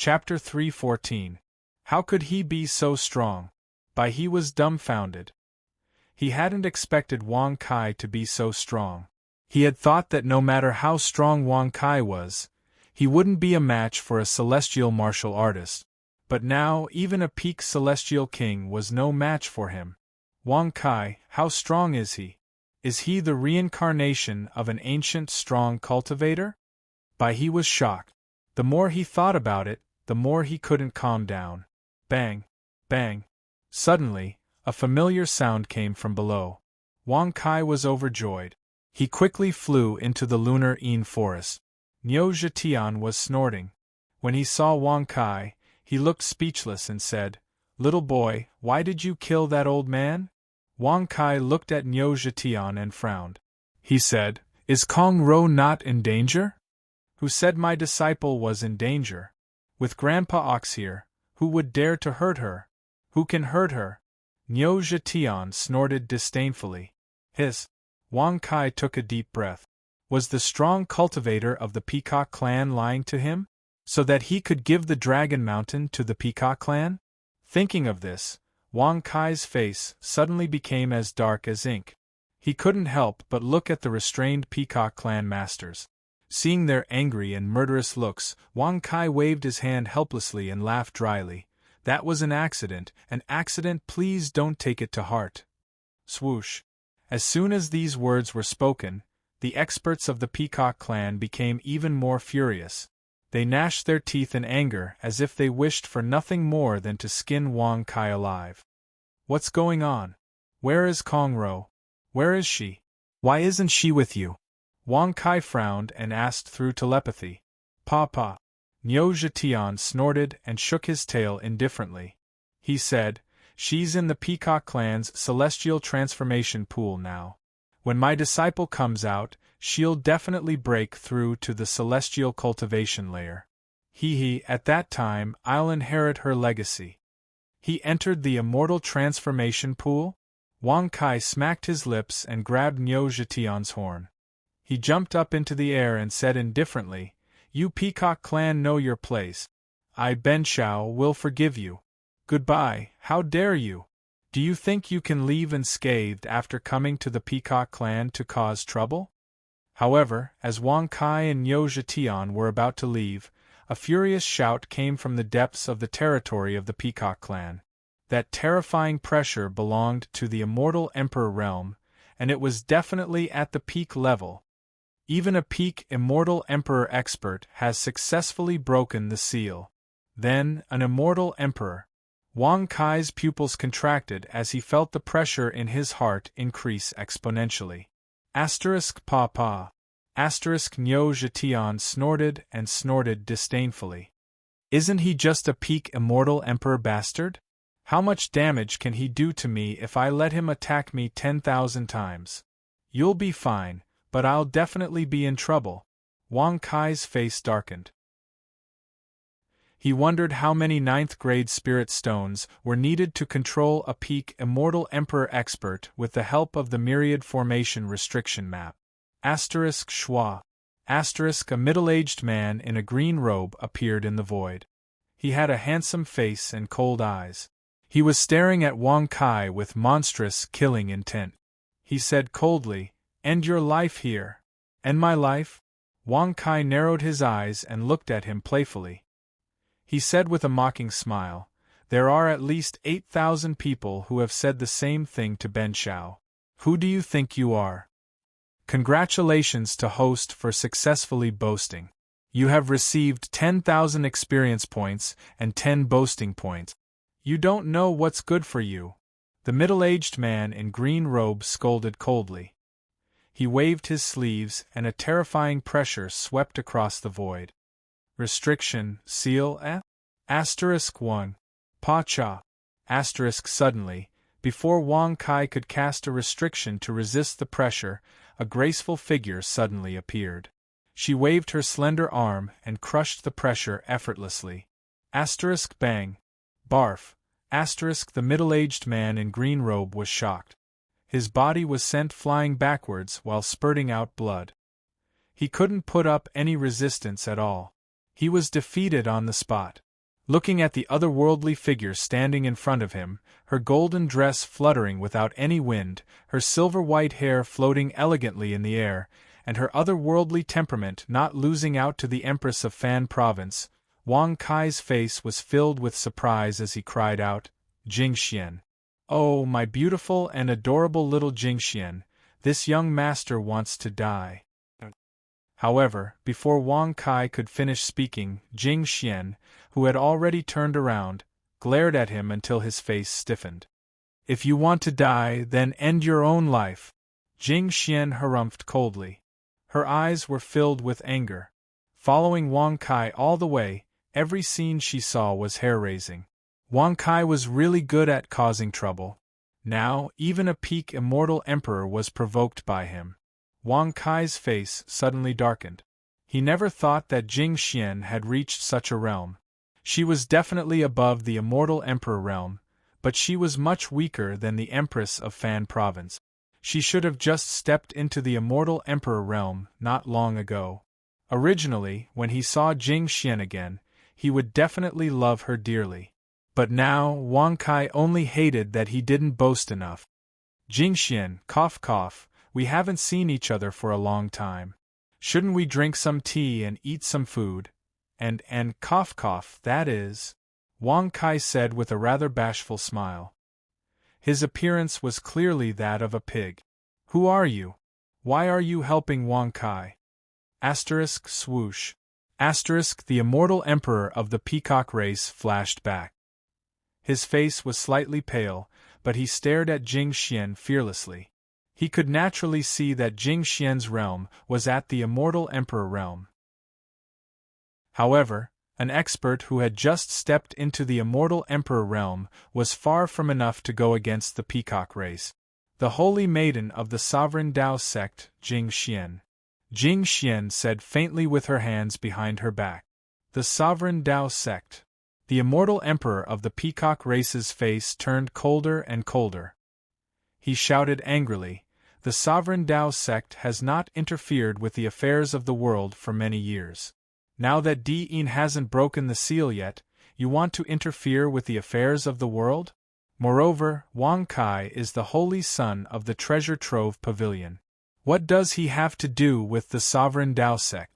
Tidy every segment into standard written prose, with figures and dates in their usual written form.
Chapter 3:14. How could he be so strong? He was dumbfounded. He hadn't expected Wang Kai to be so strong. He had thought that no matter how strong Wang Kai was, he wouldn't be a match for a celestial martial artist. But now even a peak celestial king was no match for him. Wang Kai, how strong is he? Is he the reincarnation of an ancient strong cultivator? He was shocked. The more he thought about it, the more he couldn't calm down. Bang! Bang! Suddenly, a familiar sound came from below. Wang Kai was overjoyed. He quickly flew into the lunar Yin forest. Niu Zhetian was snorting. When he saw Wang Kai, he looked speechless and said, "Little boy, why did you kill that old man?" Wang Kai looked at Niu Zhetian and frowned. He said, "Is Kong Ro not in danger?" "Who said my disciple was in danger? With Grandpa Ox here, who would dare to hurt her? Who can hurt her?" Niu Zhetian snorted disdainfully. Hiss! Wang Kai took a deep breath. Was the strong cultivator of the Peacock clan lying to him, so that he could give the Dragon Mountain to the Peacock clan? Thinking of this, Wang Kai's face suddenly became as dark as ink. He couldn't help but look at the restrained Peacock clan masters. Seeing their angry and murderous looks, Wang Kai waved his hand helplessly and laughed dryly. "That was an accident, please don't take it to heart." Swoosh! As soon as these words were spoken, the experts of the Peacock clan became even more furious. They gnashed their teeth in anger as if they wished for nothing more than to skin Wang Kai alive. "What's going on? Where is Kong Ro? Where is she? Why isn't she with you?" Wang Kai frowned and asked through telepathy. "Pa." Niu Zhetian snorted and shook his tail indifferently. He said, "She's in the Peacock clan's celestial transformation pool now. When my disciple comes out, she'll definitely break through to the celestial cultivation layer. At that time I'll inherit her legacy." He entered the immortal transformation pool? Wang Kai smacked his lips and grabbed Niu Zhetian's horn. He jumped up into the air and said indifferently, "You Peacock clan know your place. Ben Shao will forgive you. Goodbye, how dare you? Do you think you can leave unscathed after coming to the Peacock clan to cause trouble?" However, as Wang Kai and Niu Zhetian were about to leave, a furious shout came from the depths of the territory of the Peacock clan. That terrifying pressure belonged to the immortal Emperor realm, and it was definitely at the peak level. Even a peak immortal emperor expert has successfully broken the seal. Then, an immortal emperor. Wang Kai's pupils contracted as he felt the pressure in his heart increase exponentially. Pa. Niu Zhetian snorted and snorted disdainfully. "Isn't he just a peak immortal emperor bastard? How much damage can he do to me if I let him attack me 10,000 times? You'll be fine, but I'll definitely be in trouble." Wang Kai's face darkened. He wondered how many 9th-grade spirit stones were needed to control a peak immortal emperor expert with the help of the myriad formation restriction map. Schwa. A middle-aged man in a green robe appeared in the void. He had a handsome face and cold eyes. He was staring at Wang Kai with monstrous, killing intent. He said coldly, "End your life here." "End my life?" Wang Kai narrowed his eyes and looked at him playfully. He said with a mocking smile, "There are at least 8,000 people who have said the same thing to Ben Shao. Who do you think you are?" Congratulations to host for successfully boasting. You have received 10,000 experience points and 10 boasting points. You don't know what's good for you. The middle-aged man in green robe scolded coldly. He waved his sleeves and a terrifying pressure swept across the void. Restriction, seal, 1. Pa-cha. Suddenly, before Wang Kai could cast a restriction to resist the pressure, a graceful figure suddenly appeared. She waved her slender arm and crushed the pressure effortlessly. Bang. Barf. The middle-aged man in green robe was shocked. His body was sent flying backwards while spurting out blood. He couldn't put up any resistance at all. He was defeated on the spot. Looking at the otherworldly figure standing in front of him, her golden dress fluttering without any wind, her silver-white hair floating elegantly in the air, and her otherworldly temperament not losing out to the Empress of Fan Province, Wang Kai's face was filled with surprise as he cried out, "Jingxian! Oh, my beautiful and adorable little Jingxian, this young master wants to die." However, before Wang Kai could finish speaking, Jing Xian, who had already turned around, glared at him until his face stiffened. "If you want to die, then end your own life," Jing Xian harumphed coldly. Her eyes were filled with anger. Following Wang Kai all the way, every scene she saw was hair-raising. Wang Kai was really good at causing trouble. Now, even a peak immortal emperor was provoked by him. Wang Kai's face suddenly darkened. He never thought that Jing Xian had reached such a realm. She was definitely above the immortal emperor realm, but she was much weaker than the Empress of Fan Province. She should have just stepped into the immortal emperor realm not long ago. Originally, when he saw Jing Xian again, he would definitely love her dearly. But now, Wang Kai only hated that he didn't boast enough. "Jing Xian, cough cough. We haven't seen each other for a long time. Shouldn't we drink some tea and eat some food? And cough cough, that is," Wang Kai said with a rather bashful smile. His appearance was clearly that of a pig. "Who are you? Why are you helping Wang Kai?" Asterisk swoosh. Asterisk the immortal emperor of the peacock race flashed back. His face was slightly pale, but he stared at Jing Xian fearlessly. He could naturally see that Jing Xian's realm was at the immortal emperor realm. However, an expert who had just stepped into the immortal emperor realm was far from enough to go against the peacock race. The holy maiden of the sovereign Dao sect, Jing Xian. Jing Xian said faintly with her hands behind her back. The sovereign Dao sect. The immortal emperor of the peacock race's face turned colder and colder. He shouted angrily, "The sovereign Dao sect has not interfered with the affairs of the world for many years. Now that Di-in hasn't broken the seal yet, you want to interfere with the affairs of the world? Moreover, Wang Kai is the holy son of the treasure trove pavilion. What does he have to do with the sovereign Dao sect?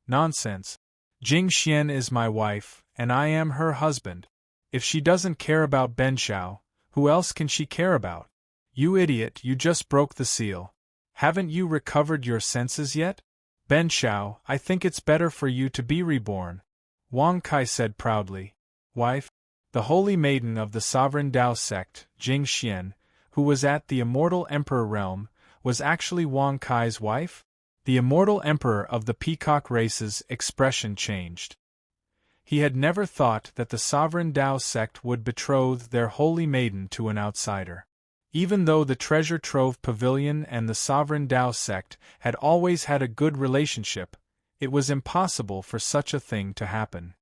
Nonsense. Jing Xian is my wife, and I am her husband. If she doesn't care about Ben Shao, who else can she care about? You idiot, you just broke the seal. Haven't you recovered your senses yet? Ben Shao, I think it's better for you to be reborn," Wang Kai said proudly. Wife? The holy maiden of the sovereign Dao sect, Jing Xian, who was at the immortal emperor realm, was actually Wang Kai's wife? The immortal emperor of the peacock race's expression changed. He had never thought that the sovereign Dao sect would betroth their holy maiden to an outsider. Even though the Treasure Trove Pavilion and the Sovereign Dao sect had always had a good relationship, it was impossible for such a thing to happen.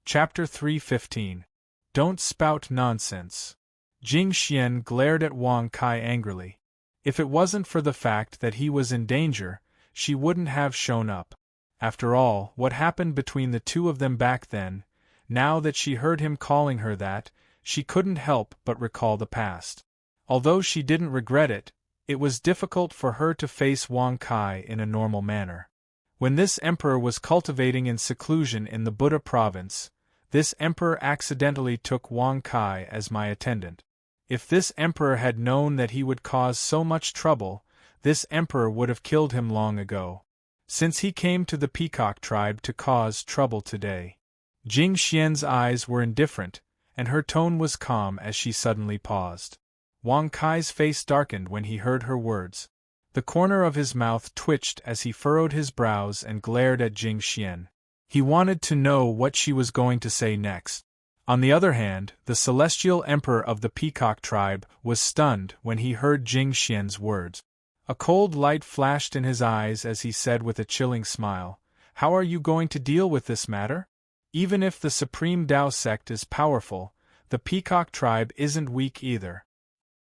Chapter 3:15. Don't spout nonsense. Jing Xian glared at Wang Kai angrily. If it wasn't for the fact that he was in danger, she wouldn't have shown up. After all, what happened between the two of them back then? Now that she heard him calling her that, she couldn't help but recall the past. Although she didn't regret it, it was difficult for her to face Wang Kai in a normal manner. When this emperor was cultivating in seclusion in the Buddha province, this emperor accidentally took Wang Kai as my attendant. If this emperor had known that he would cause so much trouble, this emperor would have killed him long ago. Since he came to the peacock tribe to cause trouble today. Jing Xian's eyes were indifferent, and her tone was calm as she suddenly paused. Wang Kai's face darkened when he heard her words. The corner of his mouth twitched as he furrowed his brows and glared at Jing Xian. He wanted to know what she was going to say next. On the other hand, the celestial emperor of the peacock tribe was stunned when he heard Jing Xian's words. A cold light flashed in his eyes as he said with a chilling smile, "How are you going to deal with this matter? Even if the Supreme Dao sect is powerful, the Peacock tribe isn't weak either.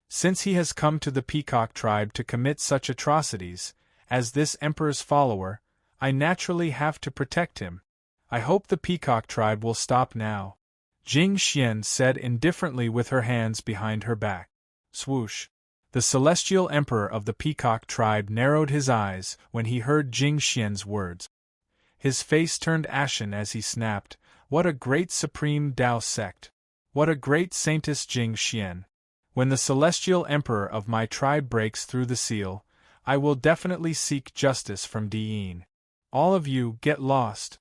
Since he has come to the Peacock tribe to commit such atrocities, as this emperor's follower, I naturally have to protect him. I hope the peacock tribe will stop now, Jing Xian said indifferently with her hands behind her back. Swoosh. The celestial emperor of the peacock tribe narrowed his eyes when he heard Jing Xian's words. His face turned ashen as he snapped, "What a great supreme Tao sect! What a great saintess Jing Xian! When the celestial emperor of my tribe breaks through the seal, I will definitely seek justice from Diyin. All of you get lost.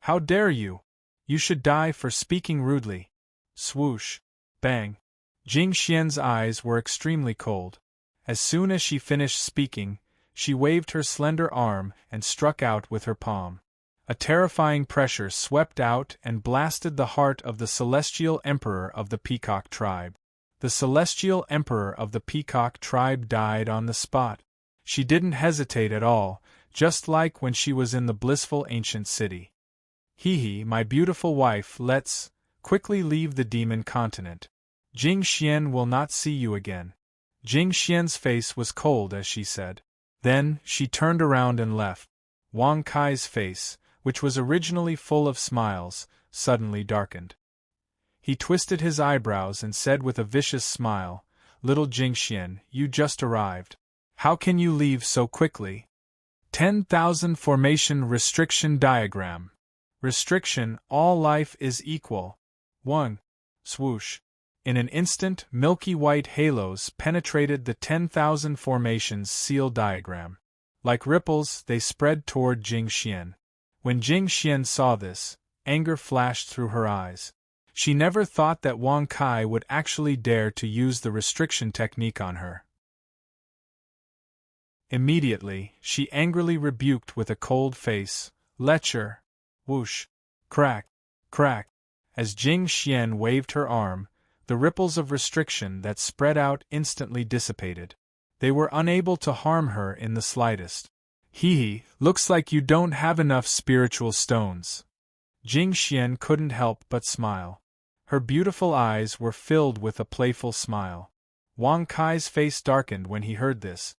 How dare you? You should die for speaking rudely." Swoosh. Bang. Jing Xian's eyes were extremely cold. As soon as she finished speaking, she waved her slender arm and struck out with her palm. A terrifying pressure swept out and blasted the heart of the celestial emperor of the peacock tribe. The celestial emperor of the peacock tribe died on the spot. She didn't hesitate at all, just like when she was in the blissful ancient city. "Hee, my beautiful wife, let's quickly leave the demon continent. Jing Xian will not see you again." Jing Xian's face was cold as she said. Then, she turned around and left. Wang Kai's face, which was originally full of smiles, suddenly darkened. He twisted his eyebrows and said with a vicious smile, "Little Jing Xian, you just arrived. How can you leave so quickly?" 10,000 Formation Restriction Diagram. Restriction, all life is equal. 1. Swoosh. In an instant, milky white halos penetrated the 10,000 formations seal diagram. Like ripples, they spread toward Jing Xian. When Jing Xian saw this, anger flashed through her eyes. She never thought that Wang Kai would actually dare to use the restriction technique on her. Immediately, she angrily rebuked with a cold face, "Lecher!" Whoosh! Crack! Crack! As Jing Xian waved her arm, the ripples of restriction that spread out instantly dissipated. They were unable to harm her in the slightest. "Hee, looks like you don't have enough spiritual stones." Jing Xian couldn't help but smile. Her beautiful eyes were filled with a playful smile. Wang Kai's face darkened when he heard this.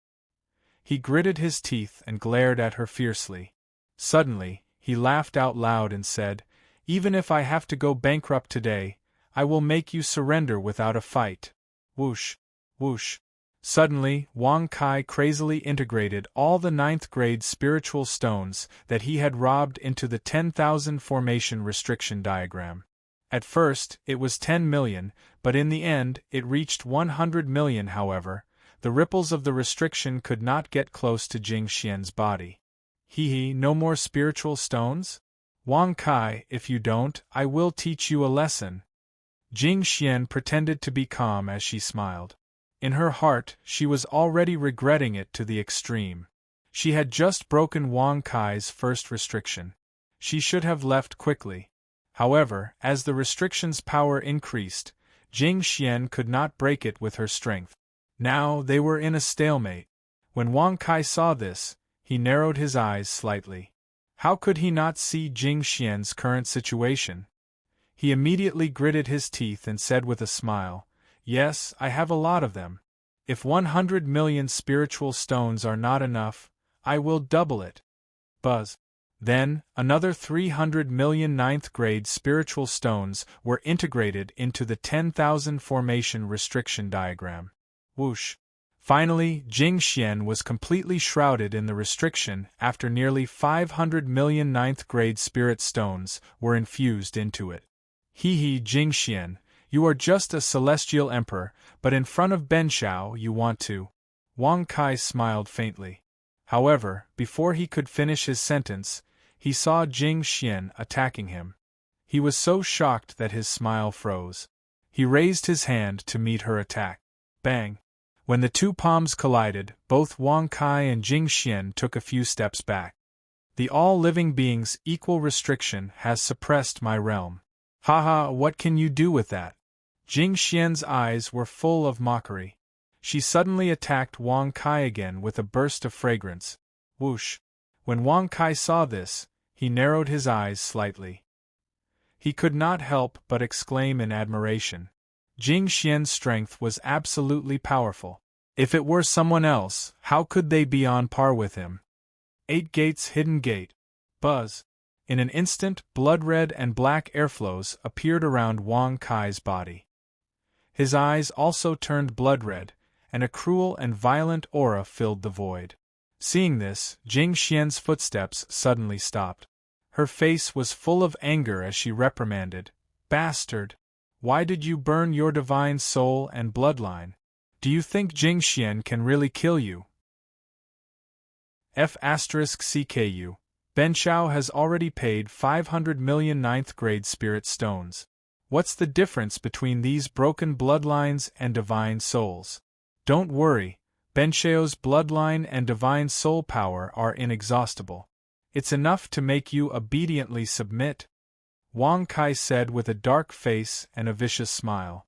He gritted his teeth and glared at her fiercely. Suddenly, he laughed out loud and said, "Even if I have to go bankrupt today, I will make you surrender without a fight." Whoosh! Whoosh! Suddenly, Wang Kai crazily integrated all the 9th grade spiritual stones that he had robbed into the 10,000 formation restriction diagram. At first, it was 10 million, but in the end, it reached 100 million. However, the ripples of the restriction could not get close to Jing Xian's body. "Hee, no more spiritual stones? Wang Kai, if you don't, I will teach you a lesson." Jing Xian pretended to be calm as she smiled. In her heart, she was already regretting it to the extreme. She had just broken Wang Kai's first restriction. She should have left quickly. However, as the restriction's power increased, Jing Xian could not break it with her strength. Now they were in a stalemate. When Wang Kai saw this, he narrowed his eyes slightly. How could he not see Jing Xian's current situation? He immediately gritted his teeth and said with a smile, "Yes, I have a lot of them. If 100 million spiritual stones are not enough, I will double it." Buzz. Then, another 300 million 9th grade spiritual stones were integrated into the 10,000 formation restriction diagram. Whoosh! Finally, Jing Xian was completely shrouded in the restriction after nearly 500 million 9th grade spirit stones were infused into it. "Hee, Jing Xian, you are just a celestial emperor, but in front of Ben Shao you want to." Wang Kai smiled faintly. However, before he could finish his sentence, he saw Jing Xian attacking him. He was so shocked that his smile froze. He raised his hand to meet her attack. Bang! When the two palms collided, both Wang Kai and Jing Xian took a few steps back. "The all-living being's equal restriction has suppressed my realm. Haha, what can you do with that?" Jing Xian's eyes were full of mockery. She suddenly attacked Wang Kai again with a burst of fragrance. Whoosh! When Wang Kai saw this, he narrowed his eyes slightly. He could not help but exclaim in admiration. Jing Xian's strength was absolutely powerful. If it were someone else, how could they be on par with him? 8 gates hidden gate. Buzz. In an instant, blood-red and black airflows appeared around Wang Kai's body. His eyes also turned blood-red, and a cruel and violent aura filled the void. Seeing this, Jing Xian's footsteps suddenly stopped. Her face was full of anger as she reprimanded, "Bastard! Why did you burn your divine soul and bloodline? Do you think Jing Xian can really kill you?" F***CKU. Ben Shao has already paid 500 million 9th grade spirit stones. What's the difference between these broken bloodlines and divine souls? Don't worry, Ben Shao's bloodline and divine soul power are inexhaustible. It's enough to make you obediently submit, Wang Kai said with a dark face and a vicious smile.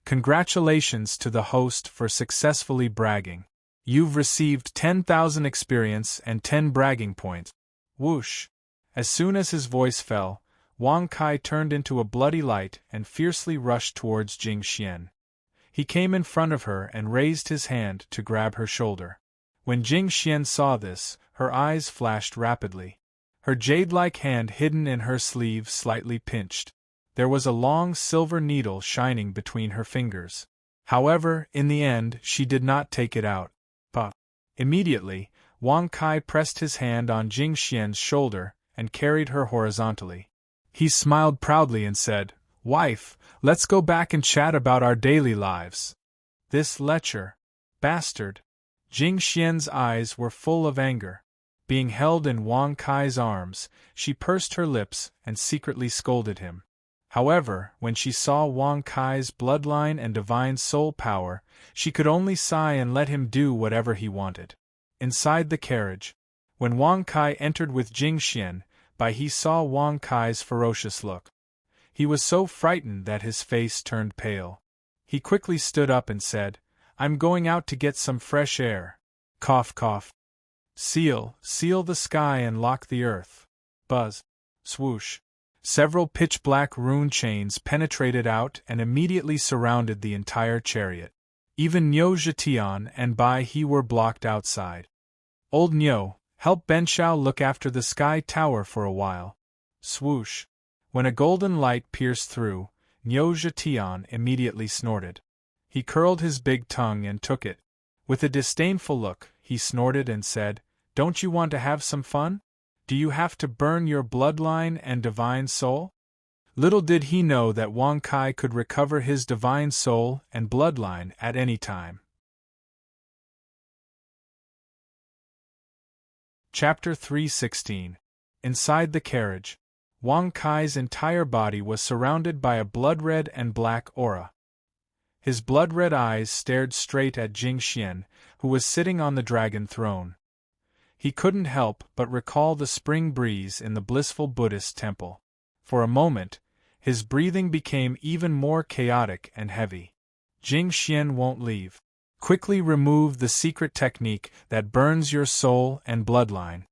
Congratulations to the host for successfully bragging. You've received 10,000 experience and 10 bragging points. Whoosh! As soon as his voice fell, Wang Kai turned into a bloody light and fiercely rushed towards Jing Xian. He came in front of her and raised his hand to grab her shoulder. When Jing Xian saw this, her eyes flashed rapidly. Her jade-like hand hidden in her sleeve slightly pinched. There was a long silver needle shining between her fingers. However, in the end, she did not take it out. But immediately, Wang Kai pressed his hand on Jing Xian's shoulder and carried her horizontally. He smiled proudly and said, "Wife, let's go back and chat about our daily lives." This lecher bastard. Jing Xian's eyes were full of anger. Being held in Wang Kai's arms, she pursed her lips and secretly scolded him. However, when she saw Wang Kai's bloodline and divine soul power, she could only sigh and let him do whatever he wanted. Inside the carriage, when Wang Kai entered with Jing Xian, he saw Wang Kai's ferocious look. He was so frightened that his face turned pale. He quickly stood up and said, "I'm going out to get some fresh air." Cough, cough. Seal the sky and lock the earth. Buzz. Swoosh. Several pitch-black rune chains penetrated out and immediately surrounded the entire chariot. Even Niu Zhetian and Bai He were blocked outside. "Old Niu, help Ben Shao look after the sky tower for a while." Swoosh. When a golden light pierced through, Niu Zhetian immediately snorted. He curled his big tongue and took it. With a disdainful look, he snorted and said, "Don't you want to have some fun? Do you have to burn your bloodline and divine soul?" Little did he know that Wang Kai could recover his divine soul and bloodline at any time. Chapter 316. Inside the carriage, Wang Kai's entire body was surrounded by a blood-red and black aura. His blood-red eyes stared straight at Jing Xian, who was sitting on the dragon throne. He couldn't help but recall the spring breeze in the blissful Buddhist temple. For a moment, his breathing became even more chaotic and heavy. Jing Xian won't leave. Quickly remove the secret technique that burns your soul and bloodline.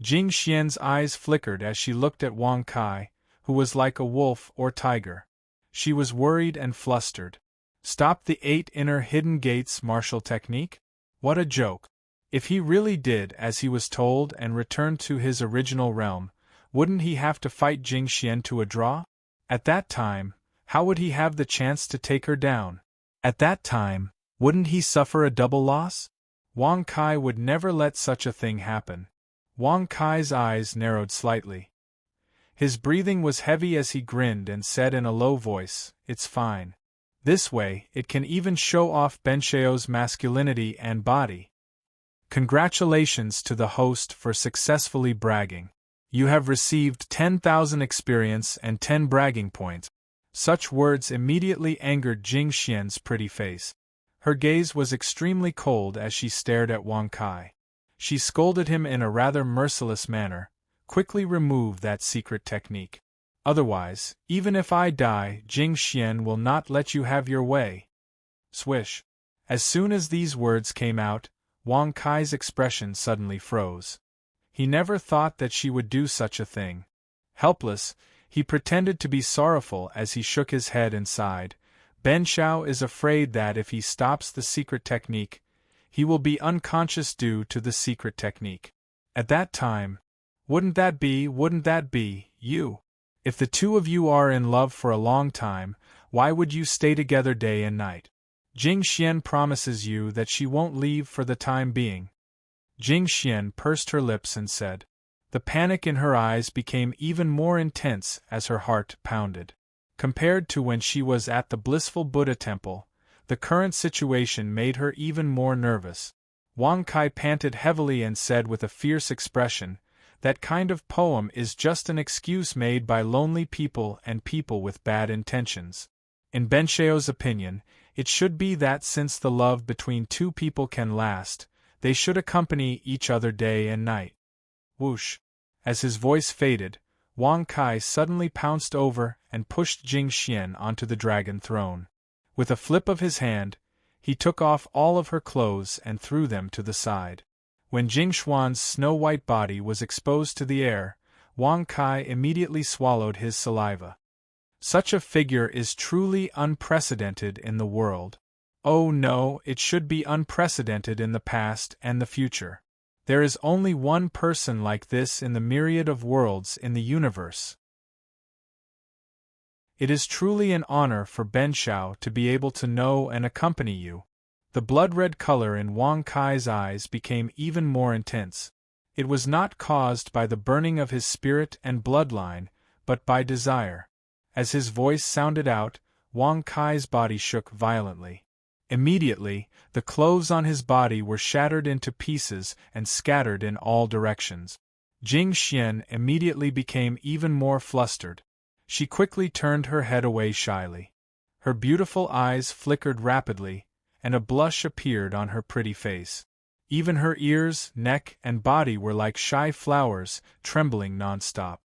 Jing Xian's eyes flickered as she looked at Wang Kai, who was like a wolf or tiger. She was worried and flustered. Stop the 8 inner hidden gates martial technique? What a joke. If he really did as he was told and returned to his original realm, wouldn't he have to fight Jing Xian to a draw? At that time, how would he have the chance to take her down? At that time, wouldn't he suffer a double loss? Wang Kai would never let such a thing happen. Wang Kai's eyes narrowed slightly. His breathing was heavy as he grinned and said in a low voice, "It's fine. This way, it can even show off Ben Shao's masculinity and body." Congratulations to the host for successfully bragging. You have received 10,000 experience and 10 bragging points. Such words immediately angered Jing Xian's pretty face. Her gaze was extremely cold as she stared at Wang Kai. She scolded him in a rather merciless manner, "Quickly remove that secret technique. Otherwise, even if I die, Jing Xian will not let you have your way." Swish. As soon as these words came out, Wang Kai's expression suddenly froze. He never thought that she would do such a thing. Helpless, he pretended to be sorrowful as he shook his head and sighed. Ben Shao is afraid that if he stops the secret technique, he will be unconscious due to the secret technique. At that time, wouldn't that be, you? If the two of you are in love for a long time, why would you stay together day and night? Jing Xian promises you that she won't leave for the time being. Jing Xian pursed her lips and said. The panic in her eyes became even more intense as her heart pounded. Compared to when she was at the blissful Buddha temple, the current situation made her even more nervous. Wang Kai panted heavily and said with a fierce expression, that kind of poem is just an excuse made by lonely people and people with bad intentions. In Ben Xiao's opinion, it should be that since the love between two people can last, they should accompany each other day and night. Whoosh! As his voice faded, Wang Kai suddenly pounced over and pushed Jing Xian onto the dragon throne. With a flip of his hand, he took off all of her clothes and threw them to the side. When Jing Xuan's snow-white body was exposed to the air, Wang Kai immediately swallowed his saliva. Such a figure is truly unprecedented in the world. Oh no, it should be unprecedented in the past and the future. There is only one person like this in the myriad of worlds in the universe. It is truly an honor for Ben Xiao to be able to know and accompany you. The blood-red color in Wang Kai's eyes became even more intense. It was not caused by the burning of his spirit and bloodline, but by desire. As his voice sounded out, Wang Kai's body shook violently. Immediately, the clothes on his body were shattered into pieces and scattered in all directions. Jing Xian immediately became even more flustered. She quickly turned her head away shyly. Her beautiful eyes flickered rapidly, and a blush appeared on her pretty face. Even her ears, neck, and body were like shy flowers, trembling non-stop.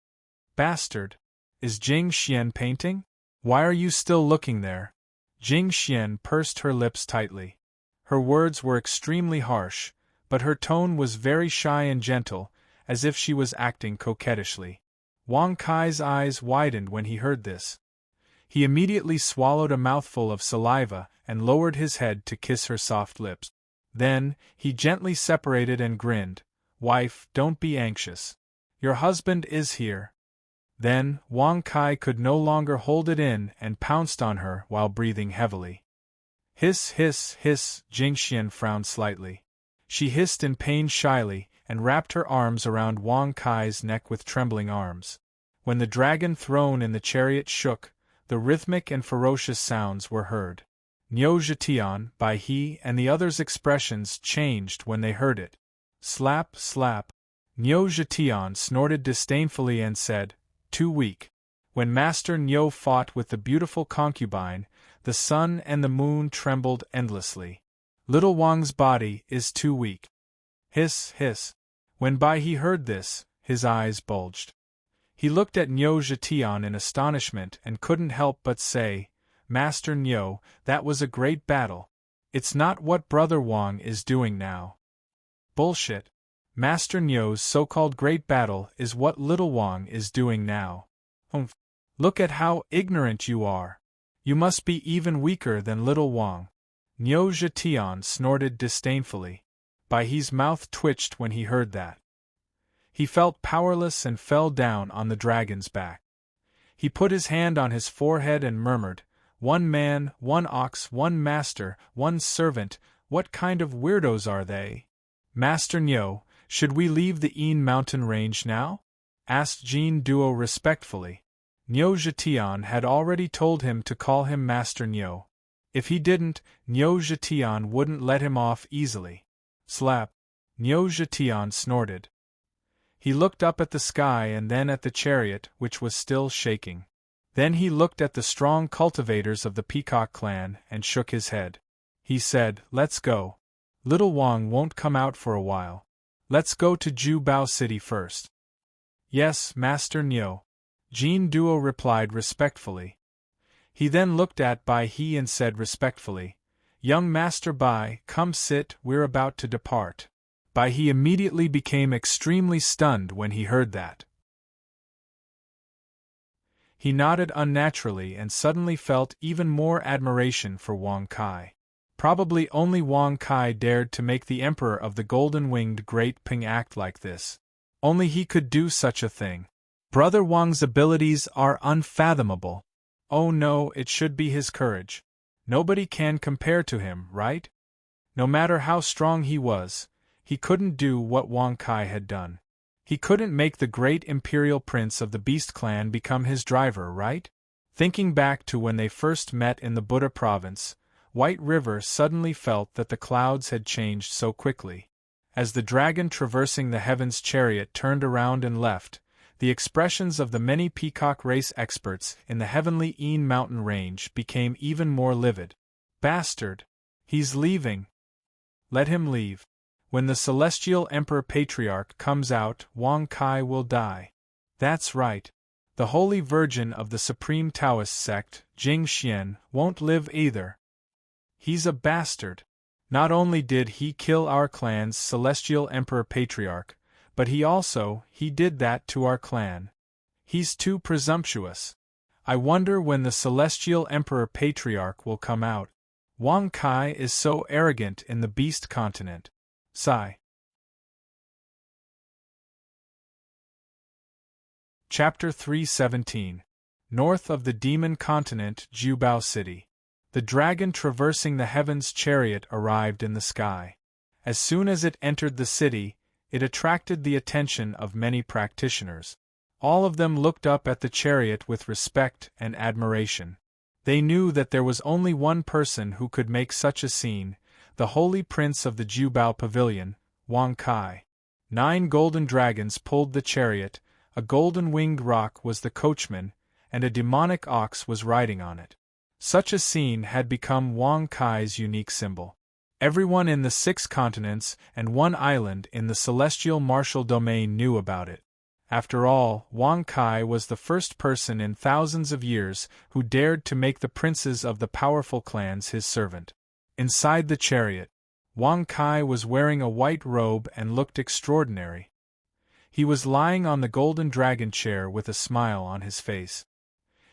Bastard! Is Jing Xian painting? Why are you still looking there? Jing Xian pursed her lips tightly. Her words were extremely harsh, but her tone was very shy and gentle, as if she was acting coquettishly. Wang Kai's eyes widened when he heard this. He immediately swallowed a mouthful of saliva and lowered his head to kiss her soft lips. Then, he gently separated and grinned. Wife, don't be anxious. Your husband is here. Then, Wang Kai could no longer hold it in and pounced on her while breathing heavily. Hiss, hiss, hiss, Jing Xian frowned slightly. She hissed in pain shyly and wrapped her arms around Wang Kai's neck with trembling arms. When the dragon throne in the chariot shook, the rhythmic and ferocious sounds were heard. Niu Zhetian, Bai He, and the others' expressions changed when they heard it. Slap, slap. Niu Zhetian snorted disdainfully and said, Too weak. When Master Niu fought with the beautiful concubine, the sun and the moon trembled endlessly. Little Wang's body is too weak. Hiss, hiss. When Bai He heard this, his eyes bulged. He looked at Niu Zhetian in astonishment and couldn't help but say, Master Niu, that was a great battle. It's not what Brother Wang is doing now. Bullshit. Master Niu's so-called great battle is what little Wang is doing now. Humph. Look at how ignorant you are. You must be even weaker than little Wang. Niu Zhetian snorted disdainfully. Bai He's mouth twitched when he heard that. He felt powerless and fell down on the dragon's back. He put his hand on his forehead and murmured, One man, one ox, one master, one servant, what kind of weirdos are they? Master Niu, should we leave the Yin mountain range now? Asked Jin Duo respectfully. Niu Zhetian had already told him to call him Master Niu. If he didn't, Niu Zhetian wouldn't let him off easily. Slap. Niu Zhetian snorted. He looked up at the sky and then at the chariot, which was still shaking. Then he looked at the strong cultivators of the Peacock clan and shook his head. He said, Let's go. Little Wang won't come out for a while. Let's go to Ju Bao City first. Yes, Master Niu. Jin Duo replied respectfully. He then looked at Bai He and said respectfully, Young Master Bai, come sit, we're about to depart. Bai He immediately became extremely stunned when he heard that. He nodded unnaturally and suddenly felt even more admiration for Wang Kai. Probably only Wang Kai dared to make the Emperor of the Golden-Winged Great Ping act like this. Only he could do such a thing. Brother Wang's abilities are unfathomable. Oh no, it should be his courage. Nobody can compare to him, right? No matter how strong he was, he couldn't do what Wang Kai had done. He couldn't make the great imperial prince of the Beast Clan become his driver, right? Thinking back to when they first met in the Buddha province, White River suddenly felt that the clouds had changed so quickly. As the dragon traversing the heavens chariot turned around and left, the expressions of the many peacock race experts in the heavenly Een mountain range became even more livid. Bastard! He's leaving. Let him leave. When the Celestial Emperor Patriarch comes out, Wang Kai will die. That's right. The Holy Virgin of the Supreme Taoist sect, Jing Xian, won't live either. He's a bastard. Not only did he kill our clan's Celestial Emperor Patriarch, but he did that to our clan. He's too presumptuous. I wonder when the Celestial Emperor Patriarch will come out. Wang Kai is so arrogant in the Beast Continent. Sigh. Chapter 317. North of the Demon Continent, Jubao City. The dragon traversing the heavens chariot arrived in the sky. As soon as it entered the city, it attracted the attention of many practitioners. All of them looked up at the chariot with respect and admiration. They knew that there was only one person who could make such a scene, the Holy Prince of the Jubao Pavilion, Wang Kai. 9 golden dragons pulled the chariot, a golden-winged roc was the coachman, and a demonic ox was riding on it. Such a scene had become Wang Kai's unique symbol. Everyone in the 6 continents and 1 island in the celestial martial domain knew about it. After all, Wang Kai was the first person in thousands of years who dared to make the princes of the powerful clans his servant. Inside the chariot, Wang Kai was wearing a white robe and looked extraordinary. He was lying on the golden dragon chair with a smile on his face.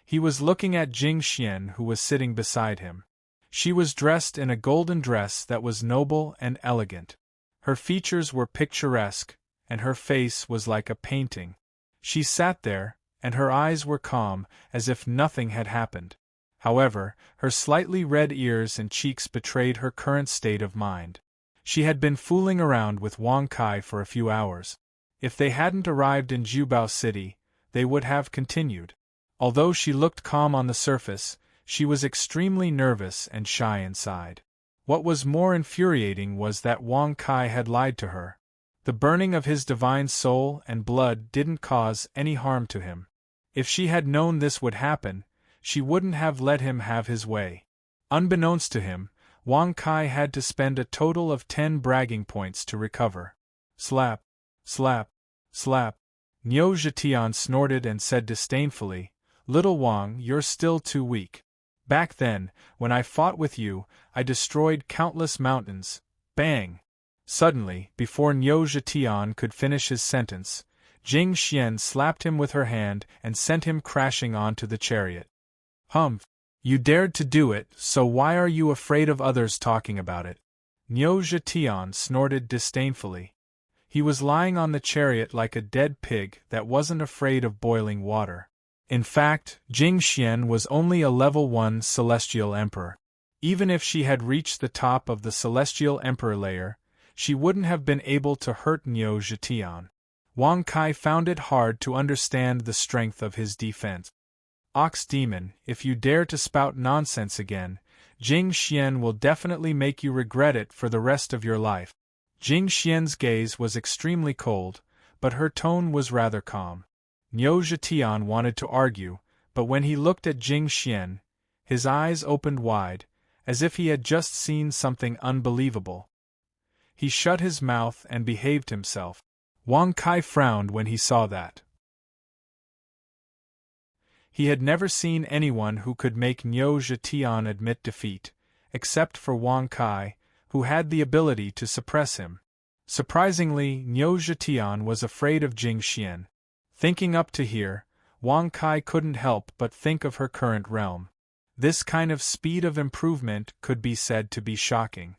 He was looking at Jing Xian, who was sitting beside him. She was dressed in a golden dress that was noble and elegant. Her features were picturesque, and her face was like a painting. She sat there, and her eyes were calm, as if nothing had happened. However, her slightly red ears and cheeks betrayed her current state of mind. She had been fooling around with Wang Kai for a few hours. If they hadn't arrived in Jubao City, they would have continued. Although she looked calm on the surface, she was extremely nervous and shy inside. What was more infuriating was that Wang Kai had lied to her. The burning of his divine soul and blood didn't cause any harm to him. If she had known this would happen, she wouldn't have let him have his way. Unbeknownst to him, Wang Kai had to spend a total of 10 bragging points to recover. Slap, slap, slap. Niu Zhetian snorted and said disdainfully, "Little Wang, you're still too weak. Back then, when I fought with you, I destroyed countless mountains." Bang! Suddenly, before Niu Zhetian could finish his sentence, Jing Xian slapped him with her hand and sent him crashing onto the chariot. "Humph! You dared to do it, so why are you afraid of others talking about it?" Niu Zhetian snorted disdainfully. He was lying on the chariot like a dead pig that wasn't afraid of boiling water. In fact, Jing Xian was only a level 1 Celestial Emperor. Even if she had reached the top of the Celestial Emperor layer, she wouldn't have been able to hurt Niu Zhetian. Wang Kai found it hard to understand the strength of his defense. "Ox demon, if you dare to spout nonsense again, Jing Xian will definitely make you regret it for the rest of your life." Jing Xian's gaze was extremely cold, but her tone was rather calm. Niu Zhetian wanted to argue, but when he looked at Jing Xian, his eyes opened wide, as if he had just seen something unbelievable. He shut his mouth and behaved himself. Wang Kai frowned when he saw that. He had never seen anyone who could make Niu Zhetian admit defeat, except for Wang Kai, who had the ability to suppress him. Surprisingly, Niu Zhetian was afraid of Jing Xian. Thinking up to here, Wang Kai couldn't help but think of her current realm. This kind of speed of improvement could be said to be shocking.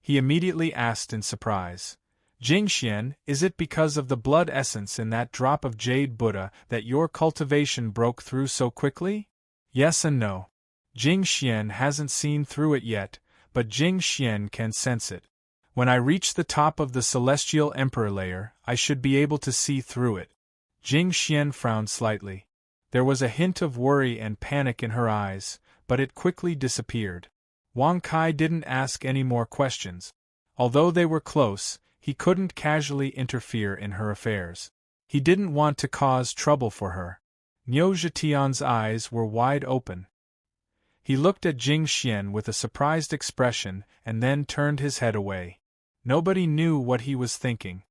He immediately asked in surprise, Jingxian, is it because of the blood essence in that drop of jade Buddha that your cultivation broke through so quickly? Yes and no. Jingxian hasn't seen through it yet, but Jingxian can sense it. When I reach the top of the celestial emperor layer, I should be able to see through it. Jingxian frowned slightly. There was a hint of worry and panic in her eyes, but it quickly disappeared. Wang Kai didn't ask any more questions. Although they were close, he couldn't casually interfere in her affairs. He didn't want to cause trouble for her. Niu Zhetian's eyes were wide open. He looked at Jingxian with a surprised expression and then turned his head away. Nobody knew what he was thinking.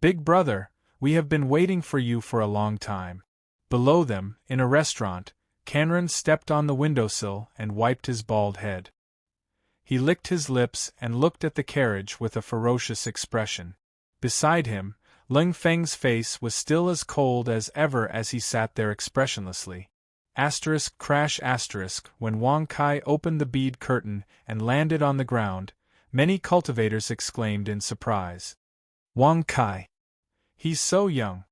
Big brother, we have been waiting for you for a long time. Below them, in a restaurant, Kanran stepped on the windowsill and wiped his bald head. He licked his lips and looked at the carriage with a ferocious expression. Beside him, Ling Feng's face was still as cold as ever as he sat there expressionlessly. Crash when Wang Kai opened the bead curtain and landed on the ground, many cultivators exclaimed in surprise. Wang Kai. He's so young.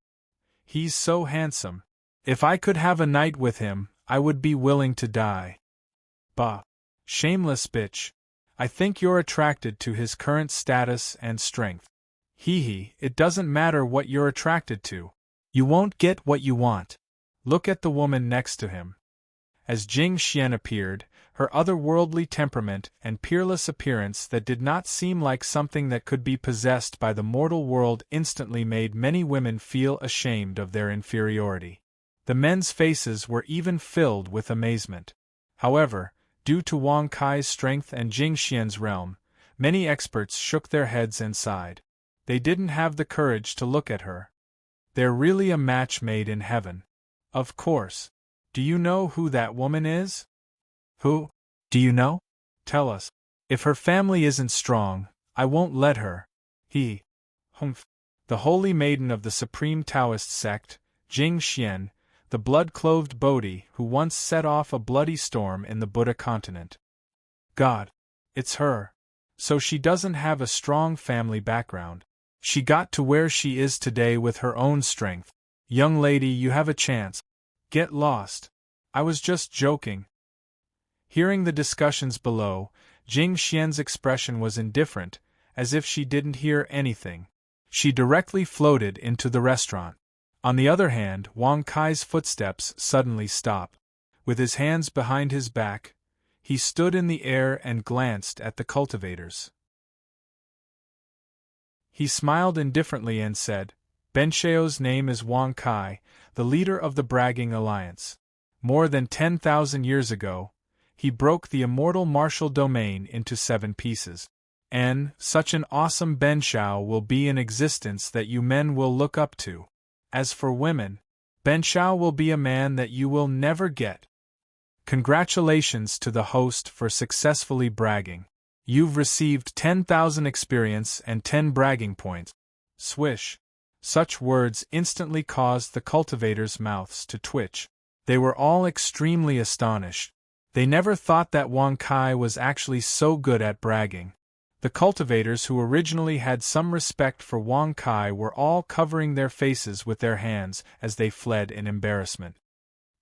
He's so handsome. If I could have a night with him, I would be willing to die. Bah. Shameless bitch. I think you're attracted to his current status and strength. Hee, it doesn't matter what you're attracted to. You won't get what you want. Look at the woman next to him. As Jingxian appeared, her otherworldly temperament and peerless appearance that did not seem like something that could be possessed by the mortal world instantly made many women feel ashamed of their inferiority. The men's faces were even filled with amazement. However, due to Wang Kai's strength and Jingxian's realm, many experts shook their heads and sighed. They didn't have the courage to look at her. They're really a match made in heaven. Of course. Do you know who that woman is? Who? Do you know? Tell us. If her family isn't strong, I won't let her. Humph. The holy maiden of the supreme Taoist sect, Jingxian, the blood-clothed Bodhi who once set off a bloody storm in the Buddha continent. God. It's her. So she doesn't have a strong family background. She got to where she is today with her own strength. Young lady, you have a chance. Get lost. I was just joking. Hearing the discussions below, Jingxian's expression was indifferent, as if she didn't hear anything. She directly floated into the restaurant. On the other hand, Wang Kai's footsteps suddenly stopped. With his hands behind his back, he stood in the air and glanced at the cultivators. He smiled indifferently and said, Benshio's name is Wang Kai, the leader of the Bragging Alliance. More than 10,000 years ago, he broke the immortal martial domain into 7 pieces. And such an awesome Benshao will be in existence that you men will look up to. As for women, Benshao will be a man that you will never get. Congratulations to the host for successfully bragging. You've received 10,000 experience and 10 bragging points. Swish. Such words instantly caused the cultivators' mouths to twitch. They were all extremely astonished. They never thought that Wang Kai was actually so good at bragging. The cultivators who originally had some respect for Wang Kai were all covering their faces with their hands as they fled in embarrassment.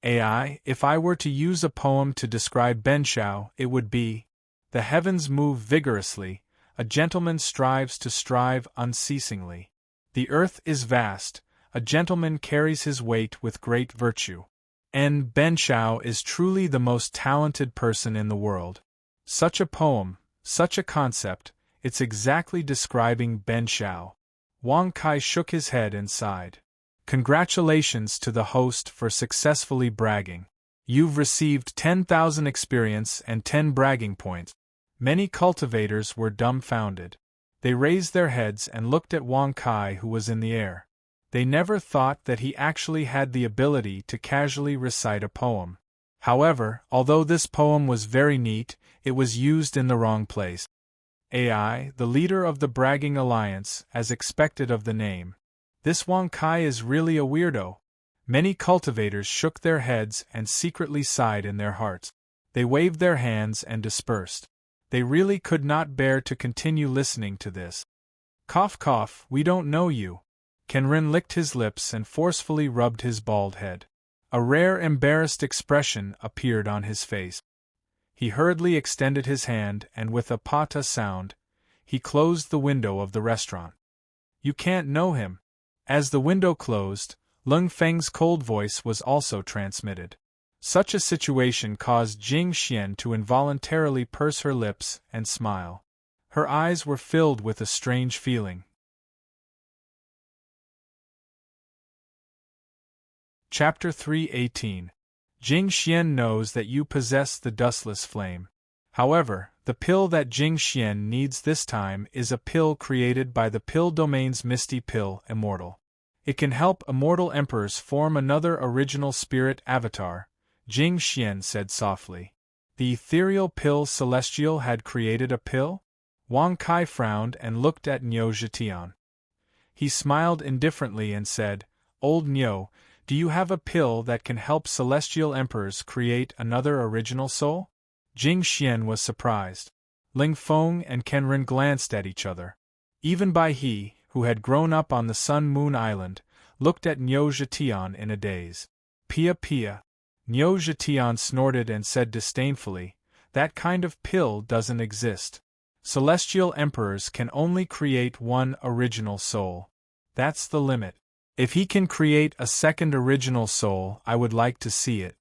If I were to use a poem to describe Benshao, it would be, the heavens move vigorously, a gentleman strives to strive unceasingly. The earth is vast, a gentleman carries his weight with great virtue. And Benshao is truly the most talented person in the world. Such a poem, such a concept, it's exactly describing Benshao. Wang Kai shook his head and sighed. Congratulations to the host for successfully bragging. You've received 10,000 experience and 10 bragging points. Many cultivators were dumbfounded. They raised their heads and looked at Wang Kai, who was in the air. They never thought that he actually had the ability to casually recite a poem. However, although this poem was very neat, it was used in the wrong place. The leader of the Bragging Alliance, as expected of the name. This Wang Kai is really a weirdo. Many cultivators shook their heads and secretly sighed in their hearts. They waved their hands and dispersed. They really could not bear to continue listening to this. Cough cough, we don't know you. Kenrin licked his lips and forcefully rubbed his bald head. A rare embarrassed expression appeared on his face. He hurriedly extended his hand and with a pata sound, he closed the window of the restaurant. You can't know him. As the window closed, Lung Feng's cold voice was also transmitted. Such a situation caused Jing Xian to involuntarily purse her lips and smile. Her eyes were filled with a strange feeling. Chapter 3:18. Jing Xian knows that you possess the dustless flame. However, the pill that Jing Xian needs this time is a pill created by the pill domain's Misty Pill Immortal. It can help immortal emperors form another original spirit avatar, Jing Xian said softly. The ethereal pill celestial had created a pill? Wang Kai frowned and looked at Niu Zhetian. He smiled indifferently and said, Old Niu, do you have a pill that can help celestial emperors create another original soul? Jing Xian was surprised. Ling Feng and Kenrin glanced at each other. Even Bai He, who had grown up on the Sun Moon Island, looked at Niu Zhetian in a daze. Pia Pia. Niu Zhetian snorted and said disdainfully, that kind of pill doesn't exist. Celestial emperors can only create one original soul. That's the limit. If he can create a second original soul, I would like to see it.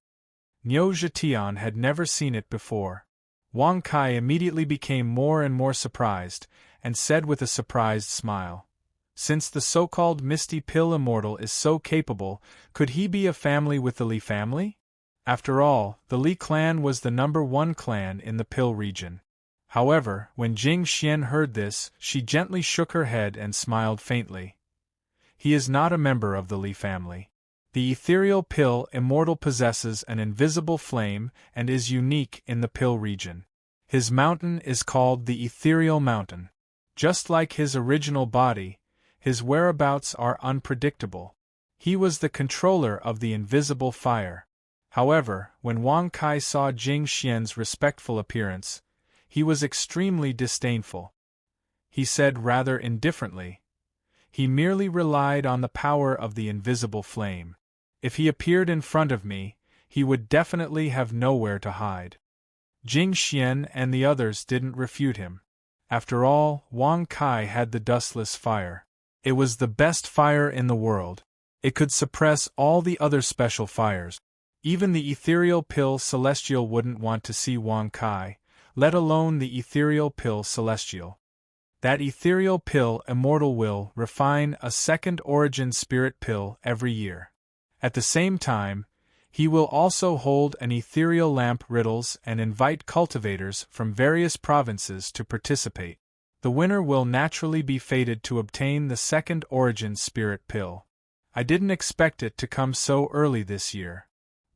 Niu Zhetian had never seen it before. Wang Kai immediately became more and more surprised, and said with a surprised smile, since the so-called Misty Pill Immortal is so capable, could he be a family with the Li family? After all, the Li clan was the #1 clan in the Pill region. However, when Jing Xian heard this, she gently shook her head and smiled faintly. He is not a member of the Li family. The ethereal pill immortal possesses an invisible flame and is unique in the Pill region. His mountain is called the Ethereal Mountain. Just like his original body, his whereabouts are unpredictable. He was the controller of the invisible fire. However, when Wang Kai saw Jing Xian's respectful appearance, he was extremely disdainful. He said rather indifferently, he merely relied on the power of the invisible flame. If he appeared in front of me, he would definitely have nowhere to hide. Jing Xian and the others didn't refute him. After all, Wang Kai had the dustless fire. It was the best fire in the world. It could suppress all the other special fires. Even the ethereal pill celestial wouldn't want to see Wang Kai, let alone the ethereal pill celestial. That ethereal pill immortal will refine a second origin spirit pill every year. At the same time, he will also hold an ethereal lamp riddles and invite cultivators from various provinces to participate. The winner will naturally be fated to obtain the second origin spirit pill. I didn't expect it to come so early this year.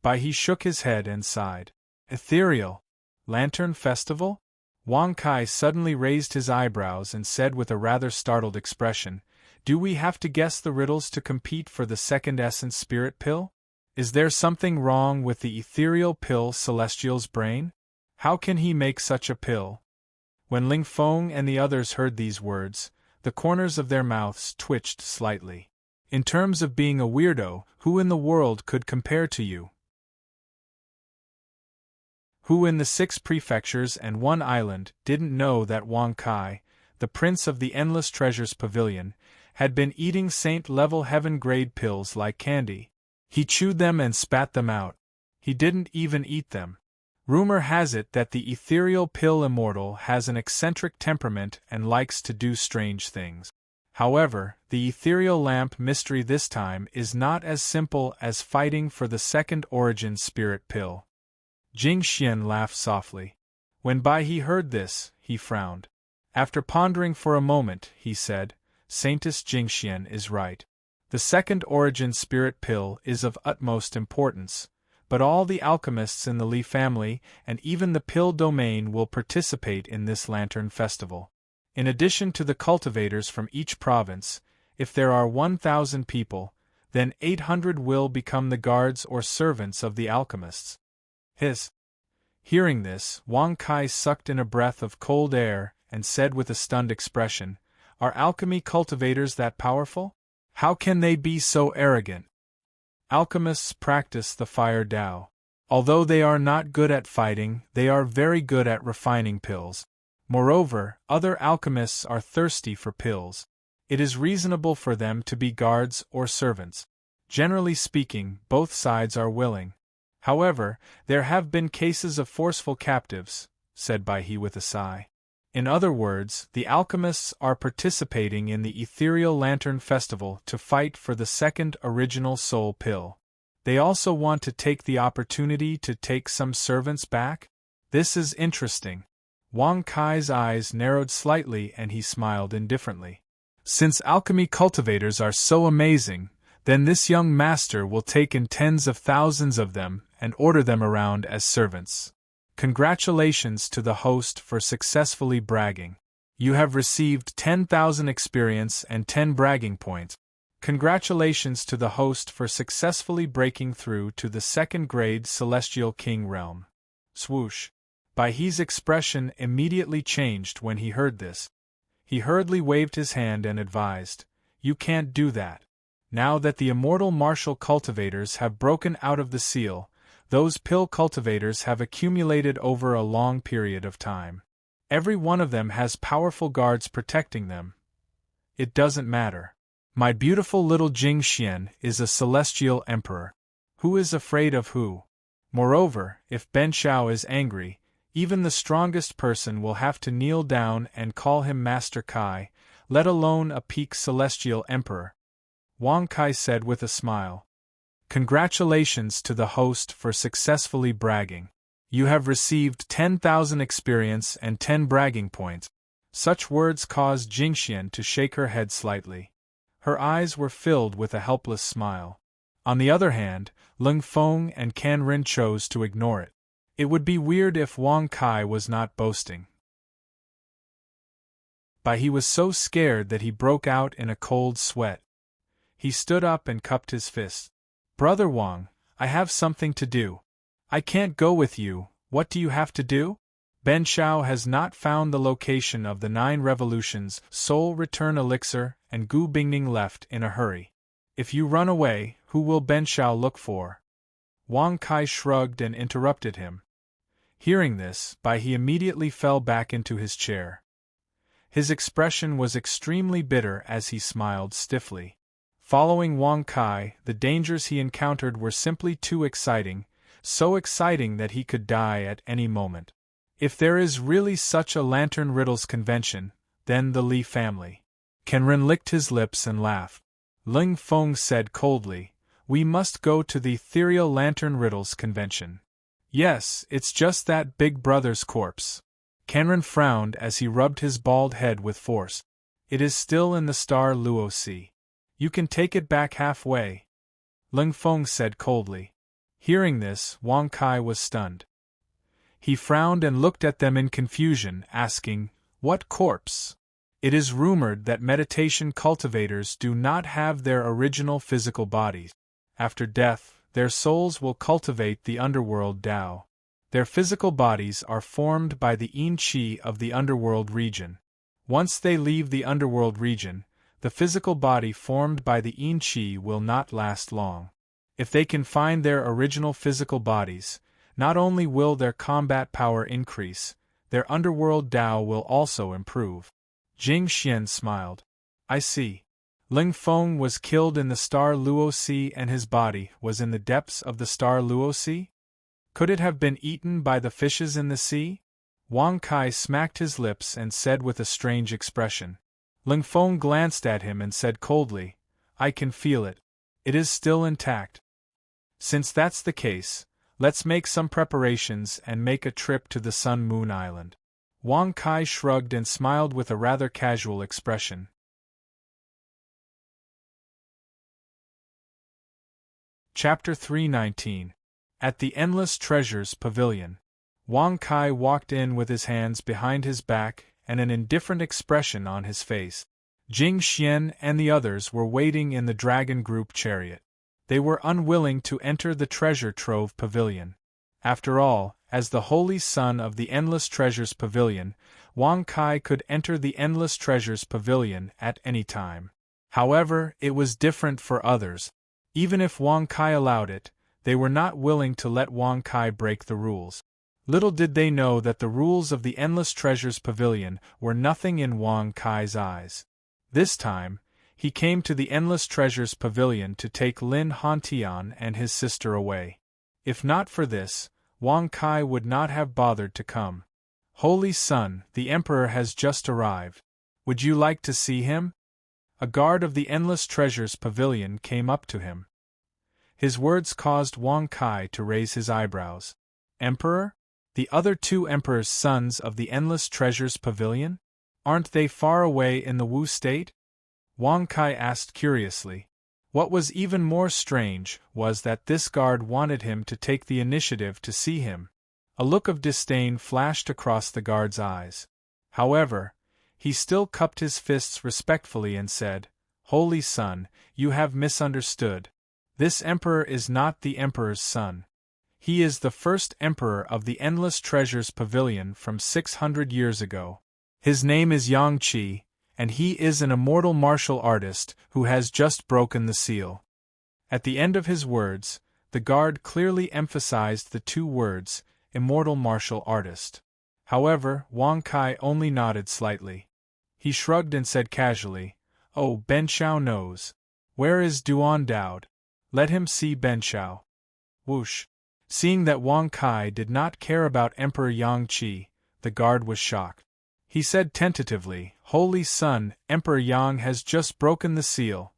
Bai He shook his head and sighed. Ethereal Lantern Festival? Wang Kai suddenly raised his eyebrows and said with a rather startled expression, do we have to guess the riddles to compete for the second essence spirit pill? Is there something wrong with the ethereal pill celestial's brain? How can he make such a pill? When Ling Feng and the others heard these words, the corners of their mouths twitched slightly. In terms of being a weirdo, who in the world could compare to you? Who in the 6 prefectures and 1 island didn't know that Wang Kai, the prince of the Endless Treasures Pavilion, had been eating saint-level heaven-grade pills like candy? He chewed them and spat them out. He didn't even eat them. Rumor has it that the ethereal pill immortal has an eccentric temperament and likes to do strange things. However, the ethereal lamp mystery this time is not as simple as fighting for the second origin spirit pill. Jing Xian laughed softly. When Bai He heard this, he frowned. After pondering for a moment, he said, Saintess Jing Xian is right. The second origin spirit pill is of utmost importance, but all the alchemists in the Li family and even the pill domain will participate in this lantern festival. In addition to the cultivators from each province, if there are 1,000 people, then 800 will become the guards or servants of the alchemists. Hearing this, Wang Kai sucked in a breath of cold air and said with a stunned expression, "Are alchemy cultivators that powerful? How can they be so arrogant?" Alchemists practice the fire Tao. Although they are not good at fighting, they are very good at refining pills. Moreover, other alchemists are thirsty for pills. It is reasonable for them to be guards or servants. Generally speaking, both sides are willing. However, there have been cases of forceful captives, said Bai He with a sigh. In other words, the alchemists are participating in the Ethereal Lantern Festival to fight for the second original soul pill. They also want to take the opportunity to take some servants back? This is interesting. Wang Kai's eyes narrowed slightly and he smiled indifferently. Since alchemy cultivators are so amazing, then this young master will take in tens of thousands of them and order them around as servants. Congratulations to the host for successfully bragging. You have received 10,000 experience and 10 bragging points. Congratulations to the host for successfully breaking through to the second grade Celestial King realm. Swoosh. Bai He's expression immediately changed when he heard this. He hurriedly waved his hand and advised, "You can't do that. Now that the immortal martial cultivators have broken out of the seal, those pill cultivators have accumulated over a long period of time. Every one of them has powerful guards protecting them. It doesn't matter. My beautiful little Jing Xian is a celestial emperor. Who is afraid of who? Moreover, if Ben Shao is angry, even the strongest person will have to kneel down and call him Master Kai, let alone a peak celestial emperor." Wang Kai said with a smile. "Congratulations to the host for successfully bragging. You have received 10,000 experience and 10 bragging points." Such words caused Jingxian to shake her head slightly. Her eyes were filled with a helpless smile. On the other hand, Leng Feng and Can Rin chose to ignore it. It would be weird if Wang Kai was not boasting. But he was so scared that he broke out in a cold sweat. He stood up and cupped his fist. "Brother Wang, I have something to do. I can't go with you. What do you have to do?" Ben Shao has not found the location of the 9 revolutions, soul return elixir, and Gu Bingning left in a hurry. If you run away, who will Ben Shao look for? Wang Kai shrugged and interrupted him. Hearing this, Bai He immediately fell back into his chair. His expression was extremely bitter as he smiled stiffly. Following Wang Kai, the dangers he encountered were simply too exciting, so exciting that he could die at any moment. If there is really such a Lantern Riddles convention, then the Li family. Kenrin licked his lips and laughed. Ling Feng said coldly, "We must go to the Ethereal Lantern Riddles convention." "Yes, it's just that big brother's corpse." Kenrin frowned as he rubbed his bald head with force. "It is still in the star Luo Sea. You can take it back halfway," Ling Feng said coldly. Hearing this, Wang Kai was stunned. He frowned and looked at them in confusion, asking, "What corpse?" It is rumored that meditation cultivators do not have their original physical bodies. After death, their souls will cultivate the underworld Tao. Their physical bodies are formed by the yin qi of the underworld region. Once they leave the underworld region, the physical body formed by the yin qi will not last long. If they can find their original physical bodies, not only will their combat power increase, their underworld Tao will also improve. Jing Xian smiled. "I see. Ling Feng was killed in the star Luo Sea and his body was in the depths of the star Luo Sea? Could it have been eaten by the fishes in the sea?" Wang Kai smacked his lips and said with a strange expression. Ling Feng glanced at him and said coldly, "I can feel it. It is still intact. Since that's the case, let's make some preparations and make a trip to the Sun Moon Island." Wang Kai shrugged and smiled with a rather casual expression. Chapter 319. At the Endless Treasures Pavilion. Wang Kai walked in with his hands behind his back and an indifferent expression on his face. Jing Xian and the others were waiting in the Dragon Group chariot. They were unwilling to enter the treasure trove pavilion. After all, as the holy son of the Endless Treasures Pavilion, Wang Kai could enter the Endless Treasures Pavilion at any time. However, it was different for others. Even if Wang Kai allowed it, they were not willing to let Wang Kai break the rules. Little did they know that the rules of the Endless Treasures Pavilion were nothing in Wang Kai's eyes. This time, he came to the Endless Treasures Pavilion to take Lin Hantian and his sister away. If not for this, Wang Kai would not have bothered to come. Holy Son, the Emperor has just arrived. Would you like to see him? A guard of the Endless Treasures Pavilion came up to him. His words caused Wang Kai to raise his eyebrows. Emperor? The other two emperors' sons of the Endless Treasures Pavilion? Aren't they far away in the Wu state? Wang Kai asked curiously. What was even more strange was that this guard wanted him to take the initiative to see him. A look of disdain flashed across the guard's eyes. However, he still cupped his fists respectfully and said, Holy Son, you have misunderstood. This emperor is not the emperor's son. He is the first emperor of the Endless Treasures Pavilion from 600 years ago. His name is Yang Qi, and he is an immortal martial artist who has just broken the seal. At the end of his words, the guard clearly emphasized the two words, immortal martial artist. However, Wang Kai only nodded slightly. He shrugged and said casually, Oh, Ben Shao knows. Where is Duan Daod? Let him see Ben Shao. Whoosh. Seeing that Wang Kai did not care about Emperor Yang Qi, the guard was shocked. He said tentatively, Holy Son, Emperor Yang has just broken the seal.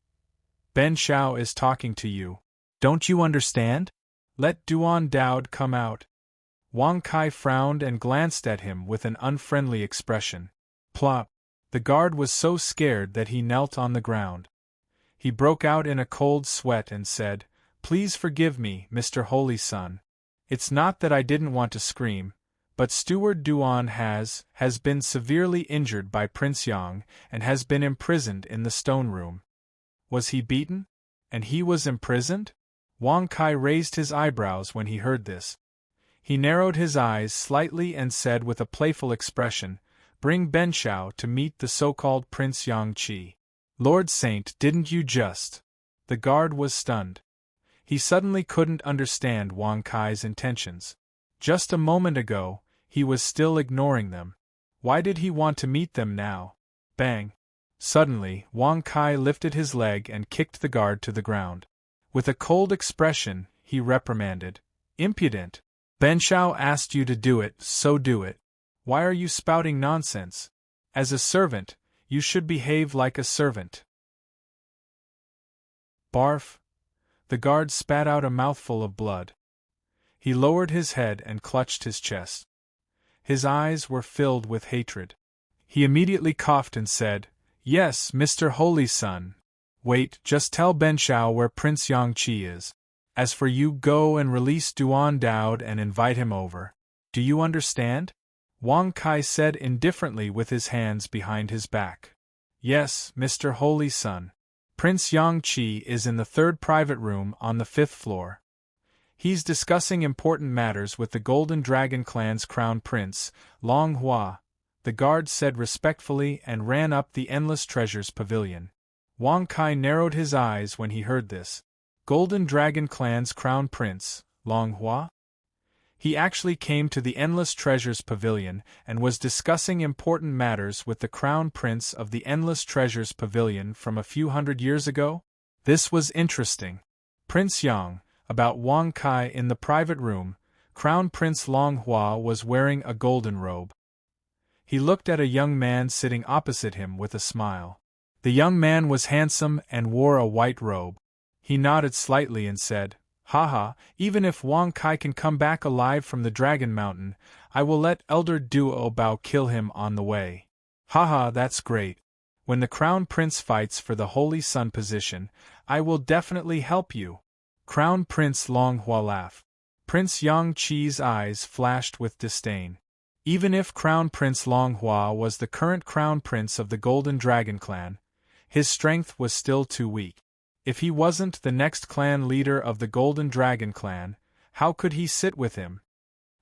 Ben Shao is talking to you. Don't you understand? Let Duan Daod come out. Wang Kai frowned and glanced at him with an unfriendly expression. Plop. The guard was so scared that he knelt on the ground. He broke out in a cold sweat and said, Please forgive me, Mr. Holy Son. It's not that I didn't want to scream, but Steward Duan has been severely injured by Prince Yang and has been imprisoned in the stone room. Was he beaten? And he was imprisoned? Wang Kai raised his eyebrows when he heard this. He narrowed his eyes slightly and said with a playful expression, Bring Ben Shao to meet the so-called Prince Yang Qi. Lord Saint, didn't you just? The guard was stunned. He suddenly couldn't understand Wang Kai's intentions. Just a moment ago, he was still ignoring them. Why did he want to meet them now? Bang! Suddenly, Wang Kai lifted his leg and kicked the guard to the ground. With a cold expression, he reprimanded. Impudent! Ben Shao asked you to do it, so do it. Why are you spouting nonsense? As a servant, you should behave like a servant. Barf! The guard spat out a mouthful of blood. He lowered his head and clutched his chest. His eyes were filled with hatred. He immediately coughed and said, Yes, Mr. Holy Son. Wait, just tell Ben Shao where Prince Yang Qi is. As for you, go and release Duan Daod and invite him over. Do you understand? Wang Kai said indifferently with his hands behind his back. Yes, Mr. Holy Son. Prince Yang Qi is in the third private room on the 5th floor. He's discussing important matters with the Golden Dragon Clan's crown prince, Long Hua, the guard said respectfully and ran up the Endless Treasures Pavilion. Wang Kai narrowed his eyes when he heard this. Golden Dragon Clan's crown prince, Long Hua? He actually came to the Endless Treasures Pavilion and was discussing important matters with the crown prince of the Endless Treasures Pavilion from a few hundred years ago? This was interesting. Prince Yang, about Wang Kai in the private room, Crown Prince Long Hua was wearing a golden robe. He looked at a young man sitting opposite him with a smile. The young man was handsome and wore a white robe. He nodded slightly and said, Haha, even if Wang Kai can come back alive from the Dragon Mountain, I will let Elder Duo Bao kill him on the way. Haha, that's great. When the Crown Prince fights for the Holy Sun position, I will definitely help you. Crown Prince Long Hua laughed. Prince Yang Qi's eyes flashed with disdain. Even if Crown Prince Long Hua was the current Crown Prince of the Golden Dragon Clan, his strength was still too weak. If he wasn't the next clan leader of the Golden Dragon Clan, how could he sit with him?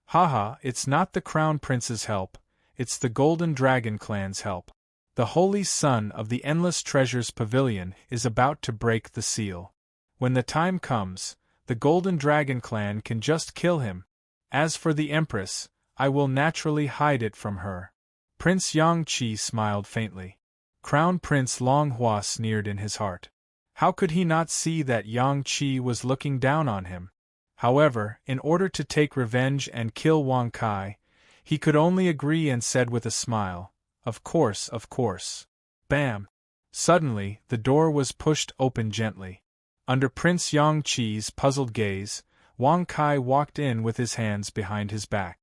Haha, it's not the Crown Prince's help, it's the Golden Dragon Clan's help. The Holy Son of the Endless Treasures Pavilion is about to break the seal. When the time comes, the Golden Dragon Clan can just kill him. As for the Empress, I will naturally hide it from her. Prince Yangqi smiled faintly. Crown Prince Longhua sneered in his heart. How could he not see that Yangqi was looking down on him? However, in order to take revenge and kill Wang Kai, he could only agree and said with a smile, Of course, of course. Bam! Suddenly, the door was pushed open gently. Under Prince Yangqi's puzzled gaze, Wang Kai walked in with his hands behind his back.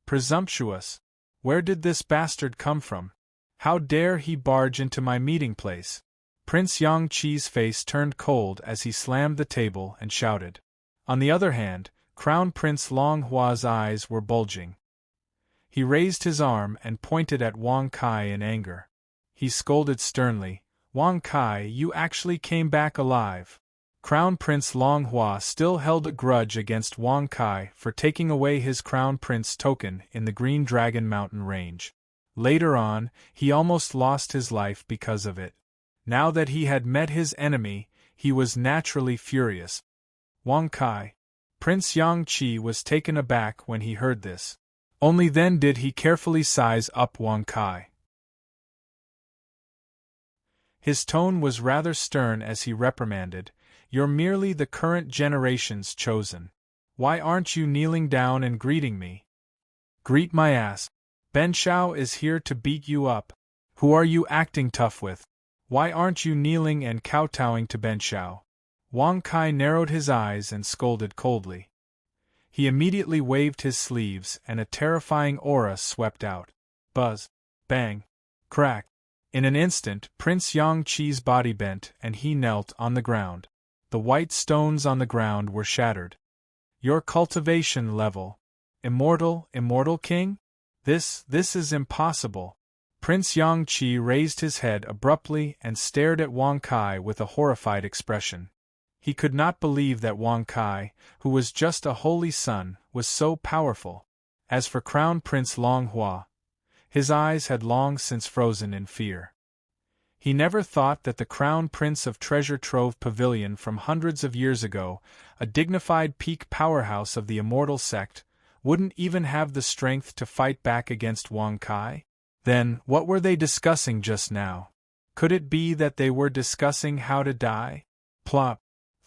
Presumptuous! Where did this bastard come from? How dare he barge into my meeting place? Prince Yangqi's face turned cold as he slammed the table and shouted. On the other hand, Crown Prince Longhua's eyes were bulging. He raised his arm and pointed at Wang Kai in anger. He scolded sternly, Wang Kai, you actually came back alive. Crown Prince Longhua still held a grudge against Wang Kai for taking away his Crown Prince token in the Green Dragon Mountain range. Later on, he almost lost his life because of it. Now that he had met his enemy, he was naturally furious. Wang Kai. Prince Yangqi was taken aback when he heard this. Only then did he carefully size up Wang Kai. His tone was rather stern as he reprimanded, You're merely the current generation's chosen. Why aren't you kneeling down and greeting me? Greet my ass. Ben Shao is here to beat you up. Who are you acting tough with? Why aren't you kneeling and kowtowing to Ben Shao? Wang Kai narrowed his eyes and scolded coldly. He immediately waved his sleeves and a terrifying aura swept out. Buzz. Bang. Crack. In an instant, Prince Yangqi's body bent and he knelt on the ground. The white stones on the ground were shattered. Your cultivation level. Immortal king? This is impossible. Prince Yangqi raised his head abruptly and stared at Wang Kai with a horrified expression. He could not believe that Wang Kai, who was just a holy son, was so powerful. As for Crown Prince Longhua, his eyes had long since frozen in fear. He never thought that the Crown Prince of Treasure Trove Pavilion from hundreds of years ago, a dignified peak powerhouse of the immortal sect, wouldn't even have the strength to fight back against Wang Kai? Then, what were they discussing just now? Could it be that they were discussing how to die? Plop.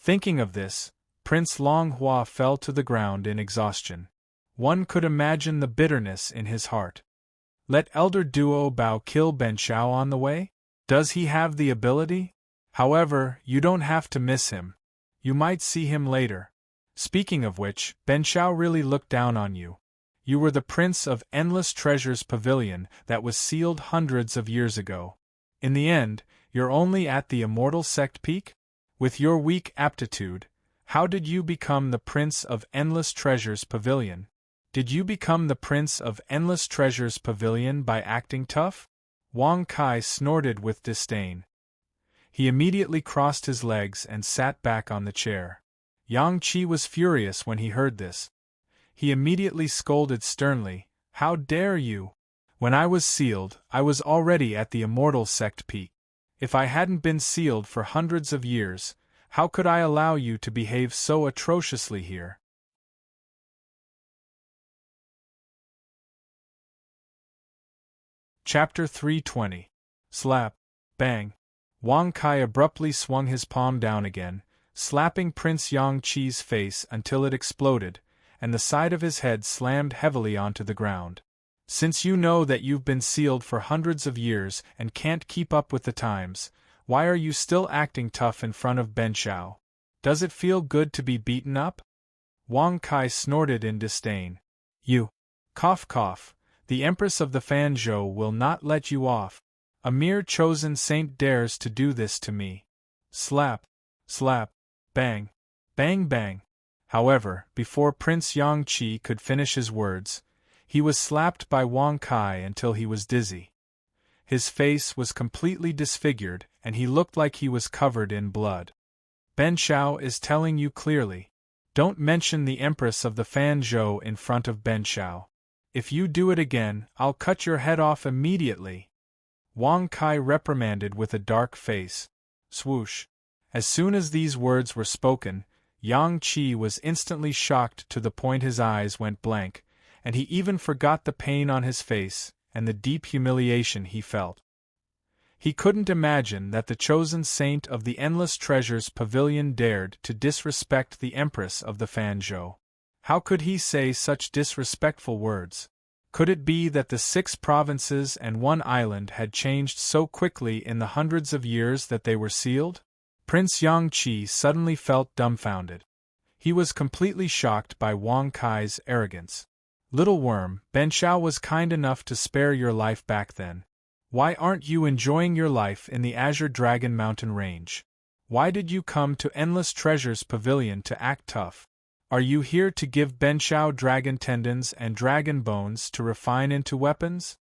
Thinking of this, Prince Longhua fell to the ground in exhaustion. One could imagine the bitterness in his heart. Let Elder Duo Bao kill Ben Shao on the way? Does he have the ability? However, you don't have to miss him. You might see him later. Speaking of which, Ben Shao really looked down on you. You were the Prince of Endless Treasures Pavilion that was sealed hundreds of years ago. In the end, you're only at the Immortal Sect peak? With your weak aptitude, how did you become the Prince of Endless Treasures Pavilion? Did you become the Prince of Endless Treasures Pavilion by acting tough? Wang Kai snorted with disdain. He immediately crossed his legs and sat back on the chair. Yangqi was furious when he heard this. He immediately scolded sternly, How dare you? When I was sealed, I was already at the Immortal Sect peak. If I hadn't been sealed for hundreds of years, how could I allow you to behave so atrociously here? Chapter 320. Slap. Bang. Wang Kai abruptly swung his palm down again, slapping Prince Yangqi's face until it exploded, and the side of his head slammed heavily onto the ground. Since you know that you've been sealed for hundreds of years and can't keep up with the times, why are you still acting tough in front of Ben Shao? Does it feel good to be beaten up? Wang Kai snorted in disdain. You. Cough cough. The Empress of the Fanzhou will not let you off. A mere chosen saint dares to do this to me. Slap. Slap. Bang. Bang bang. However, before Prince Yangqi could finish his words, he was slapped by Wang Kai until he was dizzy. His face was completely disfigured and he looked like he was covered in blood. Ben Shao is telling you clearly. Don't mention the Empress of the Fanzhou in front of Ben Shao. If you do it again, I'll cut your head off immediately. Wang Kai reprimanded with a dark face. Swoosh. As soon as these words were spoken, Yang Qi was instantly shocked to the point his eyes went blank, and he even forgot the pain on his face and the deep humiliation he felt. He couldn't imagine that the chosen saint of the Endless Treasures Pavilion dared to disrespect the Empress of the Fanzhou. How could he say such disrespectful words? Could it be that the 6 provinces and 1 island had changed so quickly in the hundreds of years that they were sealed? Prince Yang Qi suddenly felt dumbfounded. He was completely shocked by Wang Kai's arrogance. Little worm, Ben Shao was kind enough to spare your life back then. Why aren't you enjoying your life in the Azure Dragon Mountain Range? Why did you come to Endless Treasures Pavilion to act tough? Are you here to give Ben Shao dragon tendons and dragon bones to refine into weapons?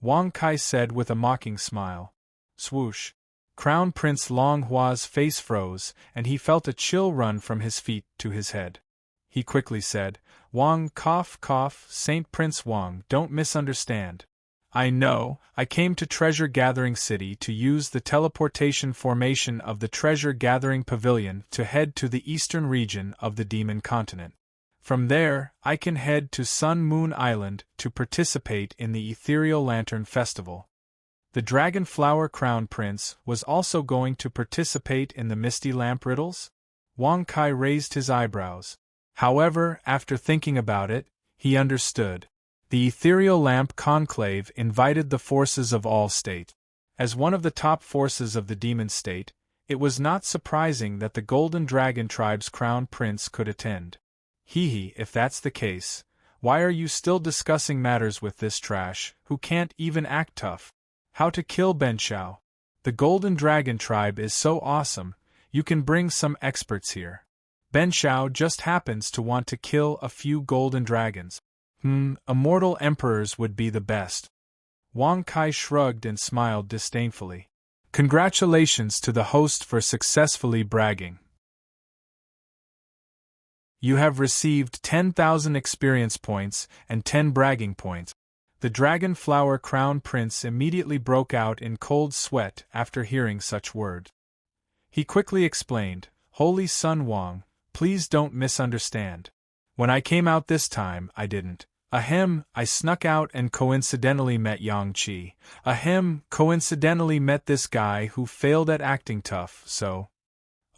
Wang Kai said with a mocking smile. Swoosh. Crown Prince Long Hua's face froze, and he felt a chill run from his feet to his head. He quickly said, Wang, cough, cough, Saint Prince Wang, don't misunderstand. I know, I came to Treasure Gathering City to use the teleportation formation of the Treasure Gathering Pavilion to head to the eastern region of the Demon Continent. From there, I can head to Sun Moon Island to participate in the Ethereal Lantern Festival. The Dragon Flower Crown Prince was also going to participate in the Misty Lamp Riddles? Wang Kai raised his eyebrows. However, after thinking about it, he understood. The Ethereal Lamp Conclave invited the forces of all state. As one of the top forces of the demon state, it was not surprising that the Golden Dragon Tribe's crown prince could attend. Hee, if that's the case, why are you still discussing matters with this trash, who can't even act tough? How to kill Ben Shao? The Golden Dragon Tribe is so awesome, you can bring some experts here. Ben Shao just happens to want to kill a few golden dragons. Immortal emperors would be the best. Wang Kai shrugged and smiled disdainfully. Congratulations to the host for successfully bragging. You have received 10,000 experience points and 10 bragging points. The Dragon Flower Crown Prince immediately broke out in cold sweat after hearing such words. He quickly explained, Holy Sun Wang, please don't misunderstand. When I came out this time, I didn't. I snuck out and coincidentally met Yang Qi. Coincidentally met this guy who failed at acting tough, so...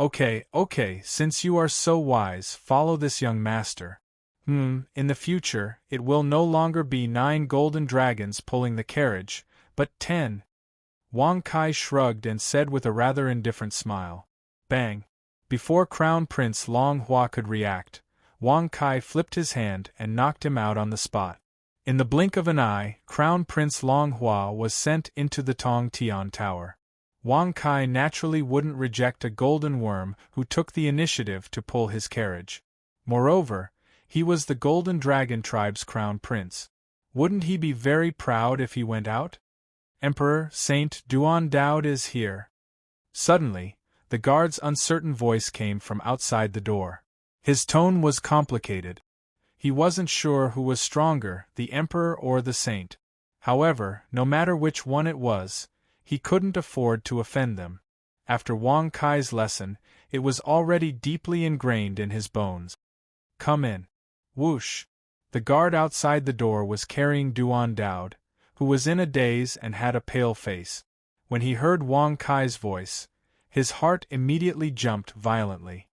Okay, since you are so wise, follow this young master. In the future, it will no longer be 9 golden dragons pulling the carriage, but 10. Wang Kai shrugged and said with a rather indifferent smile. Bang! Before Crown Prince Long Hua could react, Wang Kai flipped his hand and knocked him out on the spot. In the blink of an eye, Crown Prince Long Hua was sent into the Tong Tian Tower. Wang Kai naturally wouldn't reject a golden worm who took the initiative to pull his carriage. Moreover, he was the Golden Dragon Tribe's crown prince. Wouldn't he be very proud if he went out? Emperor Saint Duan Daod is here. Suddenly, the guard's uncertain voice came from outside the door. His tone was complicated. He wasn't sure who was stronger, the emperor or the saint. However, no matter which one it was, he couldn't afford to offend them. After Wang Kai's lesson, it was already deeply ingrained in his bones. Come in. Whoosh! The guard outside the door was carrying Duan Daod, who was in a daze and had a pale face. When he heard Wang Kai's voice, his heart immediately jumped violently.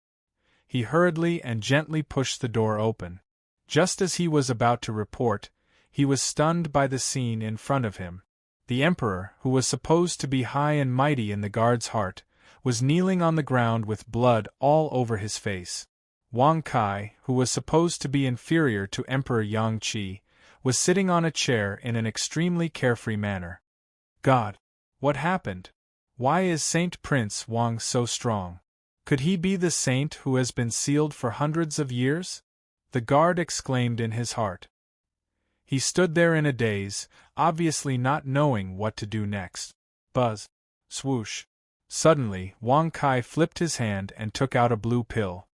He hurriedly and gently pushed the door open. Just as he was about to report, he was stunned by the scene in front of him. The emperor, who was supposed to be high and mighty in the guard's heart, was kneeling on the ground with blood all over his face. Wang Kai, who was supposed to be inferior to Emperor Yang Qi, was sitting on a chair in an extremely carefree manner. God! What happened? Why is Saint Prince Wang so strong? Could he be the saint who has been sealed for hundreds of years? The guard exclaimed in his heart. He stood there in a daze, obviously not knowing what to do next. Buzz! Swoosh! Suddenly, Wang Kai flipped his hand and took out a blue pill.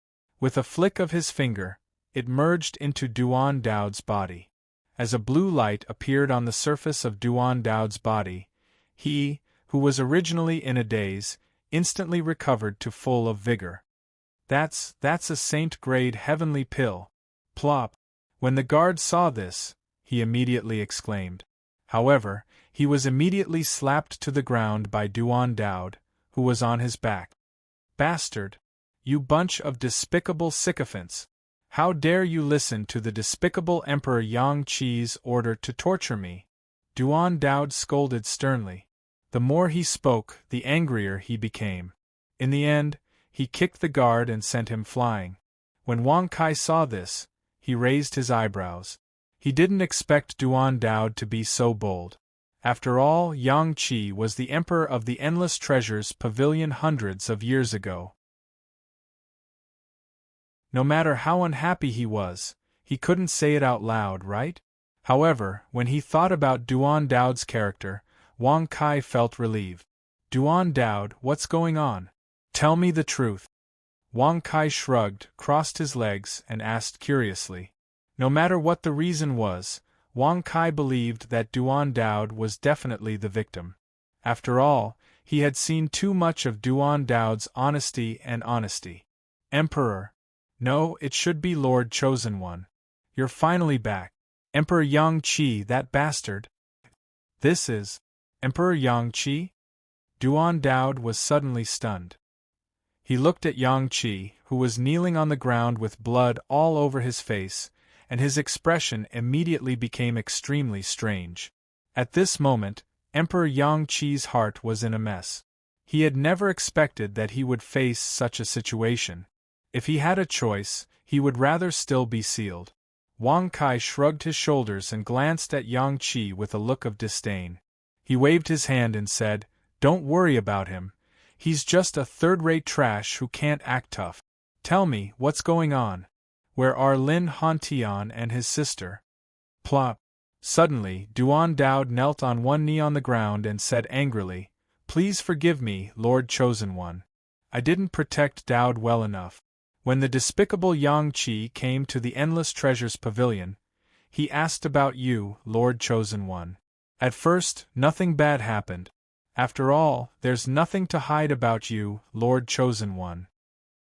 With a flick of his finger, it merged into Duan Dao's body. As a blue light appeared on the surface of Duan Dao's body, he, who was originally in a daze, instantly recovered to full of vigor. That's a saint-grade heavenly pill. Plop. When the guard saw this, he immediately exclaimed. However, he was immediately slapped to the ground by Duan Dao, who was on his back. Bastard! You bunch of despicable sycophants! How dare you listen to the despicable Emperor Yang Qi's order to torture me? Duan Dao scolded sternly. The more he spoke, the angrier he became. In the end, he kicked the guard and sent him flying. When Wang Kai saw this, he raised his eyebrows. He didn't expect Duan Dao to be so bold. After all, Yang Qi was the emperor of the Endless Treasures Pavilion hundreds of years ago. No matter how unhappy he was, he couldn't say it out loud, right? However, when he thought about Duan Dao's character, Wang Kai felt relieved. Duan Dao, what's going on? Tell me the truth. Wang Kai shrugged, crossed his legs, and asked curiously. No matter what the reason was, Wang Kai believed that Duan Dao was definitely the victim. After all, he had seen too much of Duan Dao's honesty. Emperor. No, it should be Lord Chosen One. You're finally back. Emperor Yang Qi, that bastard. This is Emperor Yang Qi? Duan Dao was suddenly stunned. He looked at Yang Qi, who was kneeling on the ground with blood all over his face, and his expression immediately became extremely strange. At this moment, Emperor Yang Qi's heart was in a mess. He had never expected that he would face such a situation. If he had a choice, he would rather still be sealed. Wang Kai shrugged his shoulders and glanced at Yang Qi with a look of disdain. He waved his hand and said, "Don't worry about him. He's just a third-rate trash who can't act tough. Tell me, what's going on? Where are Lin Hantian and his sister?" Plop. Suddenly, Duan Dao knelt on one knee on the ground and said angrily, "Please forgive me, Lord Chosen One. I didn't protect Dao well enough. When the despicable Yang Qi came to the Endless Treasures Pavilion, he asked about you, Lord Chosen One. At first, nothing bad happened. After all, there's nothing to hide about you, Lord Chosen One.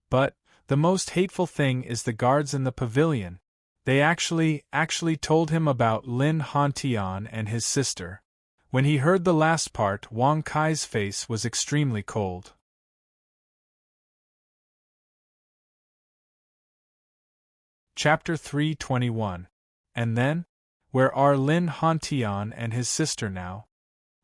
But the most hateful thing is the guards in the pavilion. They actually told him about Lin Hantian and his sister." When he heard the last part, Wang Kai's face was extremely cold. Chapter 321. And then? Where are Lin Hantian and his sister now?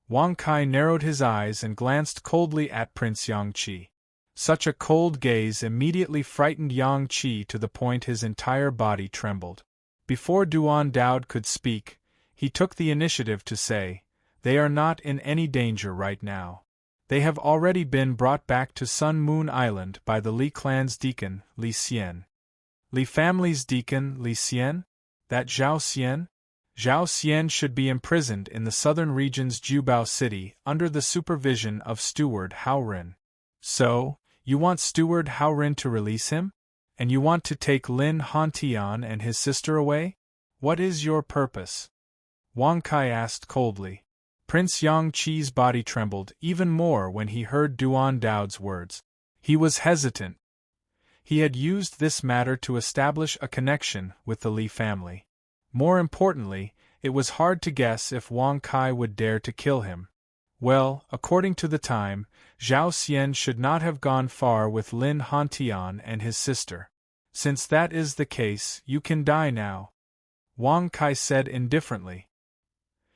Wang Kai narrowed his eyes and glanced coldly at Prince Yang Qi. Such a cold gaze immediately frightened Yang Qi to the point his entire body trembled. Before Duan Dao could speak, he took the initiative to say, "They are not in any danger right now. They have already been brought back to Sun Moon Island by the Li clan's deacon, Li Xian." Li family's deacon, Li Xian? That Zhao Xian? Zhao Xian should be imprisoned in the southern region's Jubao city under the supervision of Steward Hao Ren. So, you want Steward Hao Ren to release him? And you want to take Lin Hantian and his sister away? What is your purpose? Wang Kai asked coldly. Prince Yang Qi's body trembled even more when he heard Duan Dao's words. He was hesitant. He had used this matter to establish a connection with the Li family. More importantly, it was hard to guess if Wang Kai would dare to kill him. Well, according to the time, Zhao Xian should not have gone far with Lin Hantian and his sister. Since that is the case, you can die now, Wang Kai said indifferently.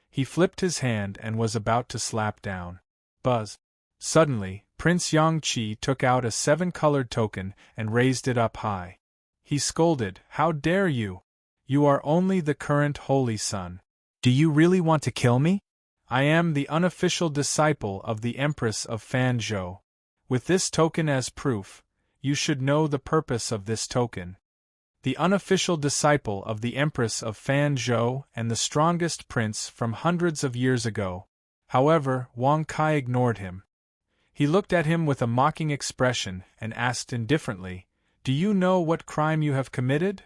He flipped his hand and was about to slap down. Buzz. Suddenly, Prince Yang Qi took out a 7-colored token and raised it up high. He scolded, "How dare you? You are only the current Holy Son. Do you really want to kill me? I am the unofficial disciple of the Empress of Fanzhou. With this token as proof, you should know the purpose of this token. The unofficial disciple of the Empress of Fanzhou and the strongest prince from hundreds of years ago." However, Wang Kai ignored him. He looked at him with a mocking expression and asked indifferently, Do you know what crime you have committed?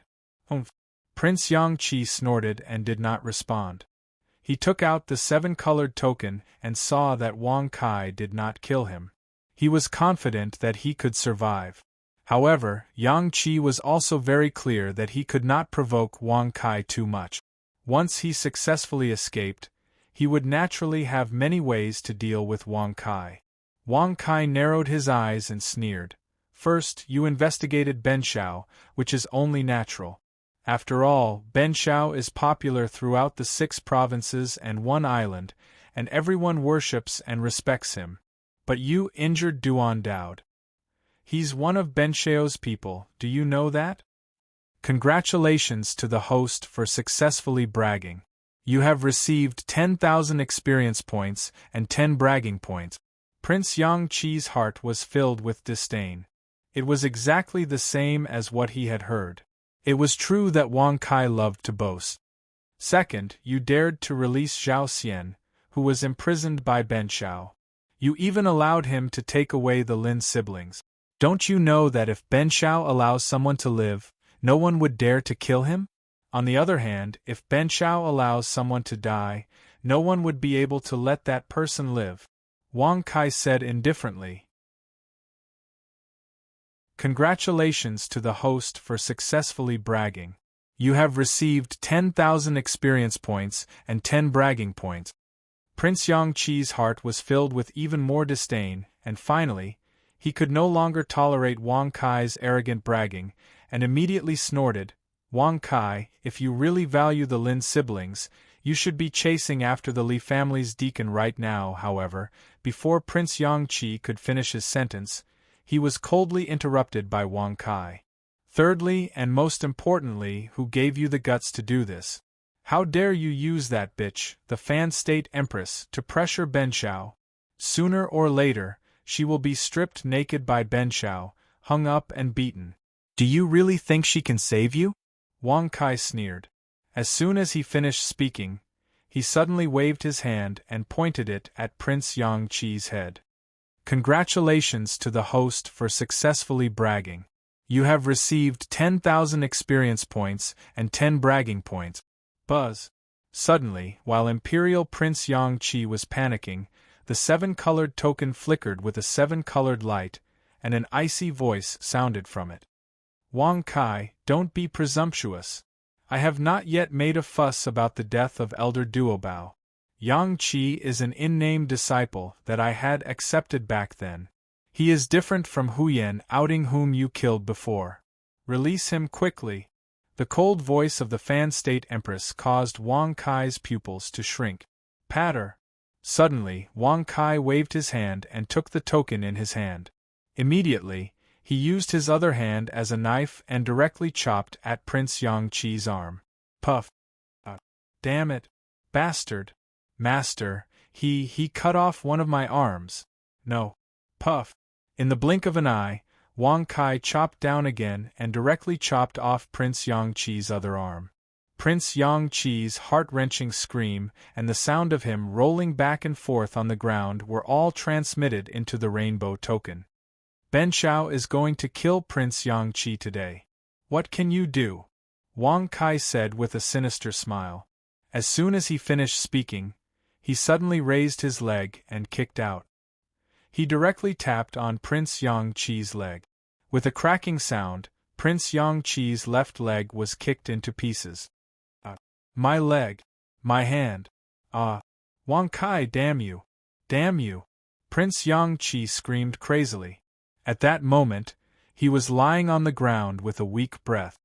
Humph. Prince Yang-Chi snorted and did not respond. He took out the 7-colored token and saw that Wang Kai did not kill him. He was confident that he could survive. However, Yang-Chi was also very clear that he could not provoke Wang Kai too much. Once he successfully escaped, he would naturally have many ways to deal with Wang Kai. Wang Kai narrowed his eyes and sneered. First, you investigated Benshao, which is only natural. After all, Benshao is popular throughout the 6 provinces and 1 island, and everyone worships and respects him. But you injured Duan Daod. He's one of Benshao's people, do you know that? Congratulations to the host for successfully bragging. You have received 10,000 experience points and 10 bragging points. Prince Yang-Chi's heart was filled with disdain. It was exactly the same as what he had heard. It was true that Wang Kai loved to boast. Second, you dared to release Zhao Xian, who was imprisoned by Benshao. You even allowed him to take away the Lin siblings. Don't you know that if Benshao allows someone to live, no one would dare to kill him? On the other hand, if Benshao allows someone to die, no one would be able to let that person live. Wang Kai said indifferently. Congratulations to the host for successfully bragging. You have received 10,000 experience points and 10 bragging points. Prince Yang-Chi's heart was filled with even more disdain, and finally, he could no longer tolerate Wang Kai's arrogant bragging, and immediately snorted, Wang Kai, if you really value the Lin siblings, you should be chasing after the Li family's deacon right now. However, before Prince Yang-Chi could finish his sentence, he was coldly interrupted by Wang Kai. Thirdly, and most importantly, who gave you the guts to do this? How dare you use that bitch, the Fan State Empress, to pressure Benshao? Sooner or later, she will be stripped naked by Benshao, hung up and beaten. Do you really think she can save you? Wang Kai sneered. As soon as he finished speaking, he suddenly waved his hand and pointed it at Prince Yang-Chi's head. Congratulations to the host for successfully bragging. You have received 10,000 experience points and 10 bragging points. Buzz. Suddenly, while Imperial Prince Yang-Chi was panicking, the 7-colored token flickered with a 7-colored light, and an icy voice sounded from it. Wang Kai, don't be presumptuous. I have not yet made a fuss about the death of Elder Duobao. Yang-Chi is an in-name disciple that I had accepted back then. He is different from Huyen outing whom you killed before. Release him quickly. The cold voice of the Fan State Empress caused Wang Kai's pupils to shrink. Patter. Suddenly, Wang Kai waved his hand and took the token in his hand. Immediately, he used his other hand as a knife and directly chopped at Prince Yang-Chi's arm. Puff. Damn it. Bastard. Master, he cut off one of my arms. No. Puff. In the blink of an eye, Wang Kai chopped down again and directly chopped off Prince Yang-Chi's other arm. Prince Yang-Chi's heart-wrenching scream and the sound of him rolling back and forth on the ground were all transmitted into the rainbow token. Benshao is going to kill Prince Yang-Chi today. What can you do? Wang Kai said with a sinister smile. As soon as he finished speaking, he suddenly raised his leg and kicked out. He directly tapped on Prince Yang-Chi's leg. With a cracking sound, Prince Yang-Chi's left leg was kicked into pieces. My leg. My hand. Wang Kai, damn you. Damn you. Prince Yang-Chi screamed crazily. At that moment, he was lying on the ground with a weak breath.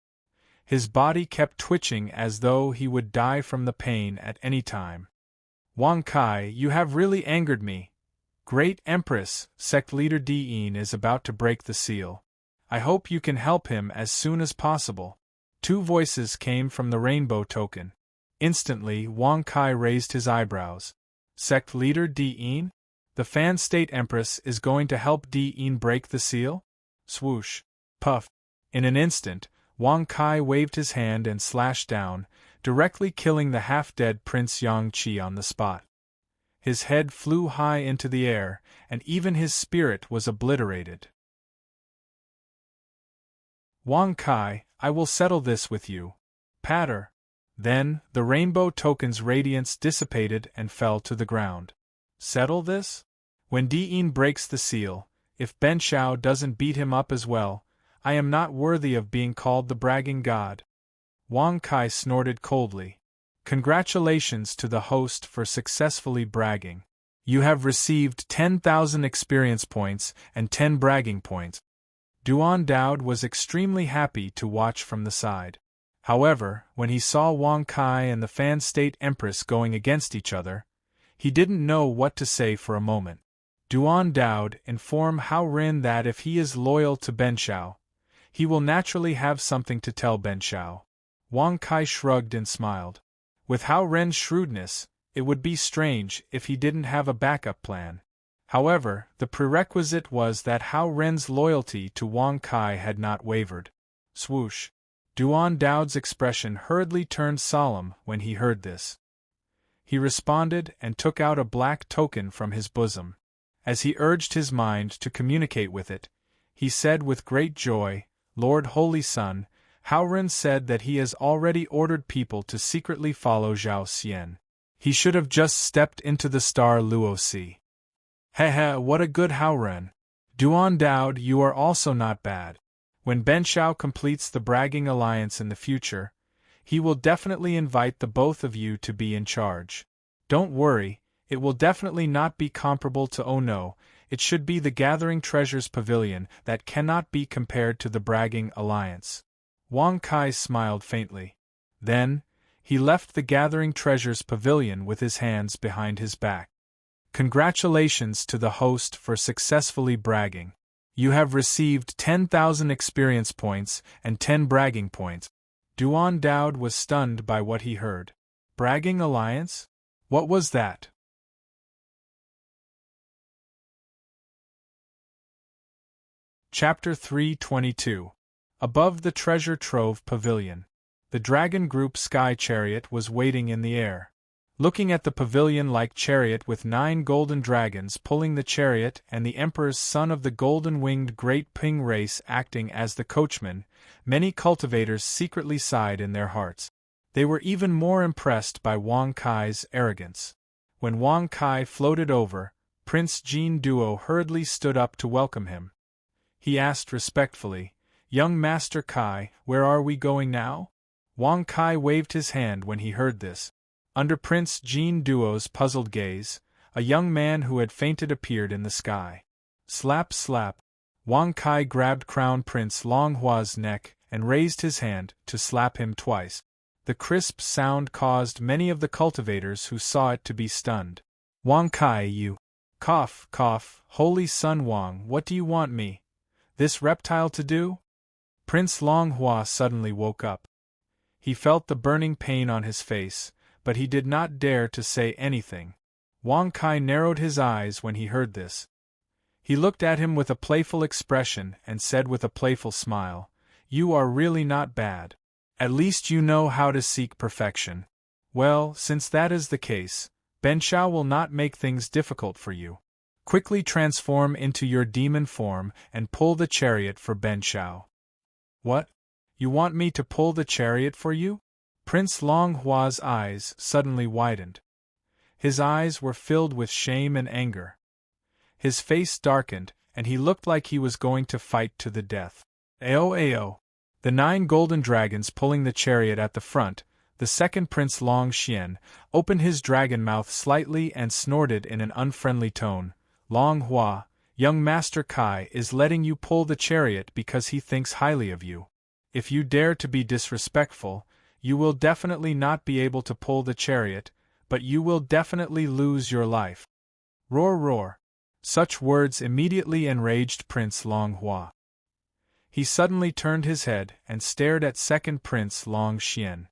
His body kept twitching as though he would die from the pain at any time. Wang Kai, you have really angered me. Great Empress, sect leader Dian is about to break the seal. I hope you can help him as soon as possible. 2 voices came from the rainbow token. Instantly, Wang Kai raised his eyebrows. Sect leader Dian? The Fan State Empress is going to help Dian break the seal? Swoosh. Puff. In an instant, Wang Kai waved his hand and slashed down, directly killing the half-dead Prince Yang-Chi on the spot. His head flew high into the air, and even his spirit was obliterated. Wang Kai, I will settle this with you. Patter. Then, the rainbow token's radiance dissipated and fell to the ground. Settle this? When Diyin breaks the seal, if Ben Shao doesn't beat him up as well, I am not worthy of being called the bragging god. Wang Kai snorted coldly. Congratulations to the host for successfully bragging. You have received 10,000 experience points and 10 bragging points. Duan Daod was extremely happy to watch from the side. However, when he saw Wang Kai and the Fan State Empress going against each other, he didn't know what to say for a moment. Duan Daod informed Hao Ren that if he is loyal to Ben Shao, he will naturally have something to tell Ben Shao. Wang Kai shrugged and smiled. With Hao Ren's shrewdness, it would be strange if he didn't have a backup plan. However, the prerequisite was that Hao Ren's loyalty to Wang Kai had not wavered. Swoosh! Duan Daod's expression hurriedly turned solemn when he heard this. He responded and took out a black token from his bosom. As he urged his mind to communicate with it, he said with great joy, Lord Holy Sun, Hao Ren said that he has already ordered people to secretly follow Zhao Xian. He should have just stepped into the star Luo Si. Heh, what a good Hao Ren. Duan Daod, you are also not bad. When Ben Shao completes the bragging alliance in the future, he will definitely invite the both of you to be in charge. Don't worry, it will definitely not be comparable to Oh No, it should be the Gathering Treasures Pavilion that cannot be compared to the bragging alliance. Wang Kai smiled faintly. Then, he left the Gathering Treasures Pavilion with his hands behind his back. Congratulations to the host for successfully bragging. You have received 10,000 experience points and 10 bragging points. Duan Daod was stunned by what he heard. Bragging alliance? What was that? Chapter 322. Above the Treasure Trove Pavilion. The Dragon Group Sky Chariot was waiting in the air. Looking at the pavilion-like chariot with 9 golden dragons pulling the chariot and the Emperor's son of the golden-winged Great Ping race acting as the coachman, many cultivators secretly sighed in their hearts. They were even more impressed by Wang Kai's arrogance. When Wang Kai floated over, Prince Jin Duo hurriedly stood up to welcome him. He asked respectfully, Young Master Kai, where are we going now? Wang Kai waved his hand when he heard this. Under Prince Jin Duo's puzzled gaze, a young man who had fainted appeared in the sky. Slap slap. Wang Kai grabbed Crown Prince Long Hua's neck and raised his hand to slap him twice. The crisp sound caused many of the cultivators who saw it to be stunned. Wang Kai, you. Cough, cough, Holy Sun Wang, what do you want me? This reptile to do? Prince Long Hua suddenly woke up. He felt the burning pain on his face, but he did not dare to say anything. Wang Kai narrowed his eyes when he heard this. He looked at him with a playful expression and said with a playful smile, You are really not bad. At least you know how to seek perfection. Well, since that is the case, Ben Shao will not make things difficult for you. Quickly transform into your demon form and pull the chariot for Ben Shao. What? You want me to pull the chariot for you? Prince Long Hua's eyes suddenly widened. His eyes were filled with shame and anger. His face darkened, and he looked like he was going to fight to the death. Ao. The 9 golden dragons pulling the chariot at the front, the second Prince Long Xian, opened his dragon mouth slightly and snorted in an unfriendly tone. Long Hua, young Master Kai is letting you pull the chariot because he thinks highly of you. If you dare to be disrespectful, you will definitely not be able to pull the chariot, but you will definitely lose your life. Roar roar. Such words immediately enraged Prince Long Hua. He suddenly turned his head and stared at second Prince Long Xian.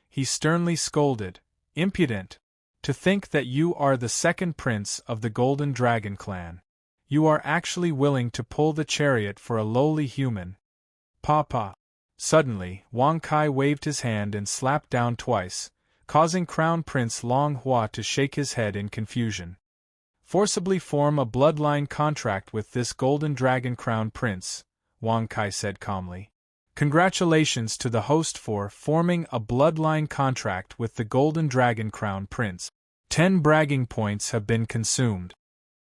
He sternly scolded, Impudent! To think that you are the second prince of the Golden Dragon clan. You are actually willing to pull the chariot for a lowly human. Papa. Suddenly, Wang Kai waved his hand and slapped down twice, causing Crown Prince Long Hua to shake his head in confusion. Forcibly form a bloodline contract with this Golden Dragon Crown Prince, Wang Kai said calmly. Congratulations to the host for forming a bloodline contract with the Golden Dragon Crown Prince. 10 bragging points have been consumed.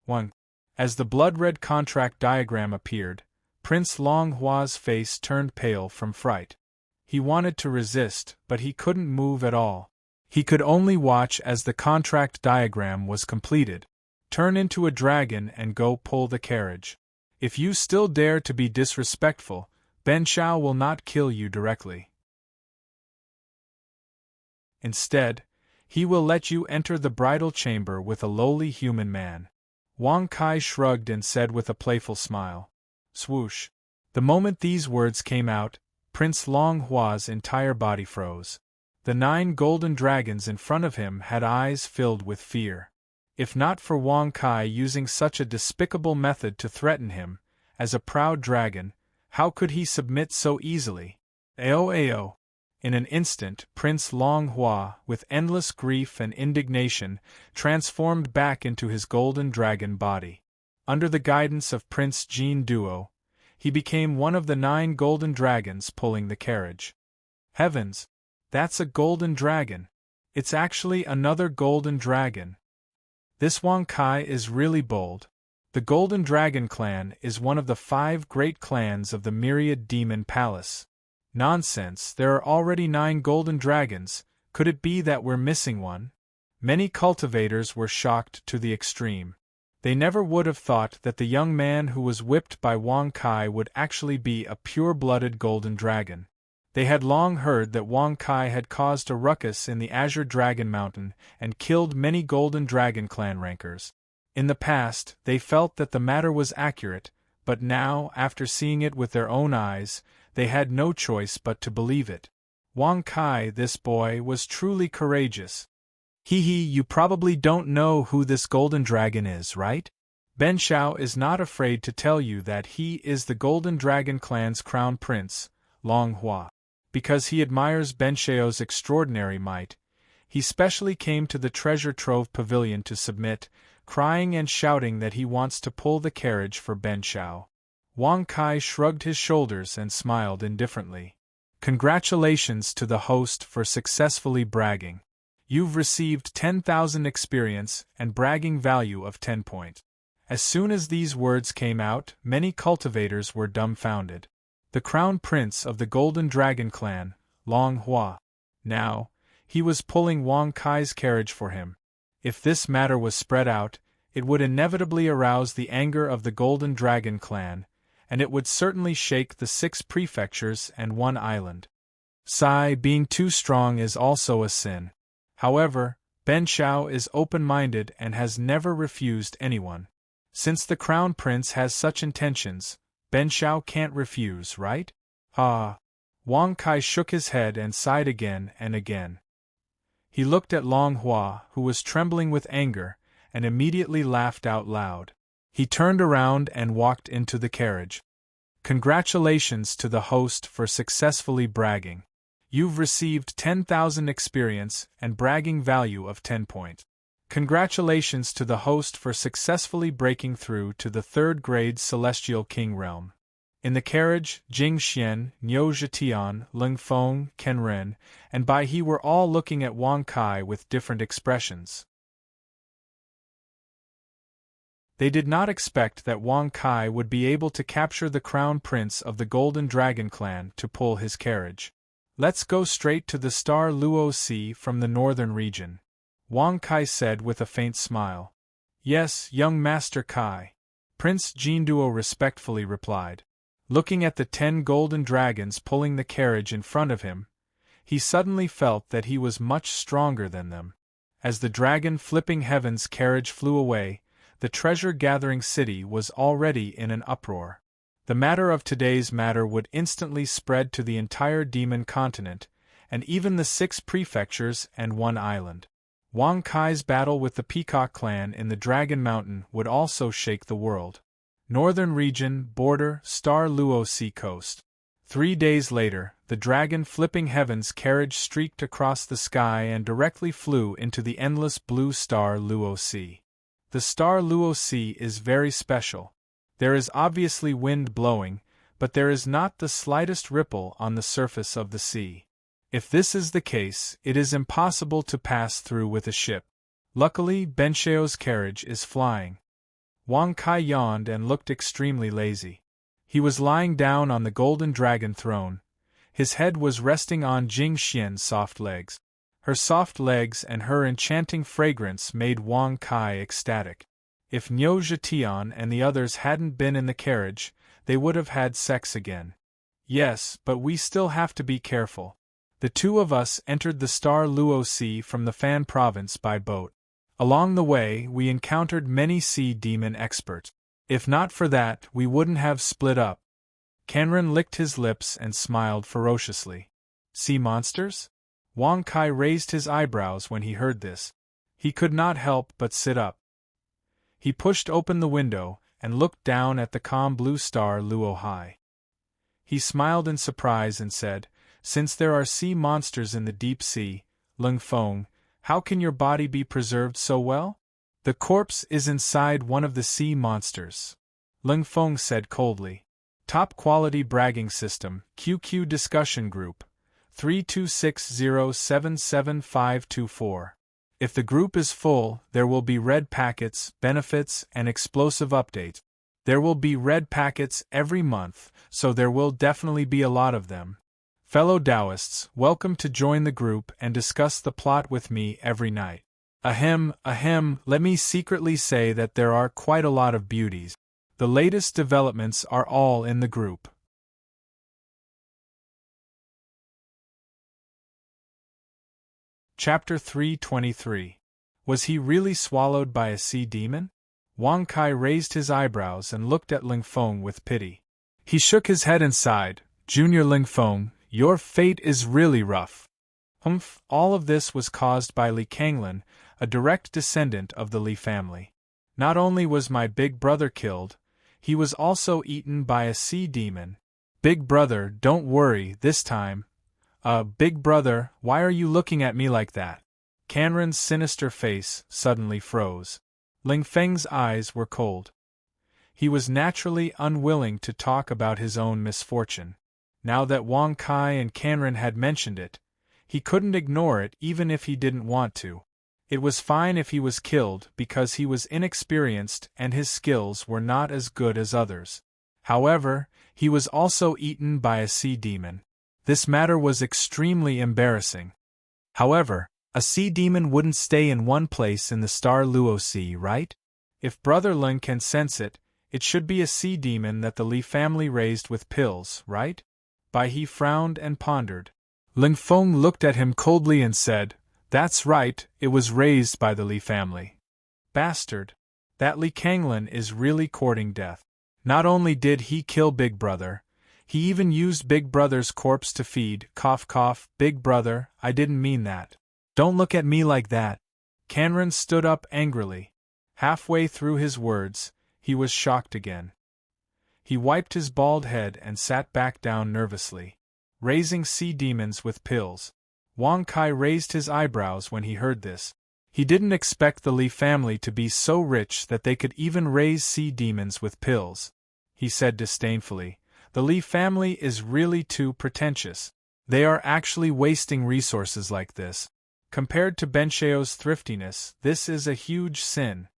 1. As the blood-red contract diagram appeared, Prince Long Hua's face turned pale from fright. He wanted to resist, but he couldn't move at all. He could only watch as the contract diagram was completed. Turn into a dragon and go pull the carriage. If you still dare to be disrespectful, Ben Shao will not kill you directly. Instead, he will let you enter the bridal chamber with a lowly human man. Wang Kai shrugged and said with a playful smile. Swoosh. The moment these words came out, Prince Long Hua's entire body froze. The 9 golden dragons in front of him had eyes filled with fear. If not for Wang Kai using such a despicable method to threaten him, as a proud dragon, how could he submit so easily? Ao. In an instant, Prince Long Hua, with endless grief and indignation, transformed back into his golden dragon body. Under the guidance of Prince Jin Duo, he became one of the 9 golden dragons pulling the carriage. Heavens! That's a golden dragon! It's actually another golden dragon! This Wang Kai is really bold. The Golden Dragon Clan is one of the 5 great clans of the Myriad Demon Palace. Nonsense, there are already 9 golden dragons, could it be that we're missing one? Many cultivators were shocked to the extreme. They never would have thought that the young man who was whipped by Wang Kai would actually be a pure-blooded golden dragon. They had long heard that Wang Kai had caused a ruckus in the Azure Dragon Mountain and killed many Golden Dragon Clan rankers. In the past, they felt that the matter was accurate, but now, after seeing it with their own eyes, they had no choice but to believe it. Wang Kai, this boy, was truly courageous. You probably don't know who this golden dragon is, right? Ben Shao is not afraid to tell you that he is the Golden Dragon Clan's crown prince, Long Hua. Because he admires Ben Shao's extraordinary might, he specially came to the treasure trove pavilion to submit, crying and shouting that he wants to pull the carriage for Ben Shao. Wang Kai shrugged his shoulders and smiled indifferently. Congratulations to the host for successfully bragging. You've received 10,000 experience and bragging value of 10 points. As soon as these words came out, many cultivators were dumbfounded. The crown prince of the Golden Dragon Clan, Long Hua. Now, he was pulling Wang Kai's carriage for him. If this matter was spread out, it would inevitably arouse the anger of the Golden Dragon Clan, and it would certainly shake the 6 prefectures and 1 island. Being too strong is also a sin. However, Ben Shao is open-minded and has never refused anyone. Since the crown prince has such intentions, Ben Shao can't refuse, right? Wang Kai shook his head and sighed again and again. He looked at Long Hua, who was trembling with anger, and immediately laughed out loud. He turned around and walked into the carriage. Congratulations to the host for successfully bragging. You've received 10,000 experience and bragging value of 10 points. Congratulations to the host for successfully breaking through to the 3rd grade Celestial King realm. In the carriage, Jing Xian, Niu Zhetian, Ling Feng, Ken Ren, and Bai He were all looking at Wang Kai with different expressions. They did not expect that Wang Kai would be able to capture the crown prince of the Golden Dragon Clan to pull his carriage. Let's go straight to the Star Luo Sea from the northern region, Wang Kai said with a faint smile. Yes, young Master Kai. Prince Jinduo respectfully replied. Looking at the 10 golden dragons pulling the carriage in front of him, he suddenly felt that he was much stronger than them. As the dragon flipping heaven's carriage flew away, the treasure-gathering city was already in an uproar. The matter of today's matter would instantly spread to the entire demon continent, and even the 6 prefectures and 1 island. Wang Kai's battle with the Peacock clan in the Dragon Mountain would also shake the world. Northern region, border, Star Luo Sea coast. 3 days later, the dragon flipping heaven's carriage streaked across the sky and directly flew into the endless blue Star Luo Sea. The Star Luo Sea is very special. There is obviously wind blowing, but there is not the slightest ripple on the surface of the sea. If this is the case, it is impossible to pass through with a ship. Luckily, Benchao's carriage is flying. Wang Kai yawned and looked extremely lazy. He was lying down on the golden dragon throne. His head was resting on Jing Xian's soft legs. Her soft legs and her enchanting fragrance made Wang Kai ecstatic. If Niu Zhetian and the others hadn't been in the carriage, they would have had sex again. Yes, but we still have to be careful. The two of us entered the Star Luo Sea from the Fan province by boat. Along the way, we encountered many sea demon experts. If not for that, we wouldn't have split up. Kanran licked his lips and smiled ferociously. Sea monsters? Wang Kai raised his eyebrows when he heard this. He could not help but sit up. He pushed open the window and looked down at the calm blue star Luo Hai. He smiled in surprise and said, "Since there are sea monsters in the deep sea, Leng Feng, how can your body be preserved so well?" "The corpse is inside one of the sea monsters," Leng Feng said coldly. Top quality bragging system, QQ discussion group, 3260777524. If the group is full, there will be red packets, benefits, and explosive updates. There will be red packets every month, so there will definitely be a lot of them. Fellow Taoists, welcome to join the group and discuss the plot with me every night. Ahem, let me secretly say that there are quite a lot of beauties. The latest developments are all in the group. Chapter 323. Was he really swallowed by a sea demon? Wang Kai raised his eyebrows and looked at Leng Feng with pity. He shook his head and sighed. "Junior Leng Feng, your fate is really rough." Humph, all of this was caused by Li Kanglan, a direct descendant of the Li family. Not only was my big brother killed, he was also eaten by a sea demon. Big brother, don't worry this time. Big brother, why are you looking at me like that? Kanran's sinister face suddenly froze. Ling Feng's eyes were cold. He was naturally unwilling to talk about his own misfortune. Now that Wang Kai and Kanran had mentioned it, he couldn't ignore it even if he didn't want to. It was fine if he was killed because he was inexperienced and his skills were not as good as others. However, he was also eaten by a sea demon. This matter was extremely embarrassing. However, a sea demon wouldn't stay in one place in the Star Luo Sea, right? If Brother Leng can sense it, it should be a sea demon that the Li family raised with pills, right? He frowned and pondered. Leng Feng looked at him coldly and said, "That's right, it was raised by the Li family." Bastard. That Li Kanglan is really courting death. Not only did he kill Big Brother, he even used Big Brother's corpse to feed. Cough cough, Big Brother, I didn't mean that. Don't look at me like that. Kanran stood up angrily. Halfway through his words, he was shocked again. He wiped his bald head and sat back down nervously. Raising sea demons with pills. Wang Kai raised his eyebrows when he heard this. He didn't expect the Li family to be so rich that they could even raise sea demons with pills. He said disdainfully, "The Li family is really too pretentious. They are actually wasting resources like this. Compared to Benchao's thriftiness, this is a huge sin."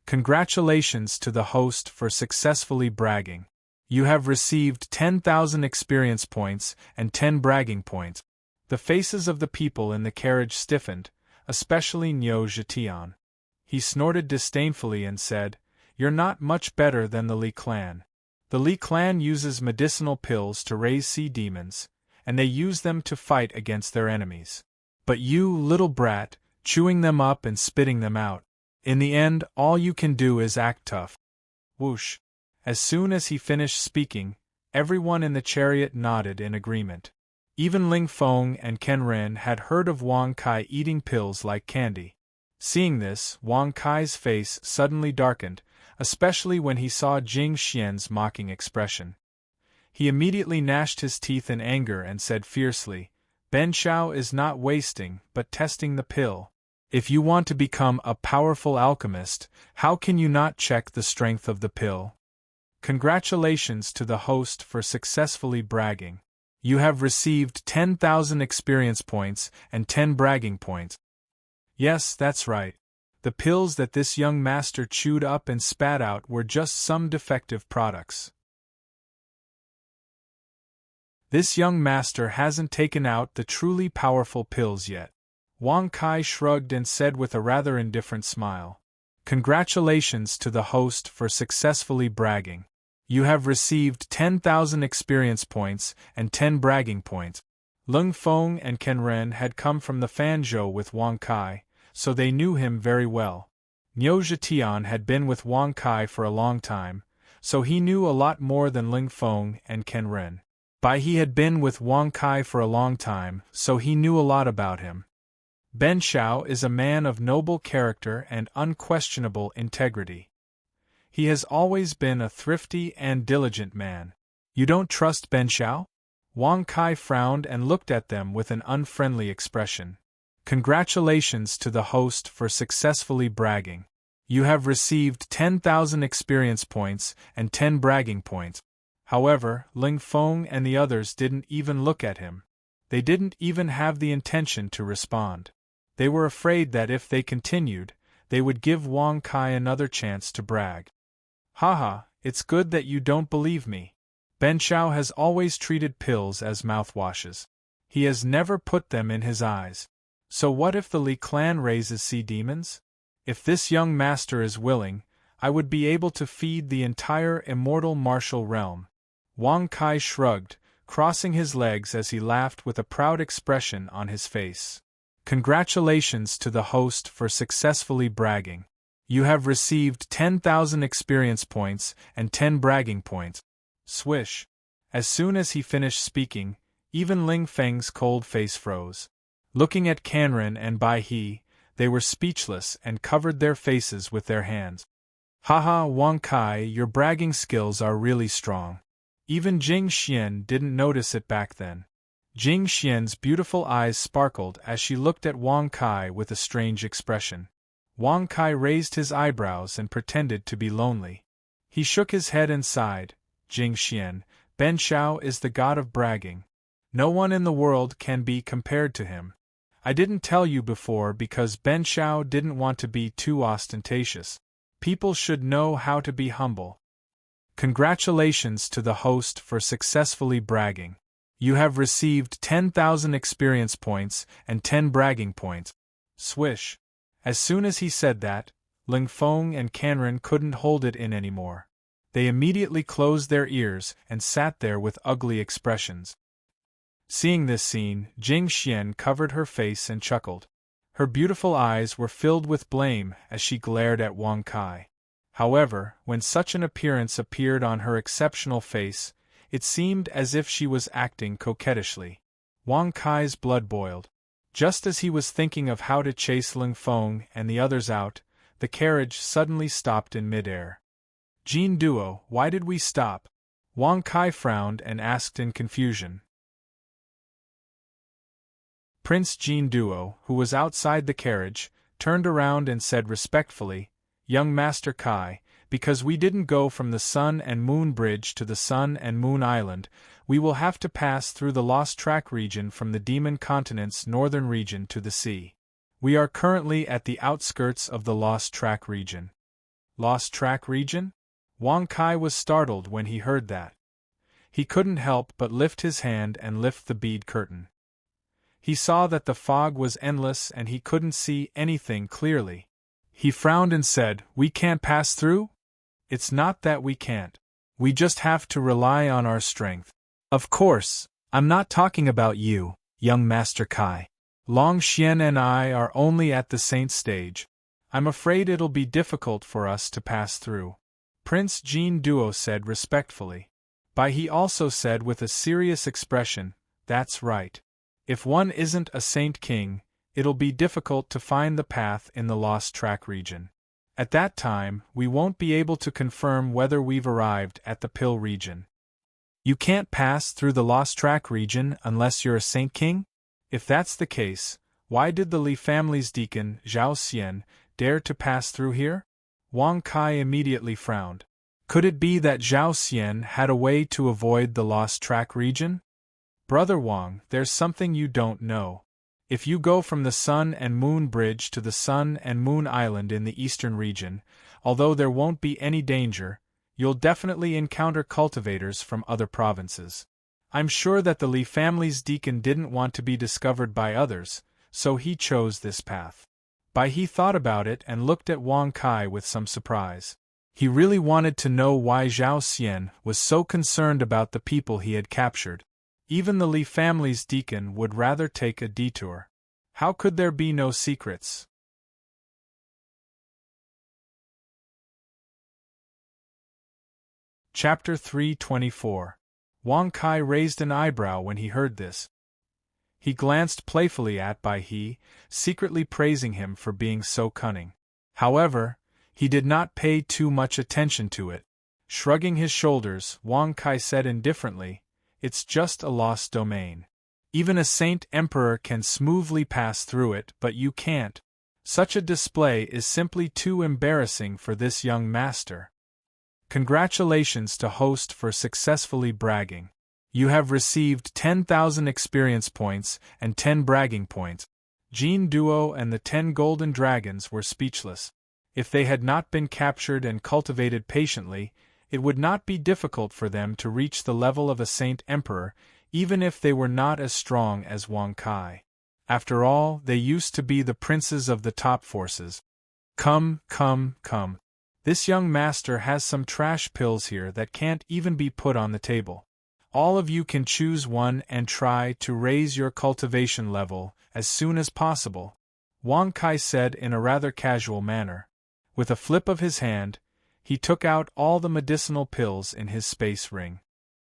Congratulations to the host for successfully bragging. You have received 10,000 experience points and 10 bragging points. The faces of the people in the carriage stiffened, especially Niu Zhetian. He snorted disdainfully and said, "You're not much better than the Li clan. The Li clan uses medicinal pills to raise sea demons, and they use them to fight against their enemies. But you, little brat, chewing them up and spitting them out. In the end, all you can do is act tough." Whoosh. As soon as he finished speaking, everyone in the chariot nodded in agreement. Even Ling Feng and Kanran had heard of Wang Kai eating pills like candy. Seeing this, Wang Kai's face suddenly darkened, especially when he saw Jing Xian's mocking expression. He immediately gnashed his teeth in anger and said fiercely, "Benchao is not wasting, but testing the pill. If you want to become a powerful alchemist, how can you not check the strength of the pill?" Congratulations to the host for successfully bragging. You have received 10,000 experience points and 10 bragging points. Yes, that's right. The pills that this young master chewed up and spat out were just some defective products. This young master hasn't taken out the truly powerful pills yet. Wang Kai shrugged and said with a rather indifferent smile. Congratulations to the host for successfully bragging. You have received 10,000 experience points and 10 bragging points. Lung Feng and Ken Ren had come from the Fanzhou with Wang Kai, so they knew him very well. Niu Zhetian had been with Wang Kai for a long time, so he knew a lot more than Ling Feng and Ken Ren. Bai he had been with Wang Kai for a long time, so he knew a lot about him. Ben Xiao is a man of noble character and unquestionable integrity. He has always been a thrifty and diligent man. You don't trust Ben Xiao? Wang Kai frowned and looked at them with an unfriendly expression. Congratulations to the host for successfully bragging. You have received 10,000 experience points and 10 bragging points. However, Ling Feng and the others didn't even look at him. They didn't even have the intention to respond. They were afraid that if they continued, they would give Wang Kai another chance to brag. Haha, it's good that you don't believe me. Ben Xiao has always treated pills as mouthwashes. He has never put them in his eyes. So what if the Li clan raises sea demons? If this young master is willing, I would be able to feed the entire immortal martial realm. Wang Kai shrugged, crossing his legs as he laughed with a proud expression on his face. Congratulations to the host for successfully bragging. You have received 10,000 experience points and 10 bragging points. Swish. As soon as he finished speaking, even Ling Feng's cold face froze. Looking at Canren and Bai He, they were speechless and covered their faces with their hands. Haha, Wang Kai, your bragging skills are really strong. Even Jing Xian didn't notice it back then. Jing Xian's beautiful eyes sparkled as she looked at Wang Kai with a strange expression. Wang Kai raised his eyebrows and pretended to be lonely. He shook his head and sighed. Jing Xian, Ben Xiao is the god of bragging. No one in the world can be compared to him. I didn't tell you before because Ben Xiao didn't want to be too ostentatious. People should know how to be humble. Congratulations to the host for successfully bragging. You have received 10,000 experience points and 10 bragging points. Swish. As soon as he said that, Ling Feng and Canren couldn't hold it in anymore. They immediately closed their ears and sat there with ugly expressions. Seeing this scene, Jing Xian covered her face and chuckled. Her beautiful eyes were filled with blame as she glared at Wang Kai. However, when such an appearance appeared on her exceptional face, it seemed as if she was acting coquettishly. Wang Kai's blood boiled. Just as he was thinking of how to chase Ling Feng and the others out, the carriage suddenly stopped in midair. Jin Duo, why did we stop? Wang Kai frowned and asked in confusion. Prince Jin Duo, who was outside the carriage, turned around and said respectfully, Young Master Kai, because we didn't go from the Sun and Moon Bridge to the Sun and Moon Island, we will have to pass through the Lost Track region from the Demon Continent's northern region to the sea. We are currently at the outskirts of the Lost Track region. Lost Track region? Wang Kai was startled when he heard that. He couldn't help but lift his hand and lift the bead curtain. He saw that the fog was endless and he couldn't see anything clearly. He frowned and said, We can't pass through? It's not that we can't. We just have to rely on our strength. Of course, I'm not talking about you, young Master Kai. Long Xian and I are only at the saint stage. I'm afraid it'll be difficult for us to pass through. Prince Jin Duo said respectfully. Bai he also said with a serious expression, That's right. If one isn't a saint king, it'll be difficult to find the path in the Lost Track region. At that time, we won't be able to confirm whether we've arrived at the Pill region. You can't pass through the Lost Track region unless you're a saint king? If that's the case, why did the Li family's deacon, Zhao Xian, dare to pass through here? Wang Kai immediately frowned. Could it be that Zhao Xian had a way to avoid the lost track region? Brother Wang, there's something you don't know. If you go from the Sun and Moon Bridge to the Sun and Moon Island in the eastern region, although there won't be any danger, you'll definitely encounter cultivators from other provinces. I'm sure that the Li family's deacon didn't want to be discovered by others, so he chose this path. Bai He thought about it and looked at Wang Kai with some surprise. He really wanted to know why Zhao Xian was so concerned about the people he had captured. Even the Li family's deacon would rather take a detour. How could there be no secrets? Chapter 324. Wang Kai raised an eyebrow when he heard this. He glanced playfully at Bai He, secretly praising him for being so cunning. However, he did not pay too much attention to it. Shrugging his shoulders, Wang Kai said indifferently, "It's just a lost domain. Even a saint emperor can smoothly pass through it, but you can't. Such a display is simply too embarrassing for this young master. Congratulations to host for successfully bragging. You have received 10,000 experience points and 10 bragging points." Jin Duo and the 10 golden dragons were speechless. If they had not been captured and cultivated patiently, it would not be difficult for them to reach the level of a saint emperor, even if they were not as strong as Wang Kai. After all, they used to be the princes of the top forces. Come. This young master has some trash pills here that can't even be put on the table. All of you can choose one and try to raise your cultivation level as soon as possible, Wang Kai said in a rather casual manner. With a flip of his hand, he took out all the medicinal pills in his space ring.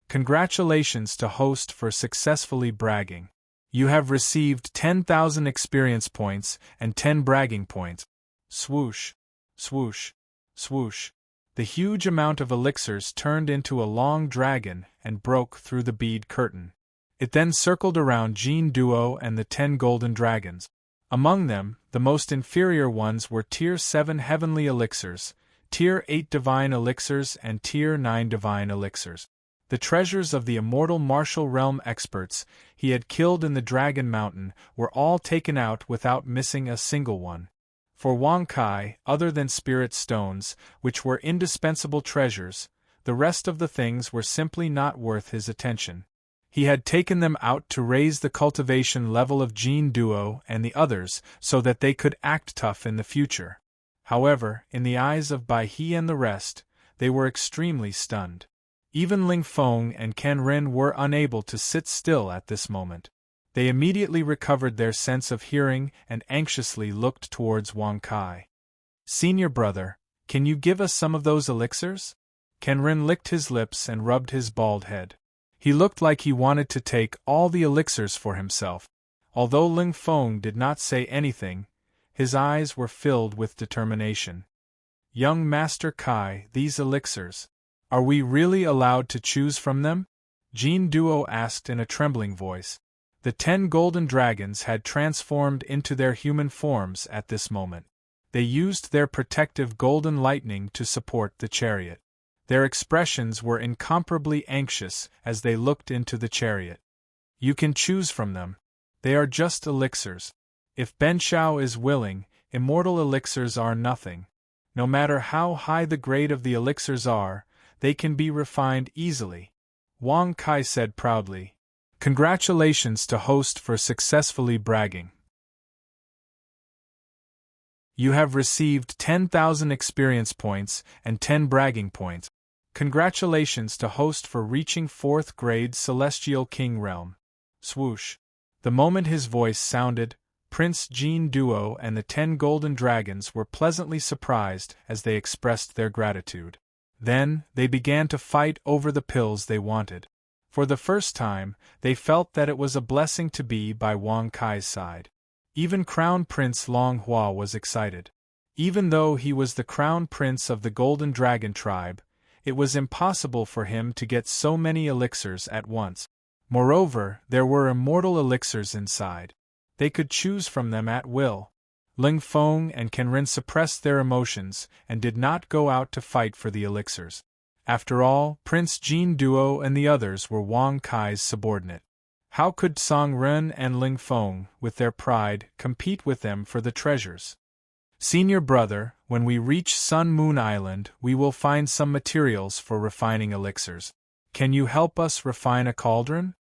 Congratulations to host for successfully bragging. You have received 10,000 experience points and 10 bragging points. Swoosh, swoosh, swoosh. The huge amount of elixirs turned into a long dragon and broke through the bead curtain. It then circled around Jin Duo and the 10 golden dragons. Among them, the most inferior ones were Tier 7 heavenly elixirs, Tier 8 divine elixirs and Tier 9 divine elixirs. The treasures of the immortal martial realm experts he had killed in the Dragon Mountain were all taken out without missing a single one. For Wang Kai, other than spirit stones, which were indispensable treasures, the rest of the things were simply not worth his attention. He had taken them out to raise the cultivation level of Jin Duo and the others so that they could act tough in the future. However, in the eyes of Bai He and the rest, they were extremely stunned. Even Ling Feng and Ken Rin were unable to sit still at this moment. They immediately recovered their sense of hearing and anxiously looked towards Wang Kai. "Senior brother, can you give us some of those elixirs?" Ken Rin licked his lips and rubbed his bald head. He looked like he wanted to take all the elixirs for himself. Although Ling Feng did not say anything, his eyes were filled with determination. "Young Master Kai, these elixirs, are we really allowed to choose from them?" Jin Duo asked in a trembling voice. The 10 golden dragons had transformed into their human forms at this moment. They used their protective golden lightning to support the chariot. Their expressions were incomparably anxious as they looked into the chariot. "You can choose from them. They are just elixirs. If Ben Shao is willing, immortal elixirs are nothing. No matter how high the grade of the elixirs are, they can be refined easily," Wang Kai said proudly. "Congratulations to host for successfully bragging. You have received 10,000 experience points and 10 bragging points. Congratulations to host for reaching 4th grade Celestial King Realm." Swoosh. The moment his voice sounded, Prince Jin Duo and the 10 golden dragons were pleasantly surprised as they expressed their gratitude. Then, they began to fight over the pills they wanted. For the first time, they felt that it was a blessing to be by Wang Kai's side. Even Crown Prince Long Hua was excited. Even though he was the Crown Prince of the Golden Dragon tribe, it was impossible for him to get so many elixirs at once. Moreover, there were immortal elixirs inside. They could choose from them at will. Ling Feng and Ken Rin suppressed their emotions and did not go out to fight for the elixirs. After all, Prince Jin Duo and the others were Wang Kai's subordinate. How could Song Ren and Ling Feng, with their pride, compete with them for the treasures? Senior brother, when we reach Sun Moon Island, we will find some materials for refining elixirs. Can you help us refine a cauldron?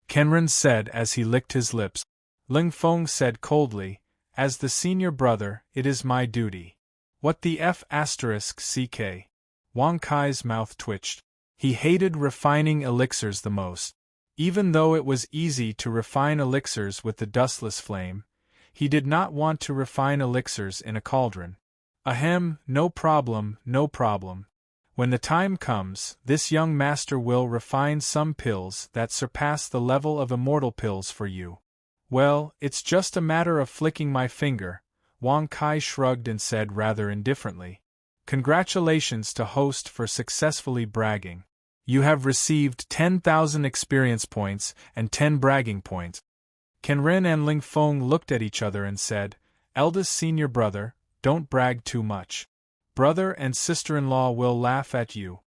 Kenren said as he licked his lips. Ling Feng said coldly, as the senior brother, it is my duty. What the F***ck? Wang Kai's mouth twitched. He hated refining elixirs the most. Even though it was easy to refine elixirs with the dustless flame, he did not want to refine elixirs in a cauldron. Ahem, no problem, no problem. When the time comes, this young master will refine some pills that surpass the level of immortal pills for you. Well, it's just a matter of flicking my finger, Wang Kai shrugged and said rather indifferently. Congratulations to host for successfully bragging. You have received 10,000 experience points and 10 bragging points. Kenren and Ling Feng looked at each other and said, Eldest senior brother, don't brag too much. Brother and sister-in-law will laugh at you.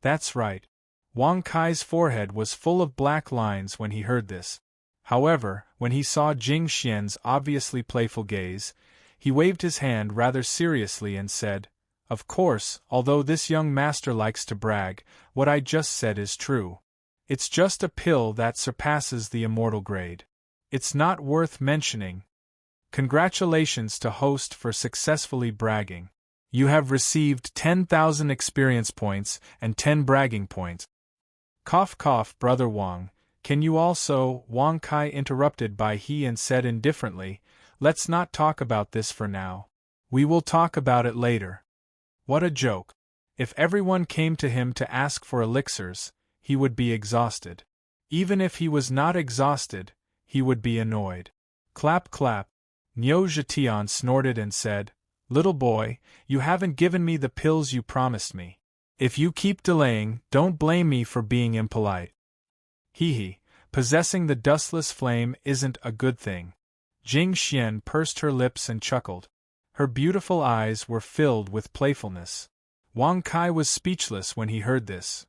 That's right. Wang Kai's forehead was full of black lines when he heard this. However, when he saw Jing Xian's obviously playful gaze, he waved his hand rather seriously and said, Of course, although this young master likes to brag, what I just said is true. It's just a pill that surpasses the immortal grade. It's not worth mentioning. Congratulations to host for successfully bragging. You have received 10,000 experience points and 10 bragging points. Cough cough, Brother Wang, can you also? Wang Kai interrupted by he and said indifferently, Let's not talk about this for now. We will talk about it later. What a joke. If everyone came to him to ask for elixirs, he would be exhausted. Even if he was not exhausted, he would be annoyed. Clap clap. Niu Zhetian snorted and said, Little boy, you haven't given me the pills you promised me. If you keep delaying, don't blame me for being impolite. Hee, possessing the dustless flame isn't a good thing. Jing Xian pursed her lips and chuckled. Her beautiful eyes were filled with playfulness. Wang Kai was speechless when he heard this.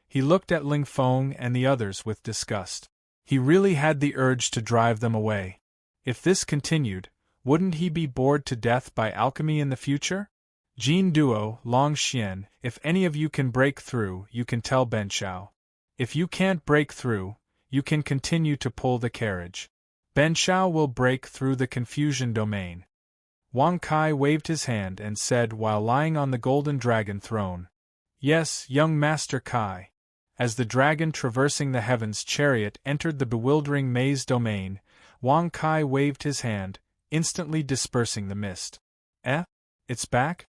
He looked at Ling Feng and the others with disgust. He really had the urge to drive them away. If this continued, wouldn't he be bored to death by alchemy in the future? Jin Duo, Long Xian, if any of you can break through, you can tell Ben Shao. If you can't break through, you can continue to pull the carriage. Ben Shao will break through the confusion domain. Wang Kai waved his hand and said while lying on the golden dragon throne. Yes, young Master Kai. As the dragon traversing the heavens chariot entered the bewildering maze domain, Wang Kai waved his hand, instantly dispersing the mist. It's back?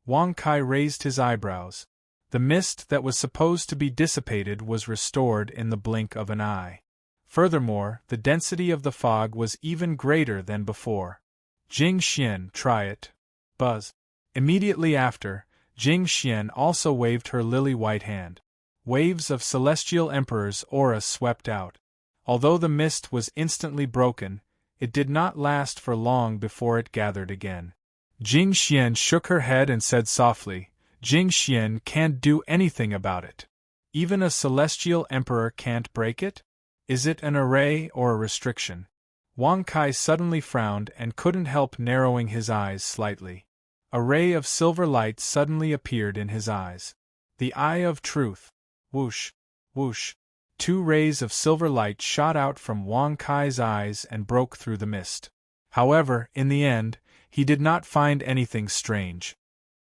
Wang Kai raised his eyebrows. The mist that was supposed to be dissipated was restored in the blink of an eye. Furthermore, the density of the fog was even greater than before. Jing Xian, try it. Buzz. Immediately after, Jing Xian also waved her lily-white hand. Waves of Celestial Emperor's aura swept out. Although the mist was instantly broken, it did not last for long before it gathered again. Jing Xian shook her head and said softly, Jing Xian can't do anything about it. Even a Celestial Emperor can't break it? Is it an array or a restriction? Wang Kai suddenly frowned and couldn't help narrowing his eyes slightly. A ray of silver light suddenly appeared in his eyes. The Eye of Truth. Whoosh, whoosh. 2 rays of silver light shot out from Wang Kai's eyes and broke through the mist. However, in the end, he did not find anything strange.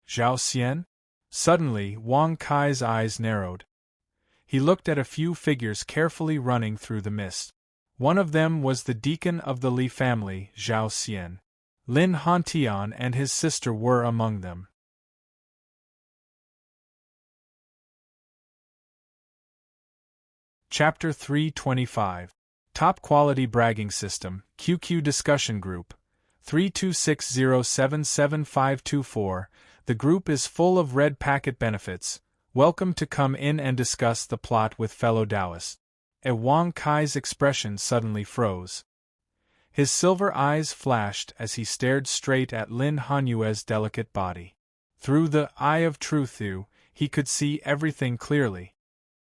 Zhao Xian? Suddenly, Wang Kai's eyes narrowed. He looked at a few figures carefully running through the mist. One of them was the deacon of the Li family, Zhao Xian. Lin Hantian and his sister were among them. Chapter 325. Top Quality Bragging System, QQ Discussion Group, 3260775524. The group is full of red packet benefits. Welcome to come in and discuss the plot with fellow Taoists. Wang Kai's expression suddenly froze. His silver eyes flashed as he stared straight at Lin Hanyue's delicate body. Through the eye of truth, he could see everything clearly.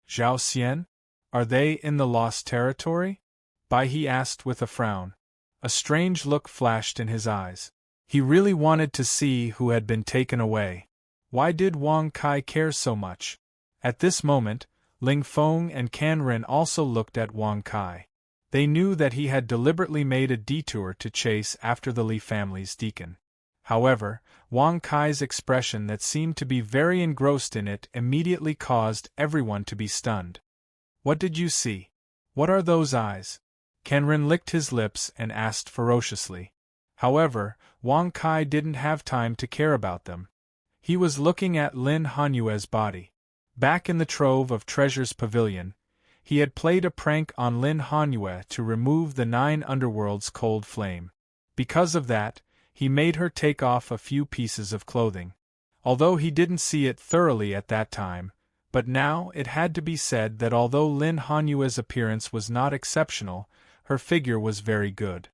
Zhao Xian? Are they in the lost territory? He asked with a frown. A strange look flashed in his eyes. He really wanted to see who had been taken away. Why did Wang Kai care so much? At this moment, Ling Feng and Can Ren also looked at Wang Kai. They knew that he had deliberately made a detour to chase after the Li family's deacon. However, Wang Kai's expression that seemed to be very engrossed in it immediately caused everyone to be stunned. What did you see? What are those eyes? Can Ren licked his lips and asked ferociously. However, Wang Kai didn't have time to care about them. He was looking at Lin Hanyue's body. Back in the Trove of Treasures pavilion, he had played a prank on Lin Hanyue to remove the 9 underworld's cold flame. Because of that, he made her take off a few pieces of clothing. Although he didn't see it thoroughly at that time, but now it had to be said that although Lin Hanyue's appearance was not exceptional, her figure was very good.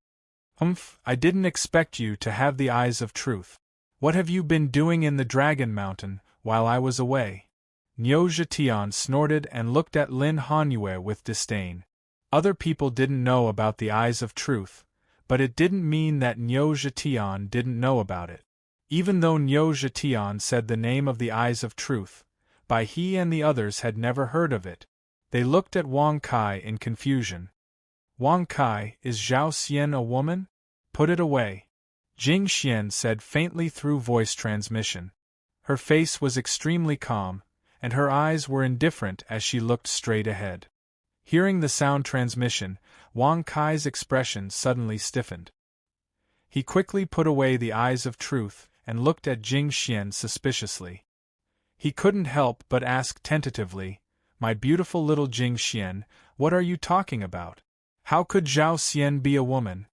I didn't expect you to have the eyes of truth. What have you been doing in the Dragon Mountain while I was away? Niu Zhetian snorted and looked at Lin Hanyue with disdain. Other people didn't know about the eyes of truth, but it didn't mean that Niu Zhetian didn't know about it. Even though Niu Zhetian said the name of the eyes of truth, he and the others had never heard of it. They looked at Wang Kai in confusion. Wang Kai, is Zhao Xian a woman? Put it away. Jing Xian said faintly through voice transmission. Her face was extremely calm, and her eyes were indifferent as she looked straight ahead. Hearing the sound transmission, Wang Kai's expression suddenly stiffened. He quickly put away the eyes of truth and looked at Jing Xian suspiciously. He couldn't help but ask tentatively, "My beautiful little Jing Xian, what are you talking about? How could Zhao Xian be a woman?"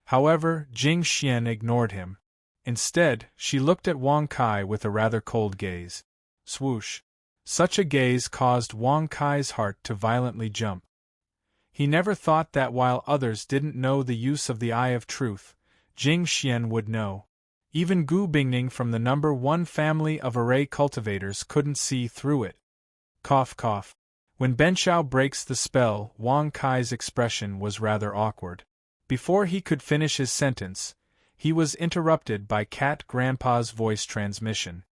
However, Jing Xian ignored him. Instead, she looked at Wang Kai with a rather cold gaze. Swoosh! Such a gaze caused Wang Kai's heart to violently jump. He never thought that while others didn't know the use of the Eye of Truth, Jing Xian would know. Even Gu Bingning from the number 1 family of array cultivators couldn't see through it. Cough cough. When Benchao breaks the spell, Wang Kai's expression was rather awkward. Before he could finish his sentence, he was interrupted by Cat Grandpa's voice transmission.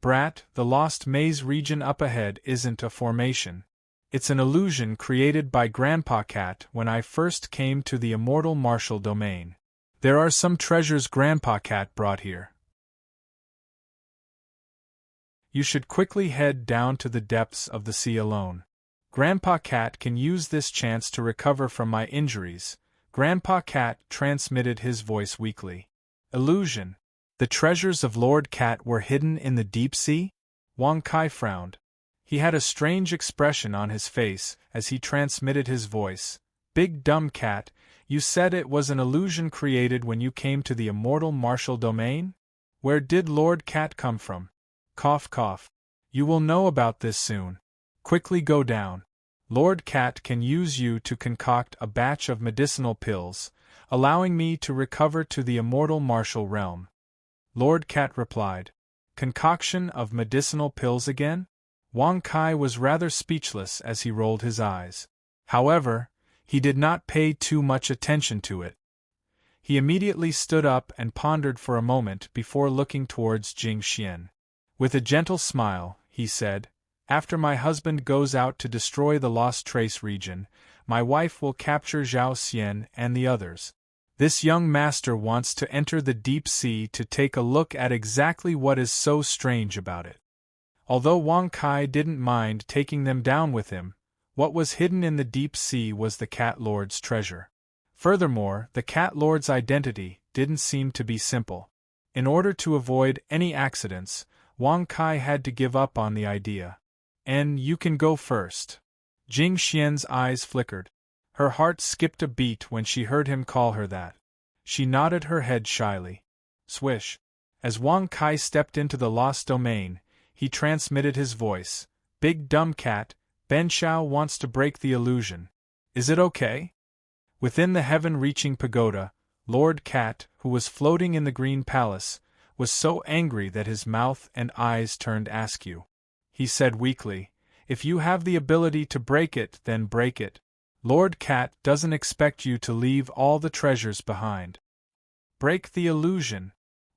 "Brat, the Lost Maze region up ahead isn't a formation. It's an illusion created by Grandpa Cat when I first came to the immortal martial domain. There are some treasures Grandpa Cat brought here. You should quickly head down to the depths of the sea alone. Grandpa Cat can use this chance to recover from my injuries." Grandpa Cat transmitted his voice weakly. Illusion. The treasures of Lord Cat were hidden in the deep sea? Wang Kai frowned. He had a strange expression on his face as he transmitted his voice. "Big dumb cat, you said it was an illusion created when you came to the immortal martial domain? Where did Lord Cat come from? Cough cough. You will know about this soon. Quickly go down. Lord Cat can use you to concoct a batch of medicinal pills, allowing me to recover to the immortal martial realm." Lord Cat replied. "Concoction of medicinal pills again?" Wang Kai was rather speechless as he rolled his eyes. However, he did not pay too much attention to it. He immediately stood up and pondered for a moment before looking towards Jing Xian. With a gentle smile, he said, "After my husband goes out to destroy the Lost Trace region, my wife will capture Zhao Xian and the others. This young master wants to enter the deep sea to take a look at exactly what is so strange about it." Although Wang Kai didn't mind taking them down with him, what was hidden in the deep sea was the Cat Lord's treasure. Furthermore, the Cat Lord's identity didn't seem to be simple. In order to avoid any accidents, Wang Kai had to give up on the idea. "And you can go first." Jing Xian's eyes flickered. Her heart skipped a beat when she heard him call her that. She nodded her head shyly. Swish. As Wang Kai stepped into the lost domain, he transmitted his voice. "Big dumb cat, Ben Shao wants to break the illusion. Is it okay?" Within the heaven-reaching pagoda, Lord Cat, who was floating in the Green Palace, was so angry that his mouth and eyes turned askew. He said weakly, "If you have the ability to break it, then break it. Lord Cat doesn't expect you to leave all the treasures behind." Break the illusion.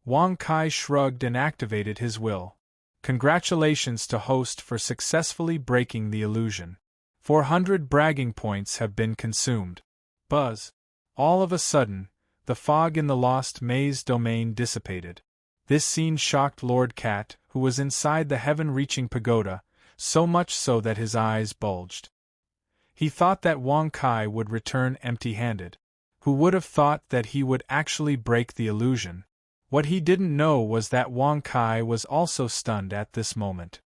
Wang Kai shrugged and activated his will. Congratulations to host for successfully breaking the illusion. 400 bragging points have been consumed. Buzz. All of a sudden, the fog in the lost maze domain dissipated. This scene shocked Lord Cat, who was inside the heaven-reaching pagoda, so much so that his eyes bulged. He thought that Wang Kai would return empty-handed. Who would have thought that he would actually break the illusion? What he didn't know was that Wang Kai was also stunned at this moment.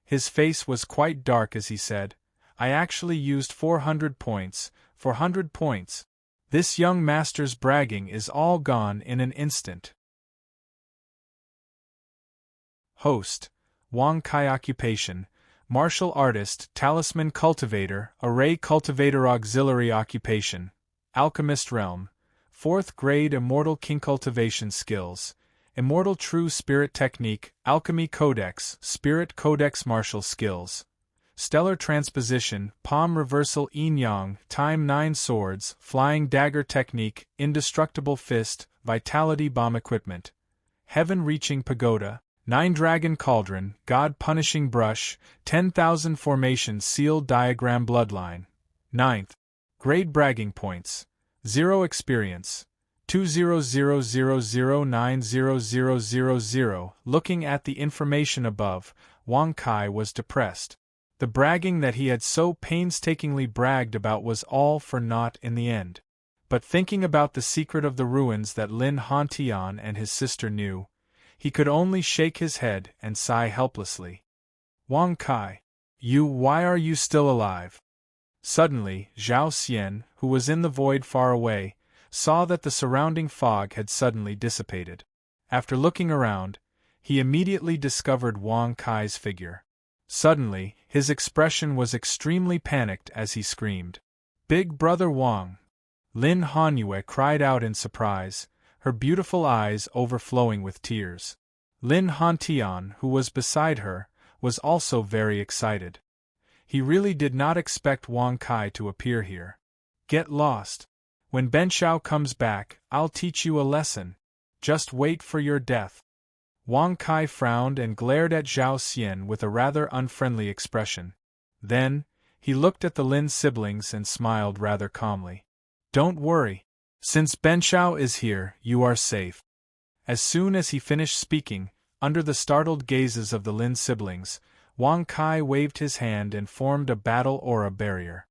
His face was quite dark as he said, "I actually used 400 points, 400 points. This young master's bragging is all gone in an instant." Host: Wang Kai. Occupation: martial artist, talisman cultivator, array cultivator. Auxiliary occupation: alchemist. Realm: 4th grade. Immortal king. Cultivation skills: immortal true spirit technique, alchemy codex, spirit codex. Martial skills: stellar transposition, palm reversal. Yin yang, time 9 swords, flying dagger technique, indestructible fist, vitality bomb equipment, heaven reaching pagoda, 9 dragon cauldron, god punishing brush, 10,000 formation sealed diagram. Bloodline. 9th grade. Bragging points: 0 experience. 20000900000. Looking at the information above, Wang Kai was depressed. The bragging that he had so painstakingly bragged about was all for naught in the end. But thinking about the secret of the ruins that Lin Hantian and his sister knew, he could only shake his head and sigh helplessly. "Wang Kai, why are you still alive?" Suddenly, Zhao Xian, who was in the void far away, saw that the surrounding fog had suddenly dissipated. After looking around, he immediately discovered Wang Kai's figure. Suddenly, his expression was extremely panicked as he screamed, "Big Brother Wang!" Lin Hanyue cried out in surprise, her beautiful eyes overflowing with tears. Lin Hantian, who was beside her, was also very excited. He really did not expect Wang Kai to appear here. "Get lost. When Benshao comes back, I'll teach you a lesson. Just wait for your death." Wang Kai frowned and glared at Zhao Xian with a rather unfriendly expression. Then, he looked at the Lin siblings and smiled rather calmly. "Don't worry. Since Benshao is here, you are safe." As soon as he finished speaking, under the startled gazes of the Lin siblings, Wang Kai waved his hand and formed a battle aura barrier.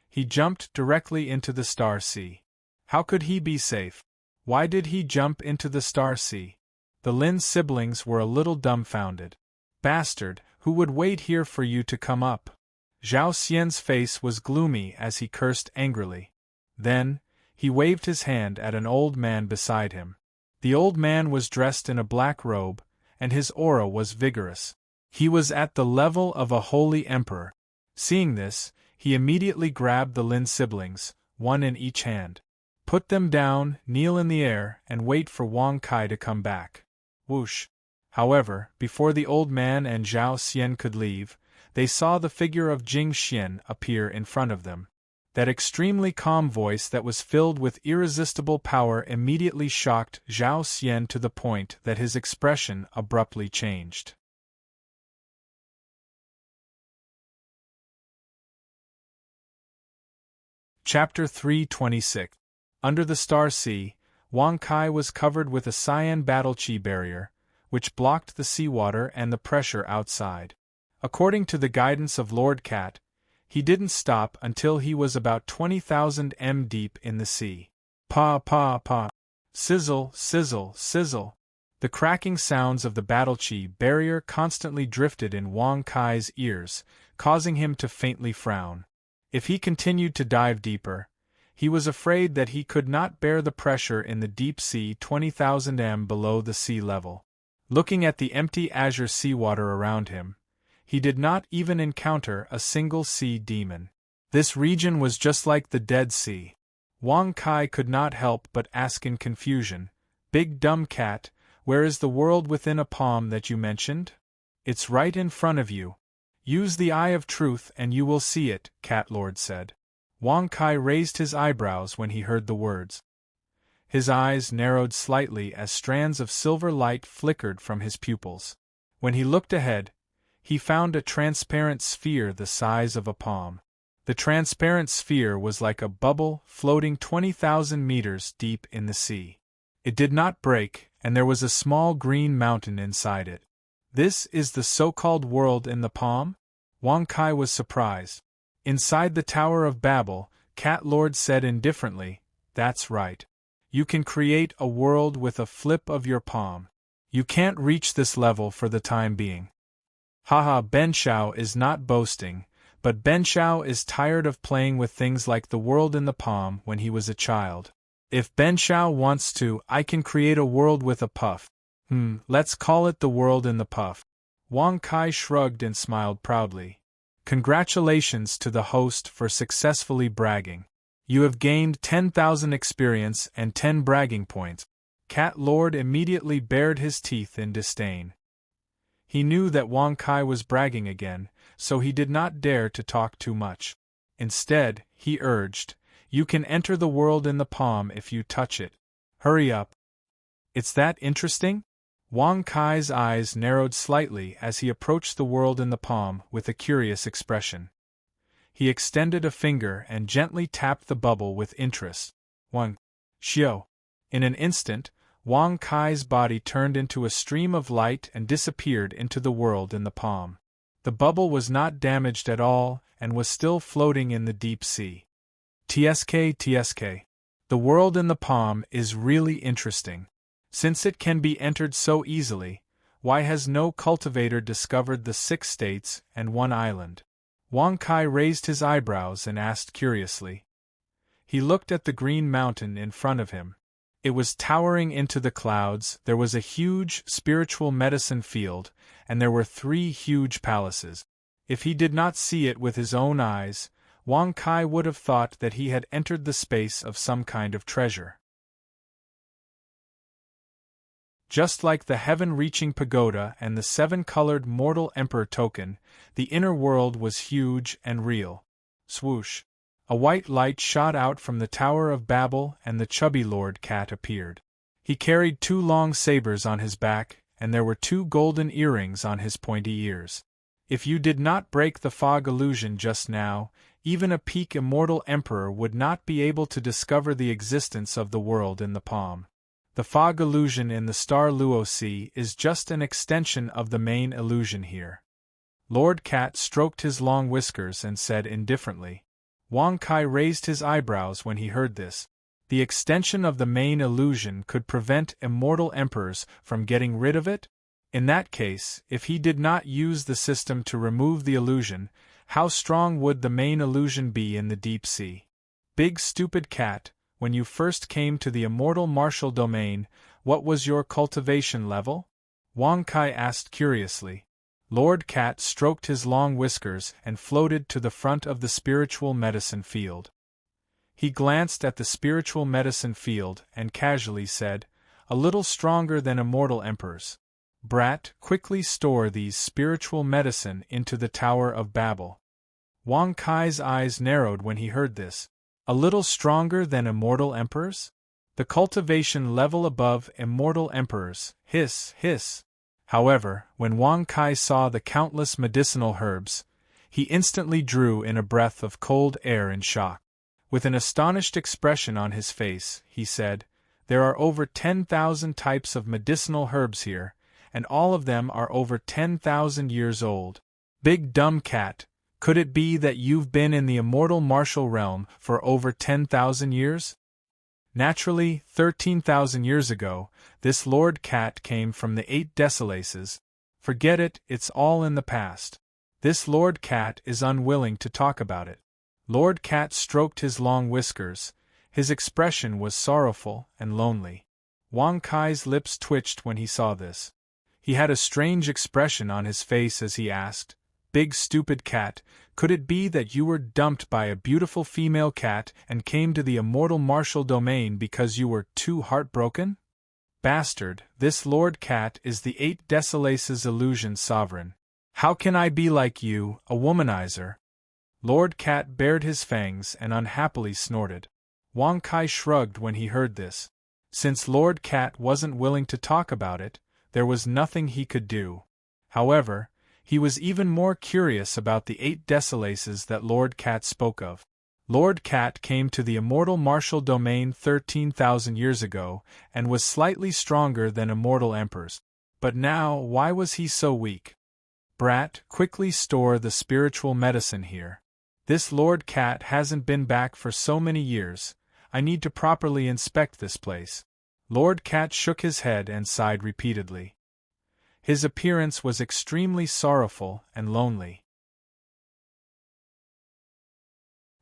He jumped directly into the Star Sea. How could he be safe? Why did he jump into the Star Sea? The Lin siblings were a little dumbfounded. "Bastard, who would wait here for you to come up?" Zhao Xian's face was gloomy as he cursed angrily. Then, he waved his hand at an old man beside him. The old man was dressed in a black robe, and his aura was vigorous. He was at the level of a holy emperor. Seeing this, he immediately grabbed the Lin siblings, one in each hand. "Put them down, kneel in the air, and wait for Wang Kai to come back." Whoosh! However, before the old man and Zhao Xian could leave, they saw the figure of Jing Xian appear in front of them. That extremely calm voice that was filled with irresistible power immediately shocked Zhao Xian to the point that his expression abruptly changed. Chapter 326. Under the Star Sea, Wang Kai was covered with a cyan battle chi barrier, which blocked the seawater and the pressure outside. According to the guidance of Lord Cat, he didn't stop until he was about 20,000 m deep in the sea. Pa pa pa. Sizzle, sizzle, sizzle. The cracking sounds of the battle chi barrier constantly drifted in Wang Kai's ears, causing him to faintly frown. If he continued to dive deeper, he was afraid that he could not bear the pressure in the deep sea 20,000 m below the sea level. Looking at the empty azure seawater around him, he did not even encounter a single sea demon. This region was just like the Dead Sea. Wang Kai could not help but ask in confusion, "Big dumb cat, Where is the world within a palm that you mentioned? It's right in front of you. Use the eye of truth and you will see it, Cat Lord said. Wang Kai raised his eyebrows when he heard the words. His eyes narrowed slightly as strands of silver light flickered from his pupils. When he looked ahead, he found a transparent sphere the size of a palm. The transparent sphere was like a bubble floating 20,000 meters deep in the sea. It did not break, and there was a small green mountain inside it. This is the so-called world in the palm? Wang Kai was surprised. Inside the Tower of Babel, Cat Lord said indifferently, that's right. You can create a world with a flip of your palm. You can't reach this level for the time being. Haha, Ben Shao is not boasting, but Ben Shao is tired of playing with things like the world in the palm when he was a child. If Ben Shao wants to, I can create a world with a puff. Let's call it the world in the puff. Wang Kai shrugged and smiled proudly. Congratulations to the host for successfully bragging. You have gained 10,000 experience and 10 bragging points. Cat Lord immediately bared his teeth in disdain. He knew that Wang Kai was bragging again, so he did not dare to talk too much. Instead, he urged, you can enter the world in the palm if you touch it. Hurry up. It's that interesting? Wang Kai's eyes narrowed slightly as he approached the world in the palm with a curious expression. He extended a finger and gently tapped the bubble with interest. Wang Xiao. In an instant, Wang Kai's body turned into a stream of light and disappeared into the world in the palm. The bubble was not damaged at all and was still floating in the deep sea. TSK. The world in the palm is really interesting. Since it can be entered so easily, why has no cultivator discovered the 6 states and 1 island? Wang Kai raised his eyebrows and asked curiously. He looked at the green mountain in front of him. It was towering into the clouds, there was a huge spiritual medicine field, and there were 3 huge palaces. If he did not see it with his own eyes, Wang Kai would have thought that he had entered the space of some kind of treasure. Just like the heaven-reaching pagoda and the 7-colored mortal emperor token, the inner world was huge and real. Swoosh! A white light shot out from the Tower of Babel and the chubby Lord Cat appeared. He carried 2 long sabers on his back, and there were 2 golden earrings on his pointy ears. If you did not break the fog illusion just now, even a peak immortal emperor would not be able to discover the existence of the world in the palm. The fog illusion in the star Luo Sea is just an extension of the main illusion here. Lord Cat stroked his long whiskers and said indifferently. Wang Kai raised his eyebrows when he heard this. The extension of the main illusion could prevent immortal emperors from getting rid of it? In that case, if he did not use the system to remove the illusion, how strong would the main illusion be in the deep sea? Big stupid cat, when you first came to the immortal martial domain, what was your cultivation level? Wang Kai asked curiously. Lord Cat stroked his long whiskers and floated to the front of the spiritual medicine field. He glanced at the spiritual medicine field and casually said, a little stronger than immortal emperors. Brat, quickly store these spiritual medicine into the Tower of Babel. Wang Kai's eyes narrowed when he heard this. A little stronger than immortal emperors? The cultivation level above immortal emperors, hiss. However, when Wang Kai saw the countless medicinal herbs, he instantly drew in a breath of cold air in shock. With an astonished expression on his face, he said, there are over 10,000 types of medicinal herbs here, and all of them are over 10,000 years old. Big dumb cat, could it be that you've been in the immortal martial realm for over 10,000 years? Naturally, 13,000 years ago, this Lord Cat came from the 8 Desolaces. Forget it, it's all in the past. This Lord Cat is unwilling to talk about it. Lord Cat stroked his long whiskers. His expression was sorrowful and lonely. Wang Kai's lips twitched when he saw this. He had a strange expression on his face as he asked, Big stupid cat, could it be that you were dumped by a beautiful female cat and came to the immortal martial domain because you were too heartbroken? Bastard, this Lord Cat is the 8 Desolaces illusion sovereign. How can I be like you, a womanizer? Lord Cat bared his fangs and unhappily snorted. Wang Kai shrugged when he heard this. Since Lord Cat wasn't willing to talk about it, there was nothing he could do. However, he was even more curious about the 8 Desolaces that Lord Cat spoke of. Lord Cat came to the immortal martial domain 13,000 years ago, and was slightly stronger than immortal emperors. But now, why was he so weak? Brat, quickly store the spiritual medicine here. This Lord Cat hasn't been back for so many years. I need to properly inspect this place. Lord Cat shook his head and sighed repeatedly. His appearance was extremely sorrowful and lonely.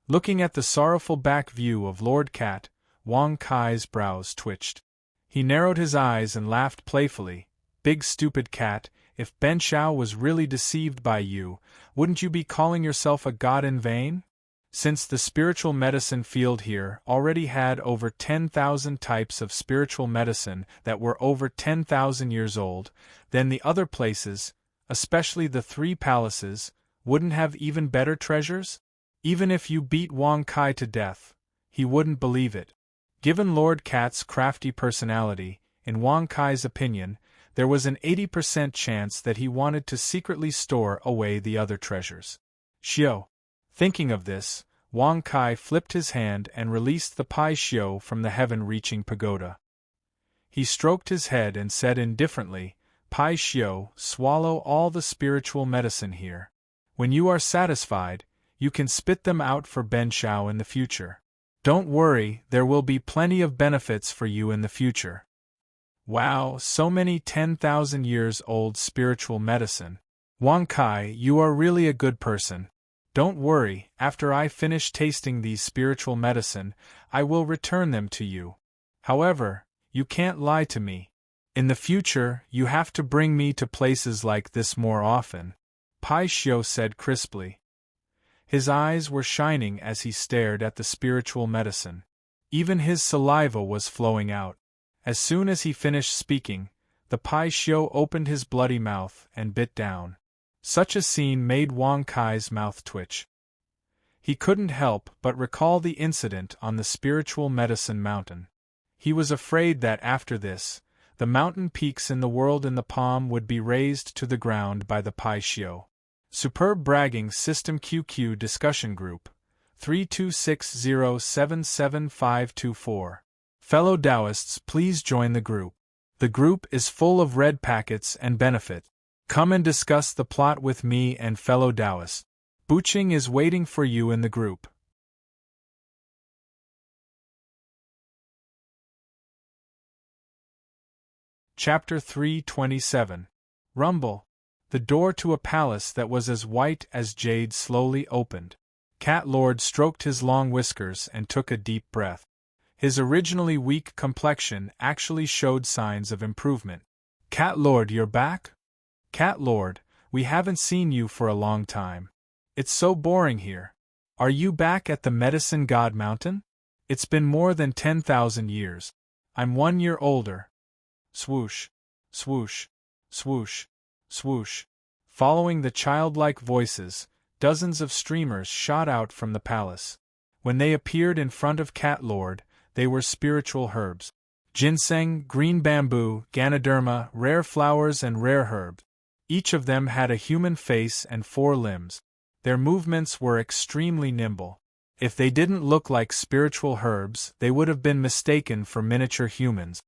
Looking at the sorrowful back view of Lord Cat, Wang Kai's brows twitched. He narrowed his eyes and laughed playfully. Big stupid cat, if Ben Shao was really deceived by you, wouldn't you be calling yourself a god in vain? Since the spiritual medicine field here already had over 10,000 types of spiritual medicine that were over 10,000 years old, then the other places, especially the 3 palaces, wouldn't have even better treasures? Even if you beat Wang Kai to death, he wouldn't believe it. Given Lord Cat's crafty personality, in Wang Kai's opinion, there was an 80% chance that he wanted to secretly store away the other treasures. Xiao. Thinking of this, Wang Kai flipped his hand and released the Pai Xiao from the heaven-reaching pagoda. He stroked his head and said indifferently, Pai Xiao, swallow all the spiritual medicine here. When you are satisfied, you can spit them out for Ben Shao in the future. Don't worry, there will be plenty of benefits for you in the future. Wow, so many 10,000 years old spiritual medicine. Wang Kai, you are really a good person. Don't worry, after I finish tasting these spiritual medicine, I will return them to you. However, you can't lie to me. In the future, you have to bring me to places like this more often. Pai Xiao said crisply. His eyes were shining as he stared at the spiritual medicine. Even his saliva was flowing out. As soon as he finished speaking, the Pai Xiao opened his bloody mouth and bit down. Such a scene made Wang Kai's mouth twitch. He couldn't help but recall the incident on the spiritual medicine mountain. He was afraid that after this, the mountain peaks in the world in the palm would be razed to the ground by the Pai Xiao. Superb Bragging System QQ Discussion Group 3260775524. Fellow Taoists, please join the group. The group is full of red packets and benefit. Come and discuss the plot with me and fellow Taoists. Buching is waiting for you in the group. Chapter 327. Rumble. The door to a palace that was as white as jade slowly opened. Cat Lord stroked his long whiskers and took a deep breath. His originally weak complexion actually showed signs of improvement. Cat Lord, you're back? Cat Lord, we haven't seen you for a long time. It's so boring here. Are you back at the Medicine God Mountain? It's been more than 10,000 years. I'm 1 year older. Swoosh, swoosh, swoosh, swoosh. Following the childlike voices, dozens of streamers shot out from the palace. When they appeared in front of Cat Lord, they were spiritual herbs. Ginseng, green bamboo, Ganoderma, rare flowers and rare herbs. Each of them had a human face and 4 limbs. Their movements were extremely nimble. If they didn't look like spiritual herbs, they would have been mistaken for miniature humans.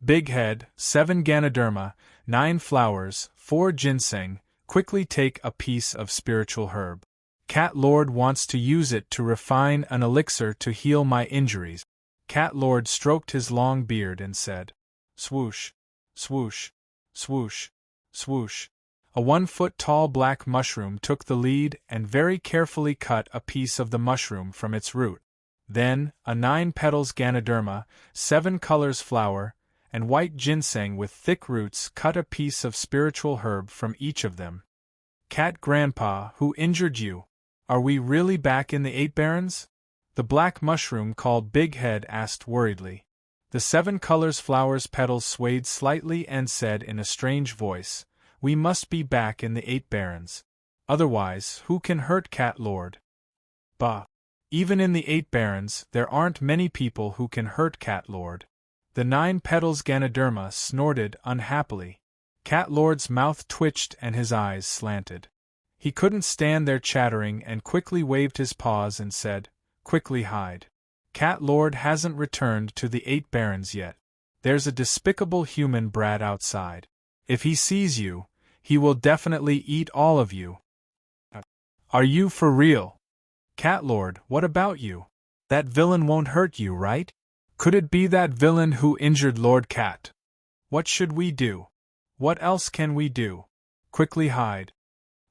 Big Head, 7 Ganoderma, 9 flowers, 4 ginseng, quickly take a piece of spiritual herb. Cat Lord wants to use it to refine an elixir to heal my injuries. Cat Lord stroked his long beard and said, swoosh, swoosh, swoosh, swoosh. A 1-foot-tall black mushroom took the lead and very carefully cut a piece of the mushroom from its root. Then, a 9 petals Ganoderma, 7 colors flower, and white ginseng with thick roots cut a piece of spiritual herb from each of them. Cat Grandpa, who injured you? Are we really back in the 8 Barrens? The black mushroom called Big Head asked worriedly. The 7 colors flower's petals swayed slightly and said in a strange voice, "We must be back in the 8 barons. Otherwise, who can hurt Cat Lord?" Bah! Even in the 8 barons, there aren't many people who can hurt Cat Lord. The 9 petals Ganoderma snorted unhappily. Cat Lord's mouth twitched and his eyes slanted. He couldn't stand their chattering and quickly waved his paws and said, "Quickly hide. Cat Lord hasn't returned to the 8 barons yet. There's a despicable human brat outside. If he sees you, he will definitely eat all of you." "Are you for real? Cat Lord, what about you? That villain won't hurt you, right? Could it be that villain who injured Lord Cat? What should we do? What else can we do? Quickly hide."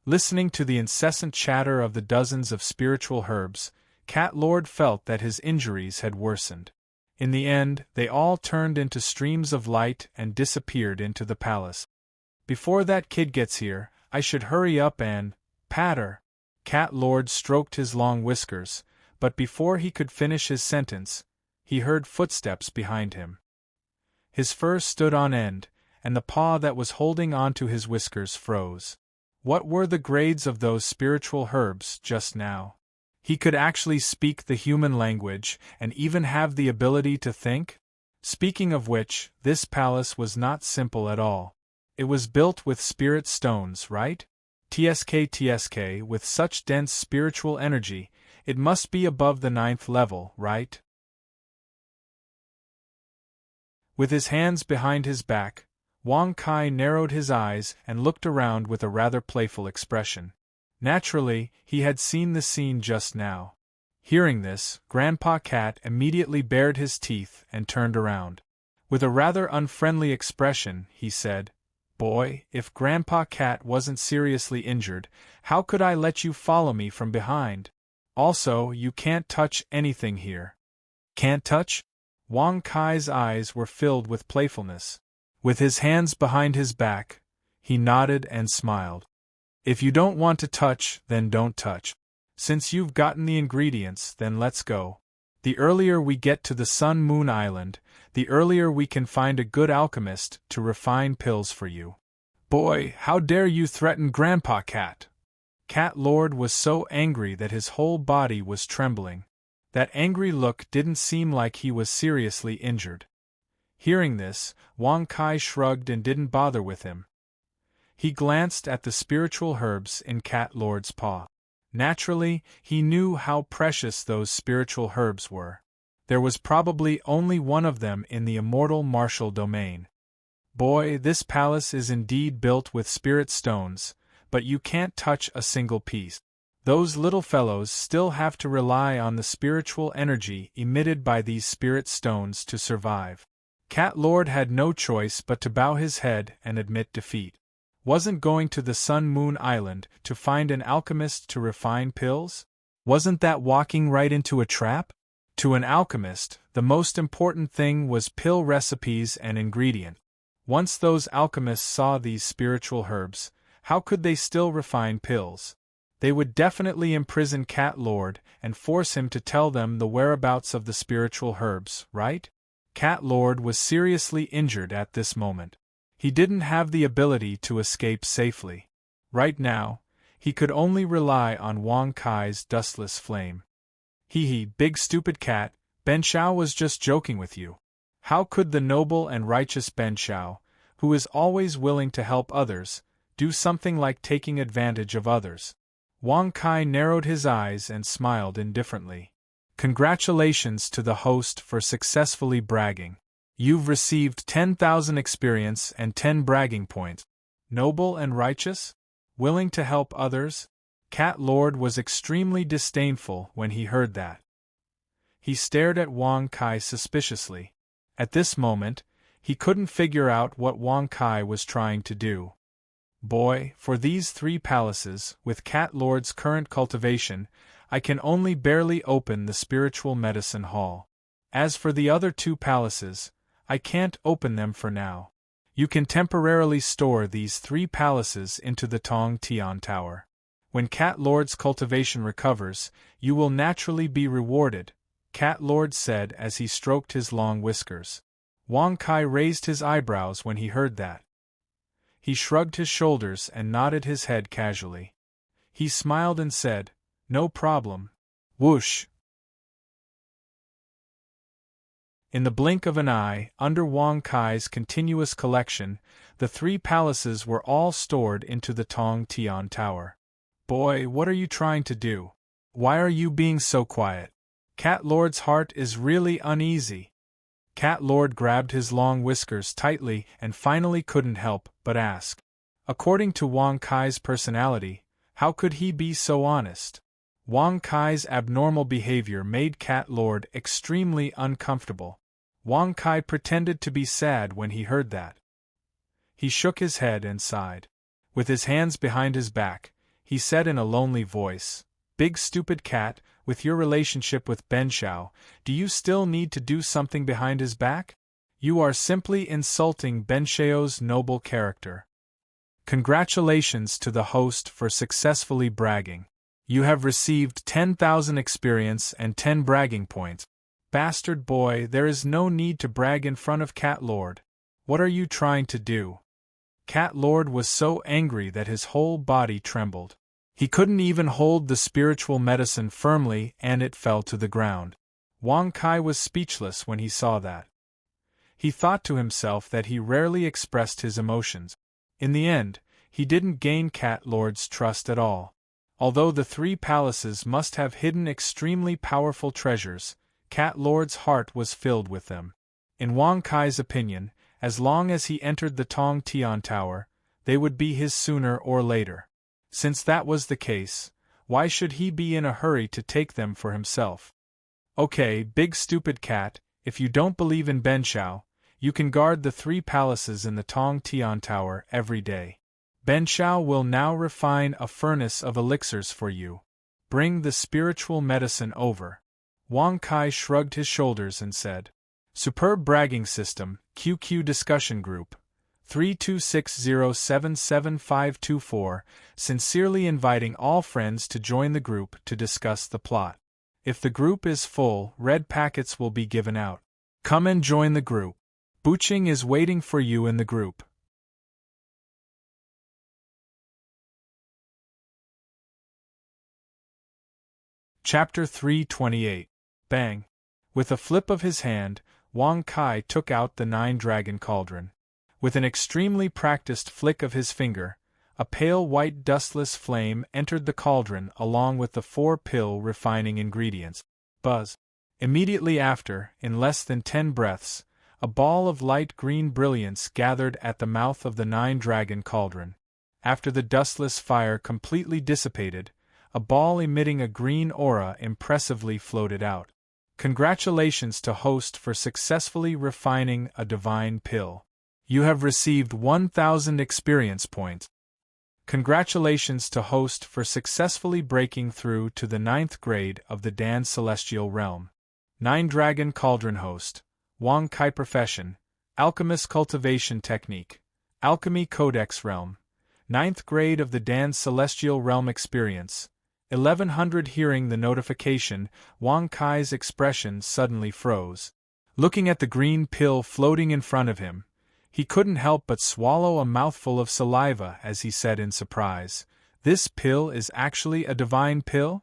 Listening to the incessant chatter of the dozens of spiritual herbs, Cat Lord felt that his injuries had worsened. In the end, they all turned into streams of light and disappeared into the palace. "Before that kid gets here, I should hurry up and patter." Cat Lord stroked his long whiskers, but before he could finish his sentence, he heard footsteps behind him. His fur stood on end, and the paw that was holding onto his whiskers froze. What were the grades of those spiritual herbs just now? He could actually speak the human language and even have the ability to think? Speaking of which, this palace was not simple at all. It was built with spirit stones, right? TSK, with such dense spiritual energy, it must be above the 9th level, right? With his hands behind his back, Wang Kai narrowed his eyes and looked around with a rather playful expression. Naturally, he had seen the scene just now. Hearing this, Grandpa Cat immediately bared his teeth and turned around. With a rather unfriendly expression, he said, "Boy, if Grandpa Cat wasn't seriously injured, how could I let you follow me from behind? Also, you can't touch anything here." "Can't touch?" Wang Kai's eyes were filled with playfulness. With his hands behind his back, he nodded and smiled. "If you don't want to touch, then don't touch. Since you've gotten the ingredients, then let's go. The earlier we get to the Sun Moon Island, the earlier we can find a good alchemist to refine pills for you." "Boy, how dare you threaten Grandpa Cat?" Cat Lord was so angry that his whole body was trembling. That angry look didn't seem like he was seriously injured. Hearing this, Wang Kai shrugged and didn't bother with him. He glanced at the spiritual herbs in Cat Lord's paw. Naturally, he knew how precious those spiritual herbs were. There was probably only one of them in the immortal martial domain. "Boy, this palace is indeed built with spirit stones, but you can't touch a single piece. Those little fellows still have to rely on the spiritual energy emitted by these spirit stones to survive." Cat Lord had no choice but to bow his head and admit defeat. Wasn't going to the Sun Moon Island to find an alchemist to refine pills? Wasn't that walking right into a trap? To an alchemist, the most important thing was pill recipes and ingredients. Once those alchemists saw these spiritual herbs, how could they still refine pills? They would definitely imprison Cat Lord and force him to tell them the whereabouts of the spiritual herbs, right? Cat Lord was seriously injured at this moment. He didn't have the ability to escape safely. Right now, he could only rely on Wang Kai's dustless flame. "Hee, big stupid cat, Ben Shao was just joking with you. How could the noble and righteous Ben Shao, who is always willing to help others, do something like taking advantage of others?" Wang Kai narrowed his eyes and smiled indifferently. "Congratulations to the host for successfully bragging. You've received 10,000 experience and 10 bragging points. Noble and righteous? Willing to help others?" Cat Lord was extremely disdainful when he heard that. He stared at Wang Kai suspiciously. At this moment, he couldn't figure out what Wang Kai was trying to do. "Boy, for these 3 palaces, with Cat Lord's current cultivation, I can only barely open the spiritual medicine hall. As for the other 2 palaces, I can't open them for now. You can temporarily store these 3 palaces into the Tong Tian Tower. When Cat Lord's cultivation recovers, you will naturally be rewarded," Cat Lord said as he stroked his long whiskers. Wang Kai raised his eyebrows when he heard that. He shrugged his shoulders and nodded his head casually. He smiled and said, "No problem." Whoosh! In the blink of an eye, under Wang Kai's continuous collection, the 3 palaces were all stored into the Tong Tian Tower. "Boy, what are you trying to do? Why are you being so quiet?" Cat Lord's heart is really uneasy. Cat Lord grabbed his long whiskers tightly and finally couldn't help but ask. According to Wang Kai's personality, how could he be so honest? Wang Kai's abnormal behavior made Cat Lord extremely uncomfortable. Wang Kai pretended to be sad when he heard that. He shook his head and sighed. With his hands behind his back, he said in a lonely voice, "Big stupid cat, with your relationship with Ben Shao, do you still need to do something behind his back? You are simply insulting Ben Shao's noble character." Congratulations to the host for successfully bragging. You have received 10,000 experience and 10 bragging points. Bastard boy, there is no need to brag in front of Cat Lord. What are you trying to do? Cat Lord was so angry that his whole body trembled. He couldn't even hold the spiritual medicine firmly and it fell to the ground. Wang Kai was speechless when he saw that. He thought to himself that he rarely expressed his emotions. In the end, he didn't gain Cat Lord's trust at all. Although the 3 palaces must have hidden extremely powerful treasures, Cat Lord's heart was filled with them. In Wang Kai's opinion, as long as he entered the Tong Tian Tower, they would be his sooner or later. Since that was the case, why should he be in a hurry to take them for himself? Okay, big stupid cat, if you don't believe in Ben Shao, you can guard the 3 palaces in the Tong Tian Tower every day. Ben Shao will now refine a furnace of elixirs for you. Bring the spiritual medicine over. Wang Kai shrugged his shoulders and said, "Superb bragging system, QQ discussion group. 3260777524, sincerely inviting all friends to join the group to discuss the plot. If the group is full, red packets will be given out. Come and join the group. Buching is waiting for you in the group." Chapter 328. Bang! With a flip of his hand, Wang Kai took out the 9-dragon cauldron. With an extremely practiced flick of his finger, a pale white dustless flame entered the cauldron along with the 4 pill refining ingredients. Buzz! Immediately after, in less than 10 breaths, a ball of light green brilliance gathered at the mouth of the 9-dragon cauldron. After the dustless fire completely dissipated, a ball emitting a green aura impressively floated out. Congratulations to host for successfully refining a divine pill. You have received 1,000 experience points. Congratulations to host for successfully breaking through to the 9th grade of the Dan Celestial Realm. 9-dragon cauldron host. Wang Kai profession, alchemist cultivation technique, alchemy codex realm. 9th grade of the Dan Celestial Realm experience. 1100. Hearing the notification, Wang Kai's expression suddenly froze. Looking at the green pill floating in front of him, he couldn't help but swallow a mouthful of saliva as he said in surprise, "This pill is actually a divine pill?"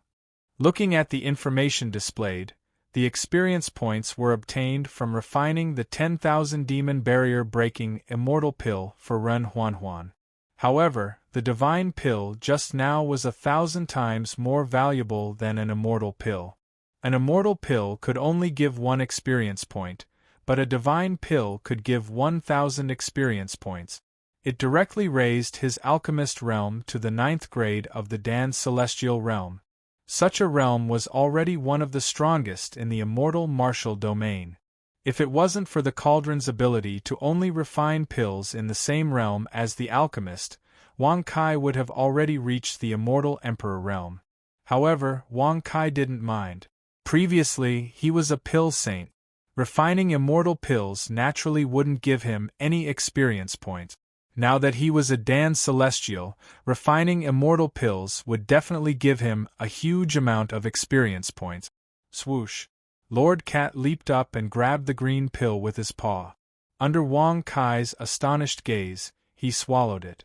Looking at the information displayed, the experience points were obtained from refining the 10,000 demon barrier breaking immortal pill for Ren Huan. However, the divine pill just now was 1,000 times more valuable than an immortal pill. An immortal pill could only give 1 experience point, but a divine pill could give 1,000 experience points. It directly raised his alchemist realm to the 9th grade of the Dan Celestial Realm. Such a realm was already one of the strongest in the immortal martial domain. If it wasn't for the cauldron's ability to only refine pills in the same realm as the alchemist, Wang Kai would have already reached the immortal emperor realm. However, Wang Kai didn't mind. Previously, he was a pill saint. Refining immortal pills naturally wouldn't give him any experience points. Now that he was a Dan Celestial, refining immortal pills would definitely give him a huge amount of experience points. Swoosh! Lord Cat leaped up and grabbed the green pill with his paw. Under Wang Kai's astonished gaze, he swallowed it.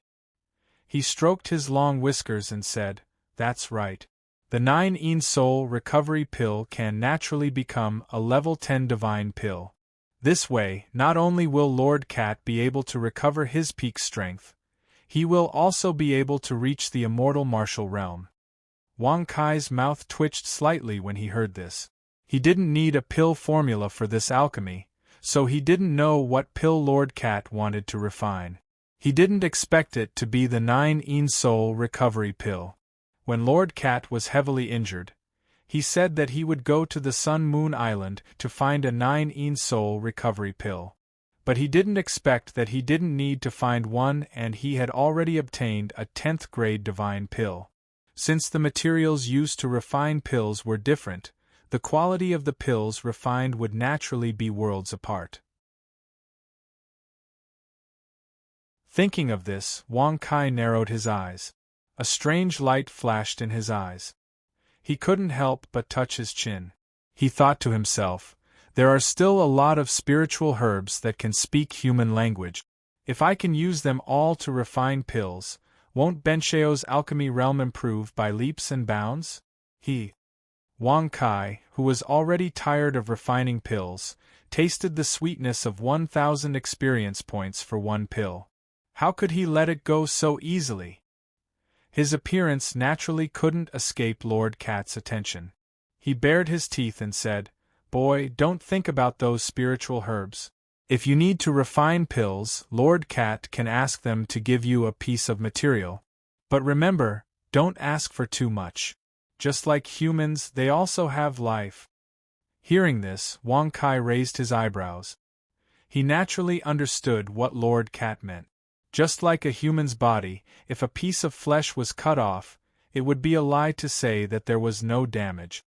He stroked his long whiskers and said, "That's right. The 9 soul recovery pill can naturally become a level 10 divine pill. This way, not only will Lord Cat be able to recover his peak strength, he will also be able to reach the immortal martial realm." Wang Kai's mouth twitched slightly when he heard this. He didn't need a pill formula for this alchemy, so he didn't know what pill Lord Cat wanted to refine. He didn't expect it to be the 9 soul recovery pill. When Lord Cat was heavily injured, he said that he would go to the Sun Moon Island to find a 9 soul recovery pill. But he didn't expect that he didn't need to find one, and he had already obtained a 10th grade divine pill. Since the materials used to refine pills were different, the quality of the pills refined would naturally be worlds apart. Thinking of this, Wang Kai narrowed his eyes. A strange light flashed in his eyes. He couldn't help but touch his chin. He thought to himself, there are still a lot of spiritual herbs that can speak human language. If I can use them all to refine pills, won't Benchao's alchemy realm improve by leaps and bounds? Wang Kai, who was already tired of refining pills, tasted the sweetness of 1,000 experience points for one pill. How could he let it go so easily? His appearance naturally couldn't escape Lord Cat's attention. He bared his teeth and said, "Boy, don't think about those spiritual herbs. If you need to refine pills, Lord Cat can ask them to give you a piece of material. But remember, don't ask for too much. Just like humans, they also have life." Hearing this, Wang Kai raised his eyebrows. He naturally understood what Lord Cat meant. Just like a human's body, if a piece of flesh was cut off, it would be a lie to say that there was no damage.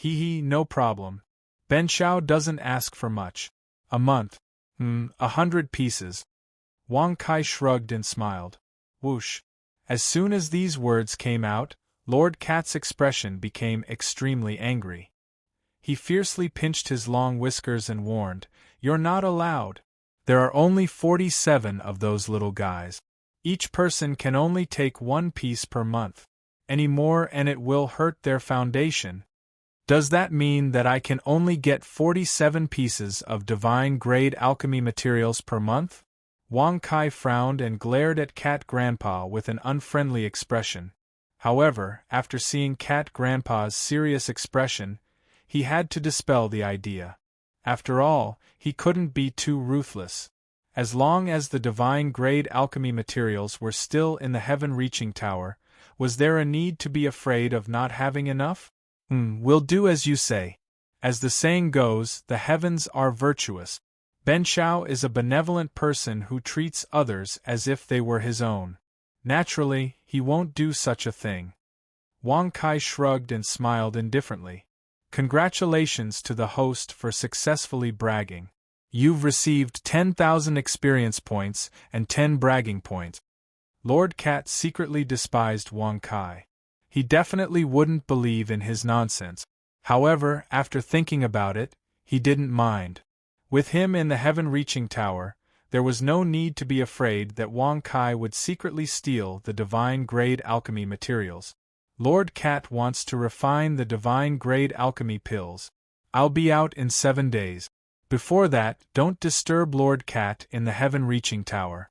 No problem. Benchao doesn't ask for much. A month. 100 pieces. Wang Kai shrugged and smiled. Whoosh. As soon as these words came out, Lord Cat's expression became extremely angry. He fiercely pinched his long whiskers and warned, "You're not allowed. There are only 47 of those little guys. Each person can only take 1 piece per month. Any more and it will hurt their foundation. Does that mean that I can only get 47 pieces of divine-grade alchemy materials per month?" Wang Kai frowned and glared at Cat Grandpa with an unfriendly expression. However, after seeing Cat Grandpa's serious expression, he had to dispel the idea. After all, he couldn't be too ruthless. As long as the divine-grade alchemy materials were still in the heaven-reaching tower, was there a need to be afraid of not having enough? We'll do as you say. As the saying goes, the heavens are virtuous. Benchao is a benevolent person who treats others as if they were his own. Naturally, he won't do such a thing. Wang Kai shrugged and smiled indifferently. Congratulations to the host for successfully bragging. You've received 10,000 experience points and 10 bragging points. Lord Cat secretly despised Wang Kai. He definitely wouldn't believe in his nonsense. However, after thinking about it, he didn't mind. With him in the heaven-reaching tower, there was no need to be afraid that Wang Kai would secretly steal the divine-grade alchemy materials. Lord Cat wants to refine the divine-grade alchemy pills. I'll be out in 7 days. Before that, don't disturb Lord Cat in the heaven-reaching tower.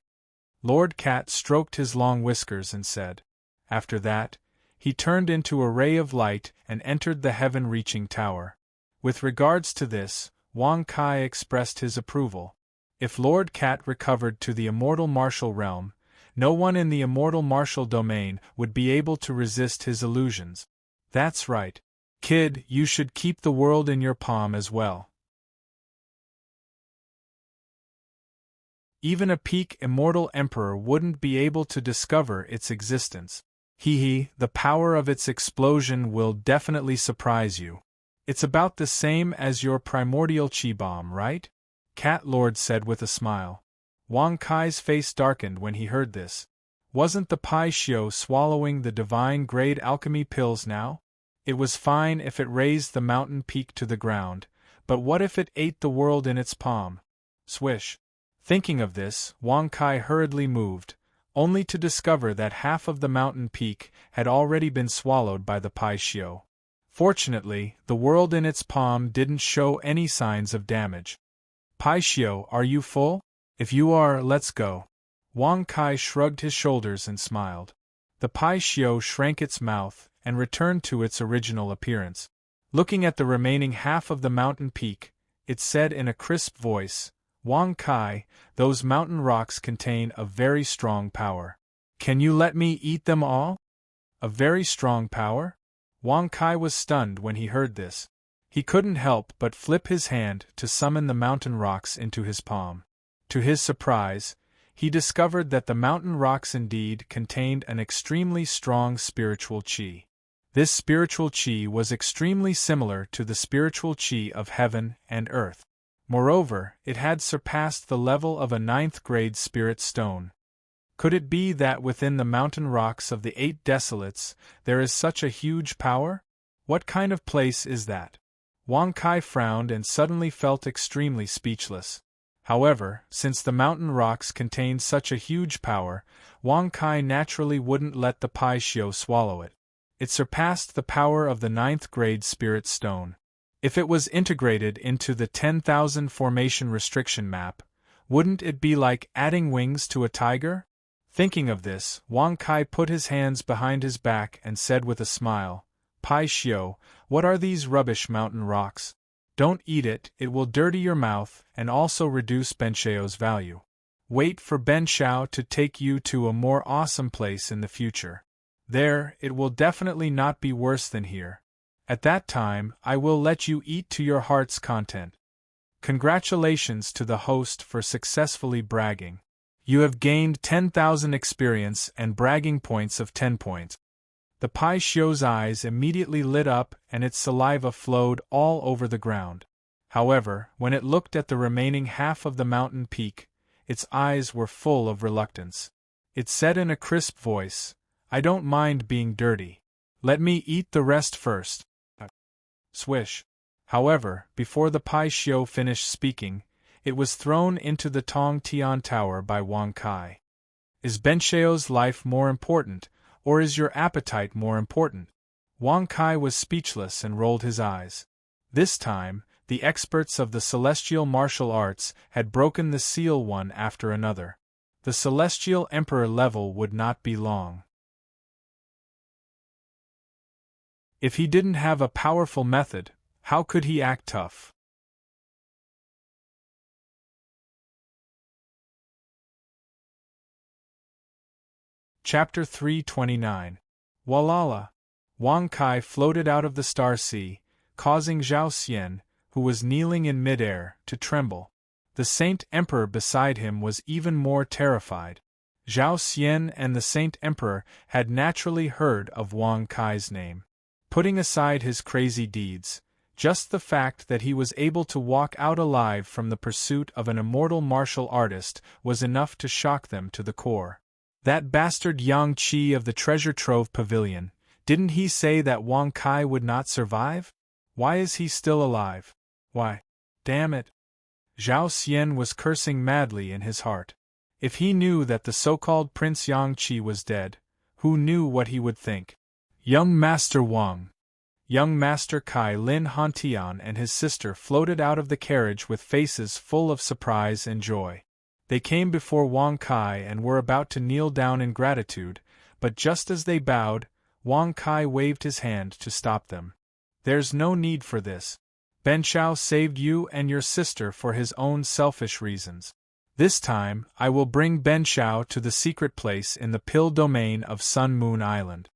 Lord Cat stroked his long whiskers and said. After that, he turned into a ray of light and entered the heaven-reaching tower. With regards to this, Wang Kai expressed his approval. If Lord Cat recovered to the immortal martial realm, no one in the immortal martial domain would be able to resist his illusions. That's right. Kid, you should keep the world in your palm as well. Even a peak immortal emperor wouldn't be able to discover its existence. The power of its explosion will definitely surprise you. It's about the same as your primordial chi bomb, right? Cat Lord said with a smile. Wang Kai's face darkened when he heard this. Wasn't the Pai Xiu swallowing the divine-grade alchemy pills now? It was fine if it raised the mountain peak to the ground, but what if it ate the world in its palm? Swish. Thinking of this, Wang Kai hurriedly moved, only to discover that half of the mountain peak had already been swallowed by the Pai Xiu. Fortunately, the world in its palm didn't show any signs of damage. Pai Xiu, are you full? If you are, let's go. Wang Kai shrugged his shoulders and smiled. The Pai Xiu shrank its mouth and returned to its original appearance. Looking at the remaining half of the mountain peak, it said in a crisp voice, Wang Kai, those mountain rocks contain a very strong power. Can you let me eat them all? A very strong power? Wang Kai was stunned when he heard this. He couldn't help but flip his hand to summon the mountain rocks into his palm. To his surprise, he discovered that the mountain rocks indeed contained an extremely strong spiritual qi. This spiritual qi was extremely similar to the spiritual qi of heaven and earth. Moreover, it had surpassed the level of a 9th-grade spirit stone. Could it be that within the mountain rocks of the 8 desolates there is such a huge power? What kind of place is that? Wang Kai frowned and suddenly felt extremely speechless. However, since the mountain rocks contained such a huge power, Wang Kai naturally wouldn't let the Pai Xiu swallow it. It surpassed the power of the 9th-grade spirit stone. If it was integrated into the 10,000 formation restriction map, wouldn't it be like adding wings to a tiger? Thinking of this, Wang Kai put his hands behind his back and said with a smile, Pai Xiu, what are these rubbish mountain rocks? Don't eat it, it will dirty your mouth and also reduce Benxiao's value. Wait for Benxiao to take you to a more awesome place in the future. There, it will definitely not be worse than here. At that time, I will let you eat to your heart's content. Congratulations to the host for successfully bragging. You have gained 10,000 experience and bragging points of 10 points. The Pai Xiu's eyes immediately lit up and its saliva flowed all over the ground. However, when it looked at the remaining half of the mountain peak, its eyes were full of reluctance. It said in a crisp voice, I don't mind being dirty. Let me eat the rest first. Swish. However, before the Pai Xiu finished speaking, it was thrown into the Tong Tian Tower by Wang Kai. Is Benxiao's life more important, or is your appetite more important? Wang Kai was speechless and rolled his eyes. This time, the experts of the celestial martial arts had broken the seal one after another. The celestial emperor level would not be long. If he didn't have a powerful method, how could he act tough? Chapter 329. Walala. Wang Kai floated out of the Star Sea, causing Zhao Xian, who was kneeling in midair, to tremble. The Saint Emperor beside him was even more terrified. Zhao Xian and the Saint Emperor had naturally heard of Wang Kai's name. Putting aside his crazy deeds, just the fact that he was able to walk out alive from the pursuit of an immortal martial artist was enough to shock them to the core. That bastard Yang Qi of the Treasure Trove Pavilion, didn't he say that Wang Kai would not survive? Why is he still alive? Why? Damn it! Zhao Xian was cursing madly in his heart. If he knew that the so-called Prince Yang Qi was dead, who knew what he would think? Young Master Wang. Young Master Kai Lin Hantian and his sister floated out of the carriage with faces full of surprise and joy. They came before Wang Kai and were about to kneel down in gratitude, but just as they bowed, Wang Kai waved his hand to stop them. There's no need for this. Benxiao saved you and your sister for his own selfish reasons. This time, I will bring Benxiao to the secret place in the Pill domain of Sun Moon Island.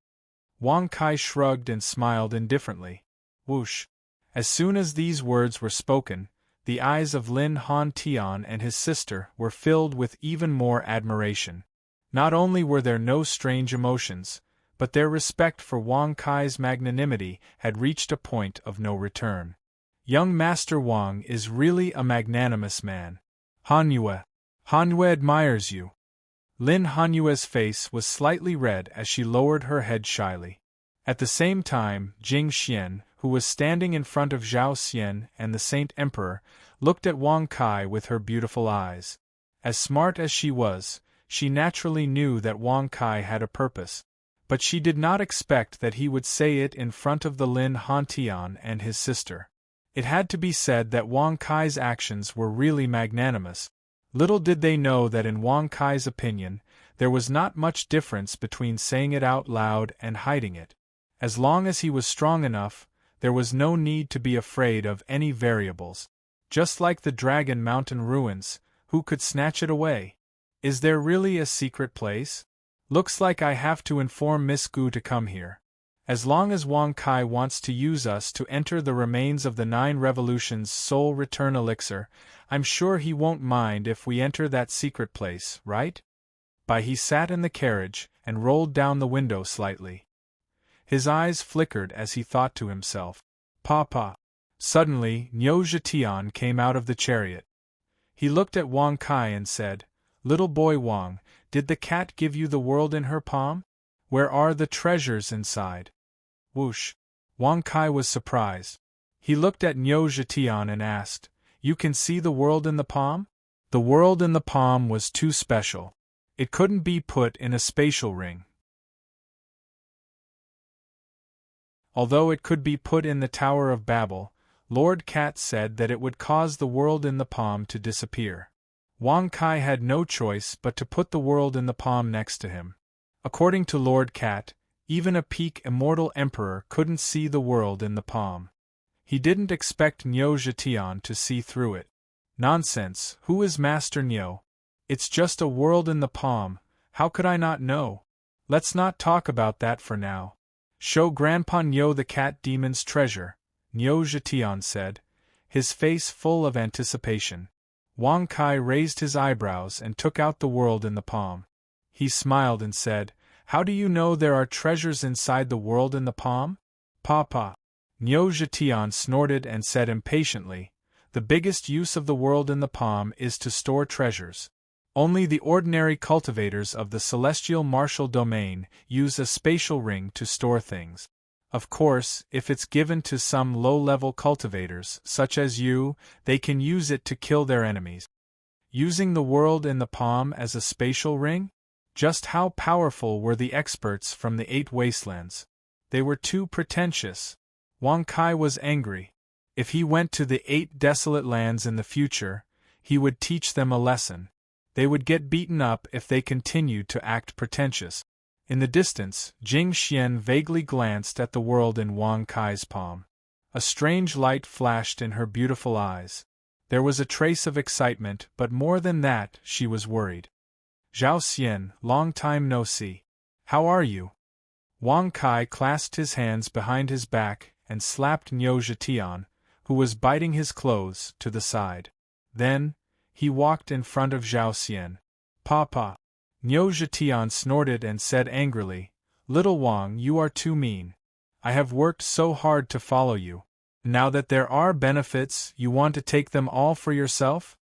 Wang Kai shrugged and smiled indifferently. Whoosh! As soon as these words were spoken, the eyes of Lin Han Tian and his sister were filled with even more admiration. Not only were there no strange emotions, but their respect for Wang Kai's magnanimity had reached a point of no return. Young Master Wang is really a magnanimous man. Hanyue admires you. Lin Hanyue's face was slightly red as she lowered her head shyly. At the same time, Jing Xian, who was standing in front of Zhao Xian and the Saint Emperor, looked at Wang Kai with her beautiful eyes. As smart as she was, she naturally knew that Wang Kai had a purpose. But she did not expect that he would say it in front of the Lin Hantian and his sister. It had to be said that Wang Kai's actions were really magnanimous. Little did they know that in Wang Kai's opinion, there was not much difference between saying it out loud and hiding it. As long as he was strong enough, there was no need to be afraid of any variables. Just like the Dragon Mountain ruins, who could snatch it away? Is there really a secret place? Looks like I have to inform Miss Gu to come here. As long as Wang Kai wants to use us to enter the remains of the 9 revolutions soul return elixir, I'm sure he won't mind if we enter that secret place, right? He sat in the carriage and rolled down the window slightly. His eyes flickered as he thought to himself, Papa. Suddenly, Niu Zhetian came out of the chariot. He looked at Wang Kai and said, Little boy Wang, did the cat give you the world in her palm? Where are the treasures inside? Whoosh! Wang Kai was surprised. He looked at Niu Zhetian and asked, You can see the world in the palm? The world in the palm was too special. It couldn't be put in a spatial ring. Although it could be put in the Tower of Babel, Lord Cat said that it would cause the world in the palm to disappear. Wang Kai had no choice but to put the world in the palm next to him. According to Lord Cat, even a peak immortal emperor couldn't see the world in the palm. He didn't expect Niu Zhetian to see through it. Nonsense, who is Master Niu? It's just a world in the palm, how could I not know? Let's not talk about that for now. Show Grandpa Niu the cat demon's treasure, Niu Zhetian said, his face full of anticipation. Wang Kai raised his eyebrows and took out the world in the palm. He smiled and said, How do you know there are treasures inside the world in the palm? Papa. Niu Zhetian snorted and said impatiently, The biggest use of the world in the palm is to store treasures. Only the ordinary cultivators of the celestial martial domain use a spatial ring to store things. Of course, if it's given to some low-level cultivators, such as you, they can use it to kill their enemies. Using the world in the palm as a spatial ring? Just how powerful were the experts from the 8 wastelands? They were too pretentious. Wang Kai was angry. If he went to the 8 desolate lands in the future, he would teach them a lesson. They would get beaten up if they continued to act pretentious. In the distance, Jing Xian vaguely glanced at the world in Wang Kai's palm. A strange light flashed in her beautiful eyes. There was a trace of excitement, but more than that, she was worried. Zhao Xian, long time no see. How are you? Wang Kai clasped his hands behind his back and slapped Niu Zhetian, who was biting his clothes, to the side. Then, he walked in front of Zhao Xian. Papa. Niu Zhetian snorted and said angrily, Little Wang, you are too mean. I have worked so hard to follow you. Now that there are benefits, you want to take them all for yourself?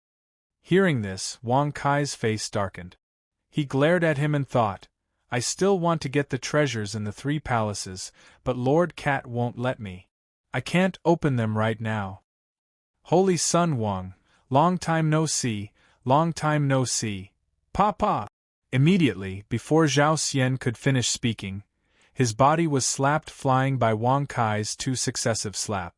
Hearing this, Wang Kai's face darkened. He glared at him and thought, I still want to get the treasures in the 3 palaces, but Lord Cat won't let me. I can't open them right now. Holy Sun Wang, long time no see, long time no see. Papa! Immediately, before Zhao Xian could finish speaking, his body was slapped flying by Wang Kai's 2 successive slaps.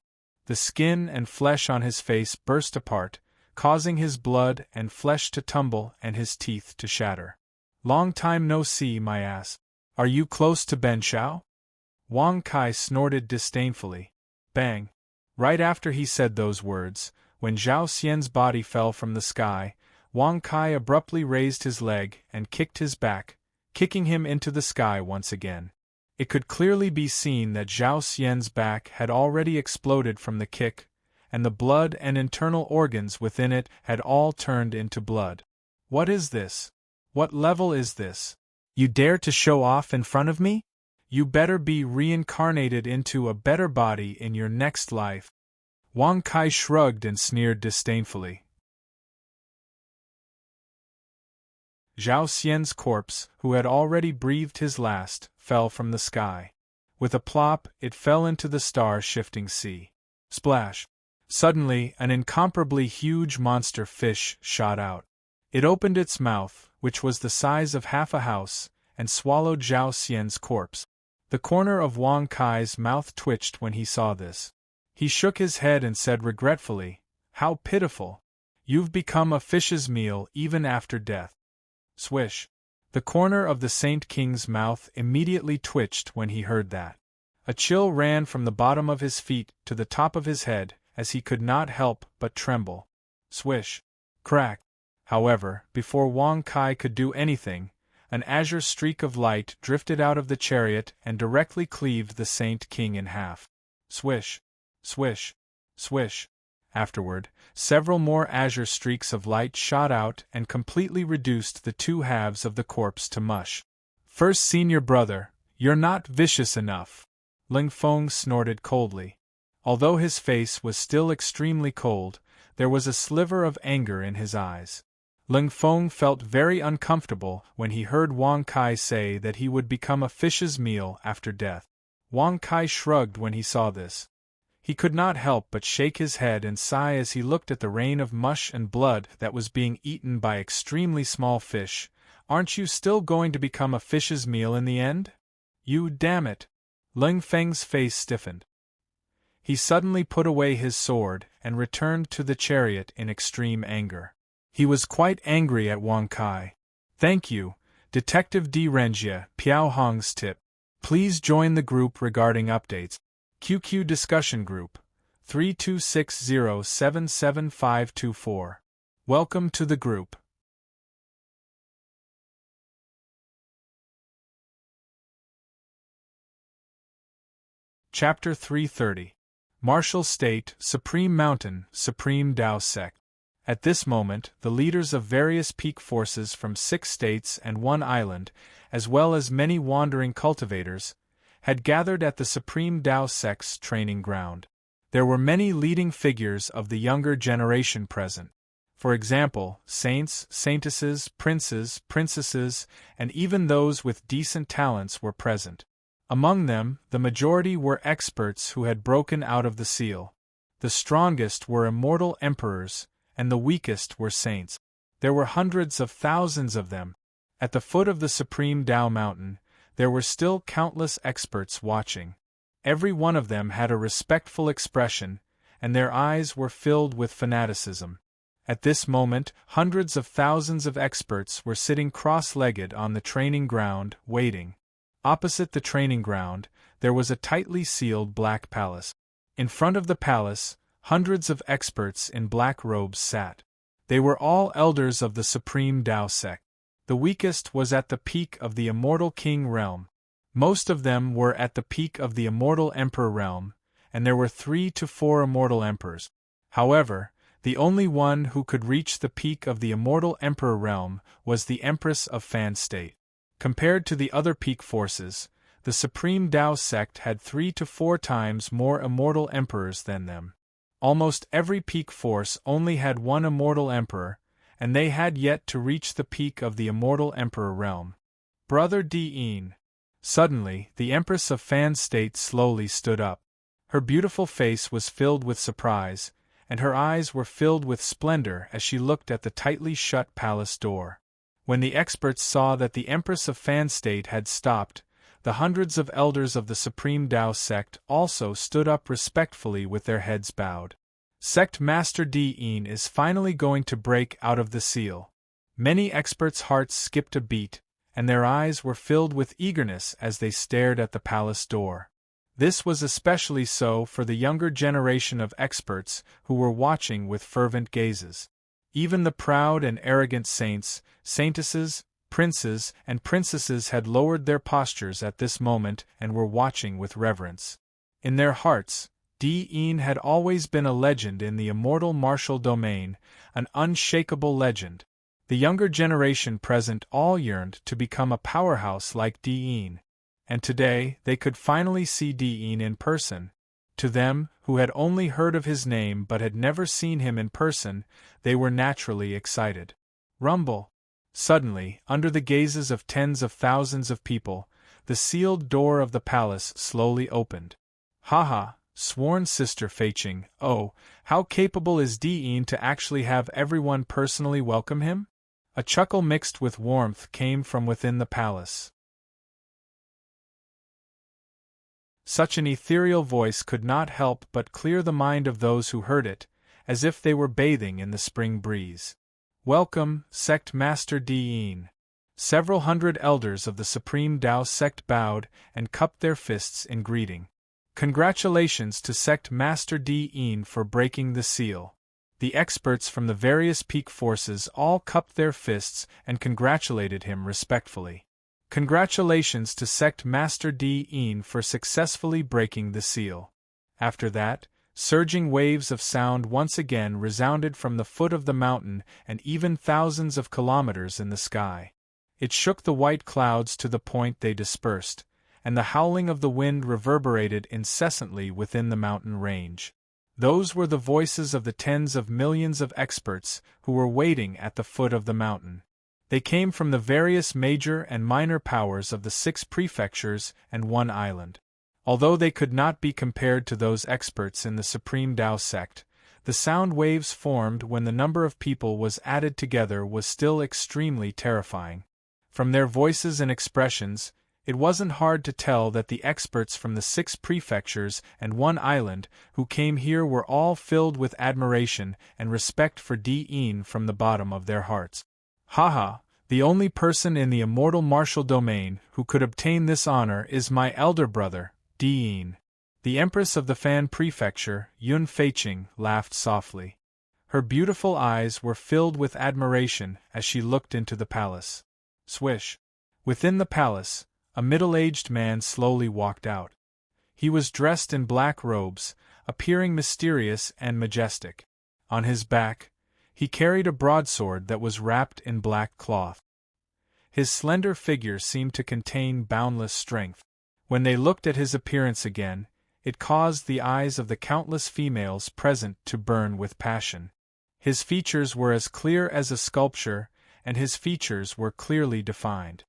The skin and flesh on his face burst apart, causing his blood and flesh to tumble and his teeth to shatter. Long time no see, my ass. Are you close to Ben Shao? Wang Kai snorted disdainfully. Bang! Right after he said those words, when Zhao Xian's body fell from the sky, Wang Kai abruptly raised his leg and kicked his back, kicking him into the sky once again. It could clearly be seen that Zhao Xian's back had already exploded from the kick, and the blood and internal organs within it had all turned into blood. What is this? What level is this? You dare to show off in front of me? You better be reincarnated into a better body in your next life. Wang Kai shrugged and sneered disdainfully. Zhao Xian's corpse, who had already breathed his last, fell from the sky. With a plop, it fell into the star-shifting sea. Splash! Suddenly, an incomparably huge monster fish shot out. It opened its mouth, which was the size of half a house, and swallowed Zhao Xian's corpse. The corner of Wang Kai's mouth twitched when he saw this. He shook his head and said regretfully, "How pitiful! You've become a fish's meal even after death." Swish! The corner of the Saint King's mouth immediately twitched when he heard that. A chill ran from the bottom of his feet to the top of his head, as he could not help but tremble. Swish! Crack! However, before Wang Kai could do anything, an azure streak of light drifted out of the chariot and directly cleaved the Saint King in half. Swish! Swish! Swish! Afterward, several more azure streaks of light shot out and completely reduced the two halves of the corpse to mush. "First senior brother, you're not vicious enough," Ling Feng snorted coldly. Although his face was still extremely cold, there was a sliver of anger in his eyes. Ling Feng felt very uncomfortable when he heard Wang Kai say that he would become a fish's meal after death. Wang Kai shrugged when he saw this. He could not help but shake his head and sigh as he looked at the rain of mush and blood that was being eaten by extremely small fish. "Aren't you still going to become a fish's meal in the end? You damn it!" Ling Feng's face stiffened. He suddenly put away his sword and returned to the chariot in extreme anger. He was quite angry at Wang Kai. "Thank you, Detective D. Renjia, Piao Hong's tip. Please join the group regarding updates. QQ Discussion Group, 3260775524. Welcome to the group." Chapter 330. Martial State, Supreme Mountain, Supreme Tao Sect. At this moment, the leaders of various peak forces from 6 states and 1 island, as well as many wandering cultivators, had gathered at the Supreme Tao Sect's training ground. There were many leading figures of the younger generation present. For example, saints, saintesses, princes, princesses, and even those with decent talents were present. Among them, the majority were experts who had broken out of the seal. The strongest were immortal emperors, and the weakest were saints. There were hundreds of thousands of them. At the foot of the Supreme Tao Mountain, there were still countless experts watching. Every one of them had a respectful expression, and their eyes were filled with fanaticism. At this moment, hundreds of thousands of experts were sitting cross-legged on the training ground, waiting. Opposite the training ground, there was a tightly sealed black palace. In front of the palace, hundreds of experts in black robes sat. They were all elders of the Supreme Tao Sect. The weakest was at the peak of the Immortal King realm. Most of them were at the peak of the Immortal Emperor realm, and there were 3 to 4 Immortal Emperors. However, the only one who could reach the peak of the Immortal Emperor realm was the Empress of Fan State. Compared to the other peak forces, the Supreme Tao Sect had 3 to 4 times more Immortal Emperors than them. Almost every peak force only had 1 Immortal Emperor, and they had yet to reach the peak of the Immortal Emperor realm. "Brother Dean." Suddenly, the Empress of Fan State slowly stood up. Her beautiful face was filled with surprise, and her eyes were filled with splendor as she looked at the tightly shut palace door. When the experts saw that the Empress of Fan State had stopped, the hundreds of elders of the Supreme Tao Sect also stood up respectfully with their heads bowed. Sect Master Dean is finally going to break out of the seal. Many experts' hearts skipped a beat, and their eyes were filled with eagerness as they stared at the palace door. This was especially so for the younger generation of experts who were watching with fervent gazes. Even the proud and arrogant saints, saintesses, princes, and princesses had lowered their postures at this moment and were watching with reverence. In their hearts, Dean had always been a legend in the immortal martial domain, an unshakable legend. The younger generation present all yearned to become a powerhouse like Dean, and today they could finally see Dean in person. To them, who had only heard of his name but had never seen him in person, they were naturally excited. Rumble! Suddenly, under the gazes of tens of thousands of people, the sealed door of the palace slowly opened. "Haha, sworn sister Feiqing, oh, how capable is Dean to actually have everyone personally welcome him?" A chuckle mixed with warmth came from within the palace. Such an ethereal voice could not help but clear the mind of those who heard it, as if they were bathing in the spring breeze. "Welcome, Sect Master Dean." Several hundred elders of the Supreme Tao sect bowed and cupped their fists in greeting. "Congratulations to Sect Master Dean for breaking the seal." The experts from the various peak forces all cupped their fists and congratulated him respectfully. "Congratulations to Sect Master Dean for successfully breaking the seal." After that, surging waves of sound once again resounded from the foot of the mountain and even thousands of kilometers in the sky. It shook the white clouds to the point they dispersed, and the howling of the wind reverberated incessantly within the mountain range. Those were the voices of the tens of millions of experts who were waiting at the foot of the mountain. They came from the various major and minor powers of the 6 prefectures and 1 island. Although they could not be compared to those experts in the Supreme Tao sect, the sound waves formed when the number of people was added together was still extremely terrifying. From their voices and expressions, it wasn't hard to tell that the experts from the 6 prefectures and 1 island who came here were all filled with admiration and respect for Dean from the bottom of their hearts. "Haha, the only person in the immortal martial domain who could obtain this honor is my elder brother, Dean." The Empress of the Fan Prefecture, Unveil, laughed softly. Her beautiful eyes were filled with admiration as she looked into the palace. Swish! Within the palace, a middle-aged man slowly walked out. He was dressed in black robes, appearing mysterious and majestic. On his back, he carried a broadsword that was wrapped in black cloth. His slender figure seemed to contain boundless strength. When they looked at his appearance again, it caused the eyes of the countless females present to burn with passion. His features were as clear as a sculpture, and his features were clearly defined.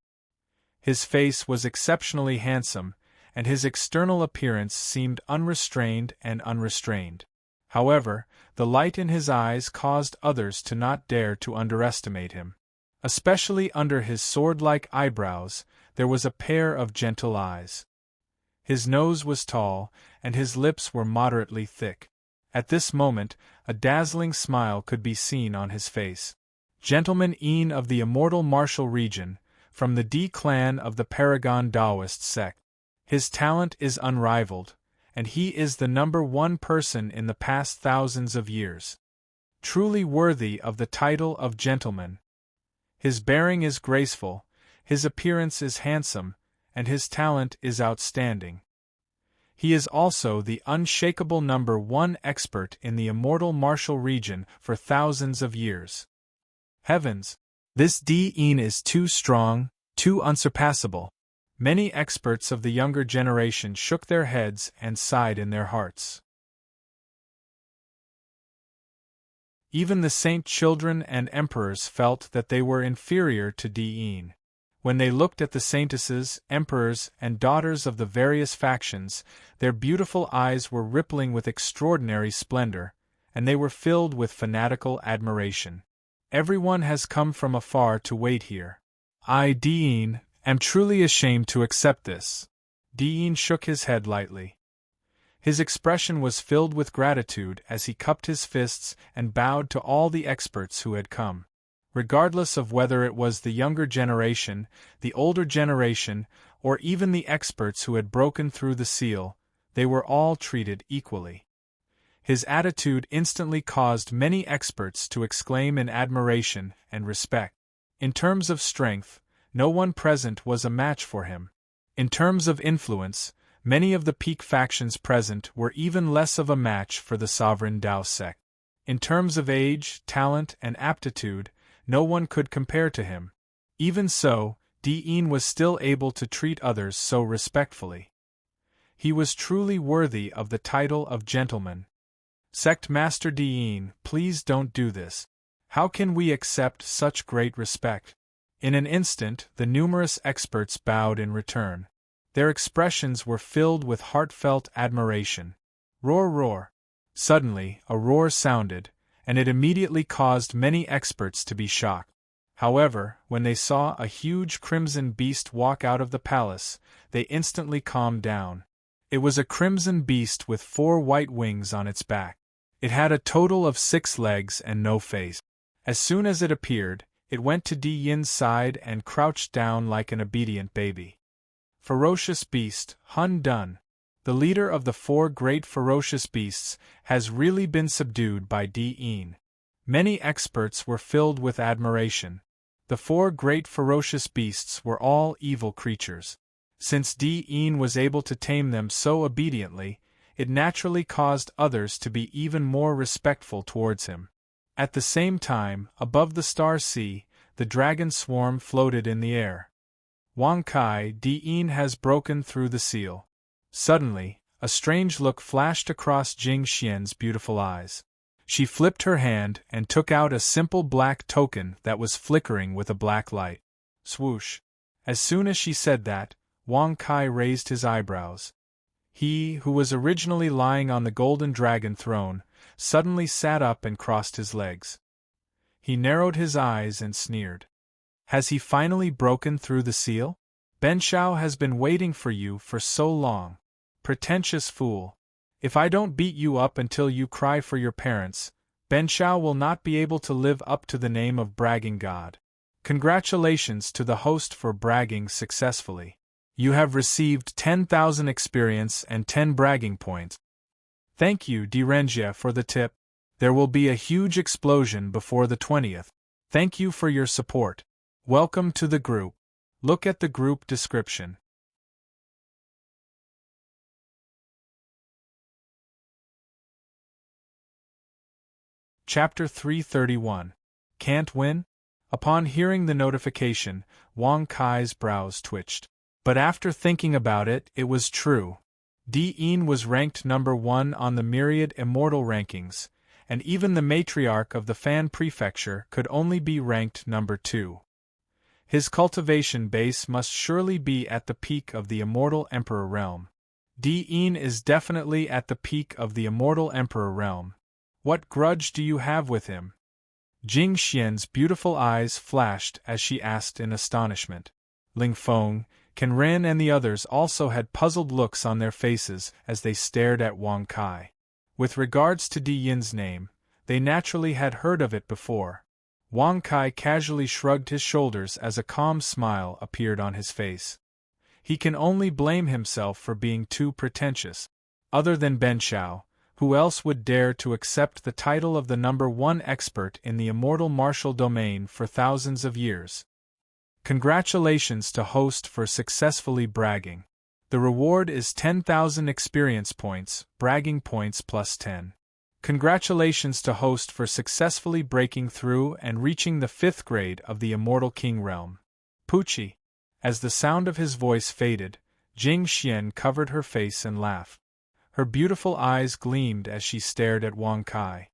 His face was exceptionally handsome, and his external appearance seemed unrestrained and unrestrained. However, the light in his eyes caused others to not dare to underestimate him. Especially under his sword-like eyebrows, there was a pair of gentle eyes. His nose was tall, and his lips were moderately thick. At this moment, a dazzling smile could be seen on his face. "Gentleman Een of the immortal martial region, from the D clan of the Paragon Taoist sect. His talent is unrivaled, and he is the #1 person in the past thousands of years. Truly worthy of the title of gentleman. His bearing is graceful, his appearance is handsome, and his talent is outstanding. He is also the unshakable #1 expert in the immortal martial region for thousands of years. Heavens! This Dean is too strong, too unsurpassable." Many experts of the younger generation shook their heads and sighed in their hearts. Even the saint children and emperors felt that they were inferior to Dean. When they looked at the saintesses, emperors, and daughters of the various factions, their beautiful eyes were rippling with extraordinary splendor, and they were filled with fanatical admiration. "Everyone has come from afar to wait here. I, Dean, am truly ashamed to accept this." Dean shook his head lightly. His expression was filled with gratitude as he cupped his fists and bowed to all the experts who had come. Regardless of whether it was the younger generation, the older generation, or even the experts who had broken through the seal, they were all treated equally. His attitude instantly caused many experts to exclaim in admiration and respect. In terms of strength, no one present was a match for him. In terms of influence, many of the peak factions present were even less of a match for the sovereign Tao sect. In terms of age, talent, and aptitude, no one could compare to him. Even so, Dean was still able to treat others so respectfully. He was truly worthy of the title of gentleman. "Sect Master Dean, please don't do this. How can we accept such great respect?" In an instant, the numerous experts bowed in return. Their expressions were filled with heartfelt admiration. Roar, roar! Suddenly, a roar sounded, and it immediately caused many experts to be shocked. However, when they saw a huge crimson beast walk out of the palace, they instantly calmed down. It was a crimson beast with 4 white wings on its back. It had a total of 6 legs and no face. As soon as it appeared, it went to Di Yin's side and crouched down like an obedient baby. Ferocious beast, Hun Dun. The leader of the 4 great ferocious beasts has really been subdued by Di Yin. Many experts were filled with admiration. The 4 great ferocious beasts were all evil creatures. Since Di Yin was able to tame them so obediently, it naturally caused others to be even more respectful towards him. At the same time, above the star sea, the dragon swarm floated in the air. Wang Kai, Di Yin has broken through the seal. Suddenly, a strange look flashed across Jing Xian's beautiful eyes. She flipped her hand and took out a simple black token that was flickering with a black light. Swoosh! As soon as she said that, Wang Kai raised his eyebrows. He, who was originally lying on the golden dragon throne, suddenly sat up and crossed his legs. He narrowed his eyes and sneered. Has he finally broken through the seal? Ben Shao has been waiting for you for so long. Pretentious fool. If I don't beat you up until you cry for your parents, Ben Shao will not be able to live up to the name of bragging god. Congratulations to the host for bragging successfully. You have received 10,000 experience and 10 bragging points. Thank you, Direnjia, for the tip. There will be a huge explosion before the 20th. Thank you for your support. Welcome to the group. Look at the group description. Chapter 331. Can't win? Upon hearing the notification, Wang Kai's brows twitched. But after thinking about it, it was true. Di Yin was ranked number 1 on the myriad immortal rankings, and even the matriarch of the Fan Prefecture could only be ranked number 2. His cultivation base must surely be at the peak of the immortal Emperor realm. Di Yin is definitely at the peak of the immortal Emperor realm. What grudge do you have with him? Jing Xian's beautiful eyes flashed as she asked in astonishment. Ling Feng, Can Ren and the others also had puzzled looks on their faces as they stared at Wang Kai. With regards to Di Yin's name, they naturally had heard of it before. Wang Kai casually shrugged his shoulders as a calm smile appeared on his face. He can only blame himself for being too pretentious. Other than Ben Shao, who else would dare to accept the title of the number 1 expert in the immortal martial domain for thousands of years? Congratulations to host for successfully bragging. The reward is 10,000 experience points, bragging points plus 10. Congratulations to host for successfully breaking through and reaching the 5th grade of the Immortal King realm. Pucci. As the sound of his voice faded, Jing Xian covered her face and laughed. Her beautiful eyes gleamed as she stared at Wang Kai.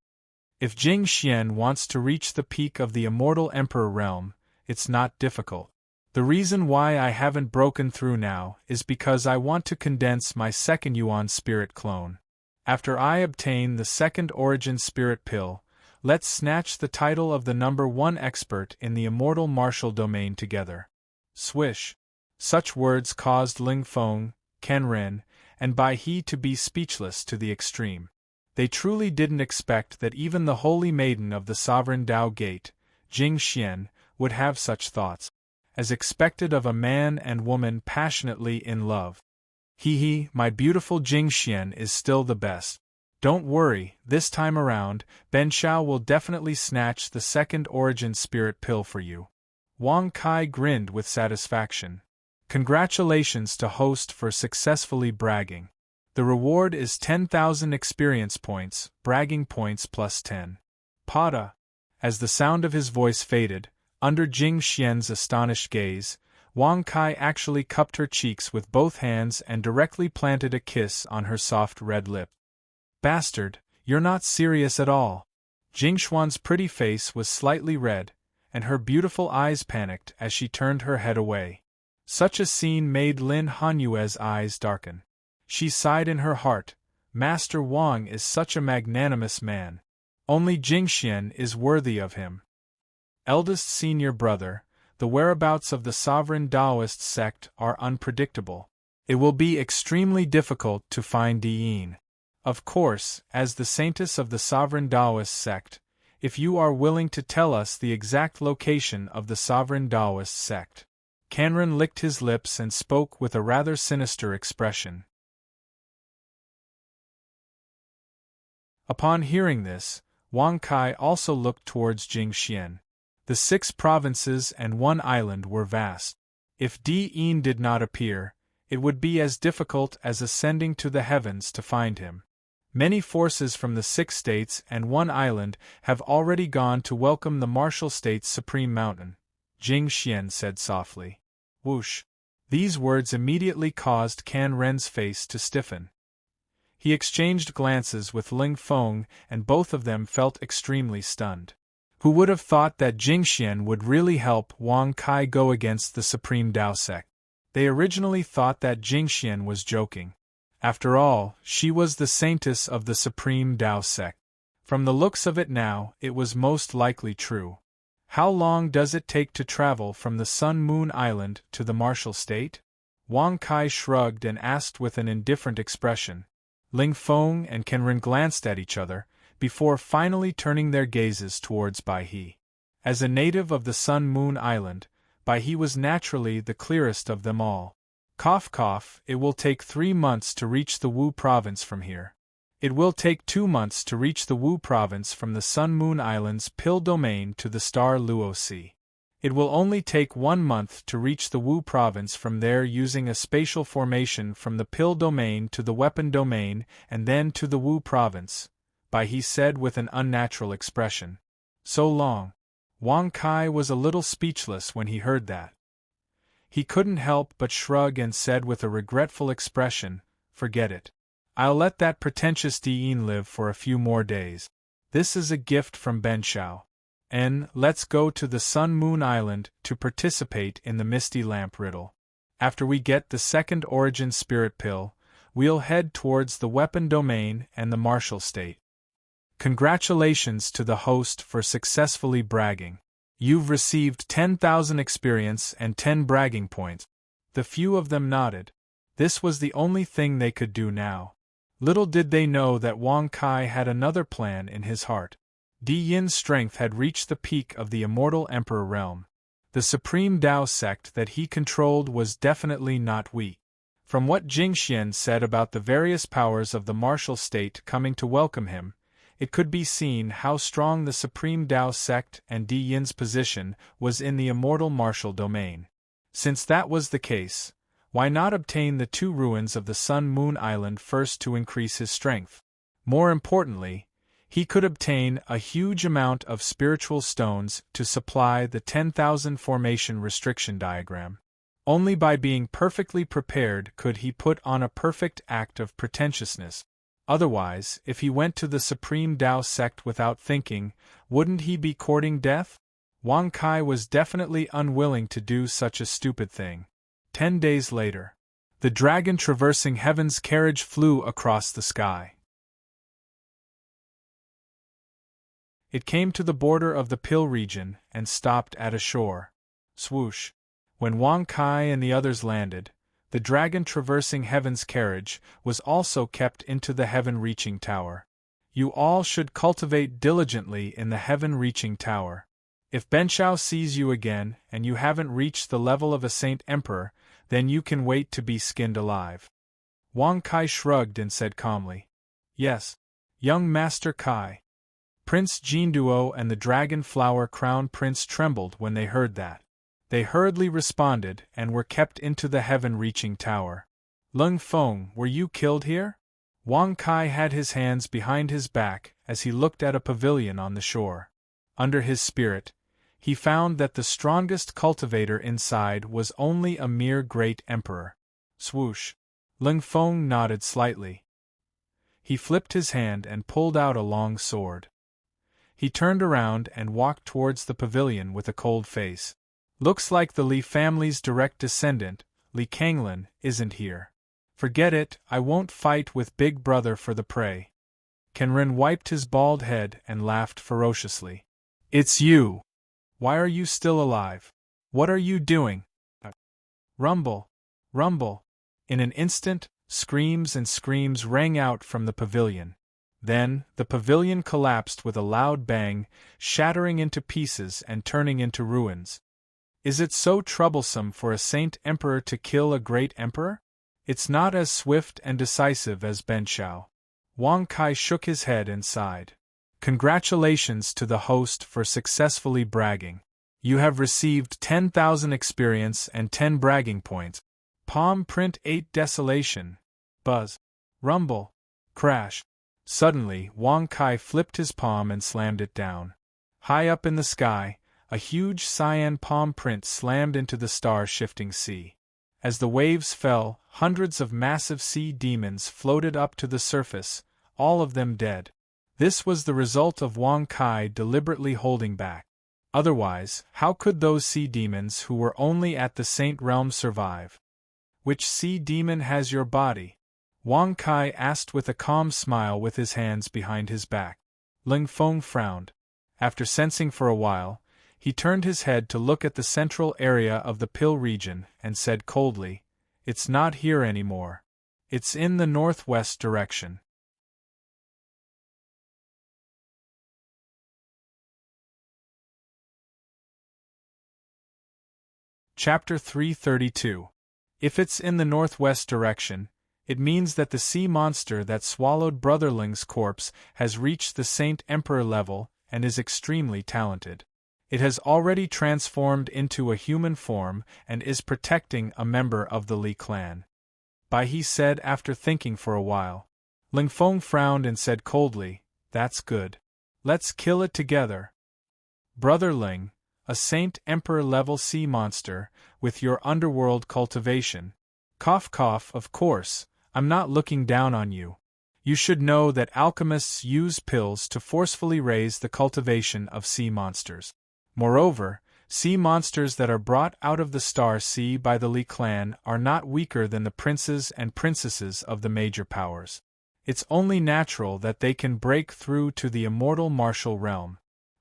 If Jing Xian wants to reach the peak of the Immortal Emperor realm, it's not difficult. The reason why I haven't broken through now is because I want to condense my second Yuan spirit clone. After I obtain the second origin spirit pill, let's snatch the title of the number 1 expert in the immortal martial domain together. Swish. Such words caused Ling Feng, Ken Ren, and Bai He to be speechless to the extreme. They truly didn't expect that even the holy maiden of the sovereign Dao Gate, Jing Xian, would have such thoughts, as expected of a man and woman passionately in love. He, my beautiful Jing Xian is still the best. Don't worry, this time around, Ben Shao will definitely snatch the second origin spirit pill for you. Wang Kai grinned with satisfaction. Congratulations to host for successfully bragging. The reward is 10,000 experience points, bragging points plus 10. Pada. As the sound of his voice faded, under Jing Xian's astonished gaze, Wang Kai actually cupped her cheeks with both hands and directly planted a kiss on her soft red lip. Bastard, you're not serious at all. Jing Xuan's pretty face was slightly red, and her beautiful eyes panicked as she turned her head away. Such a scene made Lin Hanyue's eyes darken. She sighed in her heart, Master Wang is such a magnanimous man. Only Jing Xian is worthy of him. Eldest senior brother, the whereabouts of the sovereign Taoist sect are unpredictable. It will be extremely difficult to find Diyin. Of course, as the saintess of the sovereign Taoist sect, if you are willing to tell us the exact location of the sovereign Taoist sect. Kanran licked his lips and spoke with a rather sinister expression. Upon hearing this, Wang Kai also looked towards Jingxian. The 6 provinces and 1 island were vast. If Diyin did not appear, it would be as difficult as ascending to the heavens to find him. Many forces from the 6 states and 1 island have already gone to welcome the Martial State's supreme mountain, Jingxian said softly. Whoosh! These words immediately caused Kan Ren's face to stiffen. He exchanged glances with Ling Feng, and both of them felt extremely stunned. Who would have thought that Jingxian would really help Wang Kai go against the Supreme Tao sect? They originally thought that Jingxian was joking. After all, she was the saintess of the Supreme Tao sect. From the looks of it now, it was most likely true. How long does it take to travel from the Sun Moon Island to the Martial State? Wang Kai shrugged and asked with an indifferent expression. Ling Feng and Kanran glanced at each other, before finally turning their gazes towards Bai He. As a native of the Sun Moon Island, Bai He was naturally the clearest of them all. Cough cough, it will take 3 months to reach the Wu province from here. It will take 2 months to reach the Wu province from the Sun Moon Island's Pill domain to the Star Luo Sea. It will only take 1 month to reach the Wu province from there using a spatial formation from the Pill domain to the Weapon domain and then to the Wu province, Bai He said with an unnatural expression. So long. Wang Kai was a little speechless when he heard that. He couldn't help but shrug and said with a regretful expression, forget it. I'll let that pretentious Diyin live for a few more days. This is a gift from Ben Shao. Let's go to the Sun Moon Island to participate in the Misty Lamp riddle. After we get the 2nd Origin Spirit Pill, we'll head towards the Weapon Domain and the Martial State. Congratulations to the host for successfully bragging. You've received 10,000 experience and 10 bragging points. The few of them nodded. This was the only thing they could do now. Little did they know that Wang Kai had another plan in his heart. Diyin's strength had reached the peak of the Immortal Emperor realm. The Supreme Tao sect that he controlled was definitely not weak. From what Jingxian said about the various powers of the martial state coming to welcome him, it could be seen how strong the Supreme Tao sect and Diyin's position was in the immortal martial domain. Since that was the case, why not obtain the 2 ruins of the Sun Moon Island first to increase his strength? More importantly, he could obtain a huge amount of spiritual stones to supply the 10,000 formation restriction diagram. Only by being perfectly prepared could he put on a perfect act of pretentiousness. Otherwise, if he went to the Supreme Tao sect without thinking, wouldn't he be courting death? Wang Kai was definitely unwilling to do such a stupid thing. 10 days later, the dragon traversing heaven's carriage flew across the sky. It came to the border of the Pill region and stopped at a shore. Swoosh! When Wang Kai and the others landed, the dragon traversing heaven's carriage was also kept into the heaven-reaching tower. You all should cultivate diligently in the heaven-reaching tower. If Benshao sees you again and you haven't reached the level of a Saint Emperor, then you can wait to be skinned alive. Wang Kai shrugged and said calmly, Yes, young Master Kai. Prince Jinduo and the Dragon Flower Crown Prince trembled when they heard that. They hurriedly responded and were kept into the heaven-reaching tower. Lung Feng, were you killed here? Wang Kai had his hands behind his back as he looked at a pavilion on the shore. Under his spirit, he found that the strongest cultivator inside was only a mere great emperor. Swoosh! Lung Feng nodded slightly. He flipped his hand and pulled out a long sword. He turned around and walked towards the pavilion with a cold face. Looks like the Li family's direct descendant, Li Kanglin, isn't here. Forget it, I won't fight with Big Brother for the prey. Kanran wiped his bald head and laughed ferociously. It's you! Why are you still alive? What are you doing? Rumble! Rumble! In an instant, screams and screams rang out from the pavilion. Then, the pavilion collapsed with a loud bang, shattering into pieces and turning into ruins. Is it so troublesome for a saint emperor to kill a great emperor? It's not as swift and decisive as Ben Shao. Wang Kai shook his head and sighed. Congratulations to the host for successfully bragging. You have received 10,000 experience and 10 bragging points. Palm print 8 desolation. Buzz. Rumble. Crash. Suddenly, Wang Kai flipped his palm and slammed it down. High up in the sky, a huge cyan palm print slammed into the star-shifting sea. As the waves fell, hundreds of massive sea demons floated up to the surface, all of them dead. This was the result of Wang Kai deliberately holding back. Otherwise, how could those sea demons who were only at the saint realm survive? Which sea demon has your body? Wang Kai asked with a calm smile with his hands behind his back. Ling Feng frowned. After sensing for a while, he turned his head to look at the central area of the Pill region and said coldly, "It's not here anymore. It's in the northwest direction." Chapter 332. If it's in the northwest direction, it means that the sea monster that swallowed Brother Ling's corpse has reached the Saint Emperor level and is extremely talented. It has already transformed into a human form and is protecting a member of the Li clan. Bai He said after thinking for a while. Ling Feng frowned and said coldly, "That's good. Let's kill it together. Brother Ling, a Saint Emperor level sea monster, with your underworld cultivation. Cough cough, of course, I'm not looking down on you. You should know that alchemists use pills to forcefully raise the cultivation of sea monsters. Moreover, sea monsters that are brought out of the Star Sea by the Li clan are not weaker than the princes and princesses of the major powers. It's only natural that they can break through to the immortal martial realm."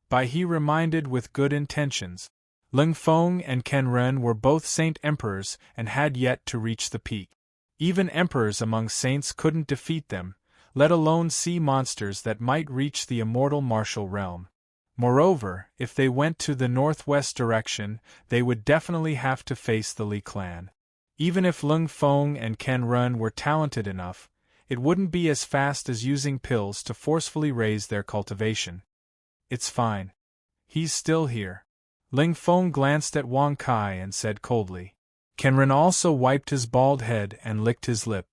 Bai He reminded with good intentions. Ling Feng and Ken Ren were both saint emperors and had yet to reach the peak. Even emperors among saints couldn't defeat them, let alone sea monsters that might reach the immortal martial realm. Moreover, if they went to the northwest direction, they would definitely have to face the Li clan. Even if Ling Feng and Ken Ren were talented enough, it wouldn't be as fast as using pills to forcefully raise their cultivation. "It's fine. He's still here." Ling Feng glanced at Wang Kai and said coldly. Ken Ren also wiped his bald head and licked his lip.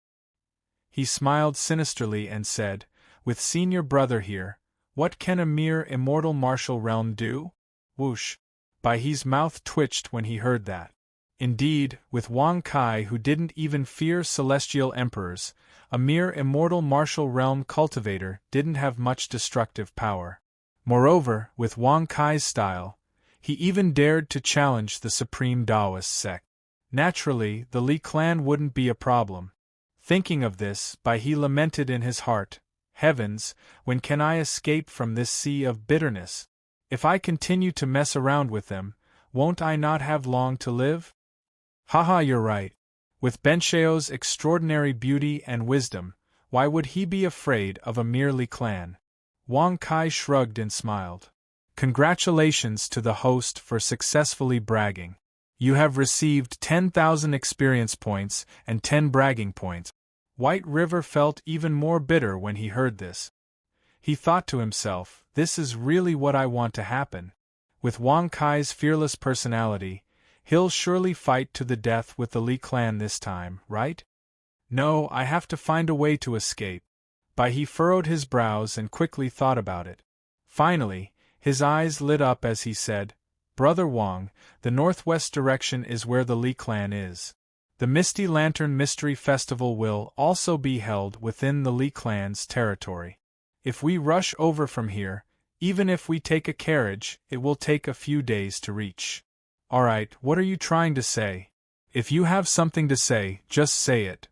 He smiled sinisterly and said, "With senior brother here, what can a mere immortal martial realm do?" Whoosh! Bai He's mouth twitched when he heard that. Indeed, with Wang Kai who didn't even fear celestial emperors, a mere immortal martial realm cultivator didn't have much destructive power. Moreover, with Wang Kai's style, he even dared to challenge the supreme Taoist sect. Naturally, the Li clan wouldn't be a problem. Thinking of this, Bai He lamented in his heart, "Heavens, when can I escape from this sea of bitterness? If I continue to mess around with them, won't I not have long to live?" Haha, you're right. With Benshao's extraordinary beauty and wisdom, why would he be afraid of a mere Li clan? Wang Kai shrugged and smiled. Congratulations to the host for successfully bragging. You have received 10,000 experience points and 10 bragging points. White River felt even more bitter when he heard this. He thought to himself, this is really what I want to happen. With Wang Kai's fearless personality, he'll surely fight to the death with the Li clan this time, right? No, I have to find a way to escape. Bai He furrowed his brows and quickly thought about it. Finally, his eyes lit up as he said, "Brother Wang, the northwest direction is where the Li clan is. The Misty Lantern Mystery Festival will also be held within the Li clan's territory. If we rush over from here, even if we take a carriage, it will take a few days to reach." Alright, what are you trying to say? If you have something to say, just say it.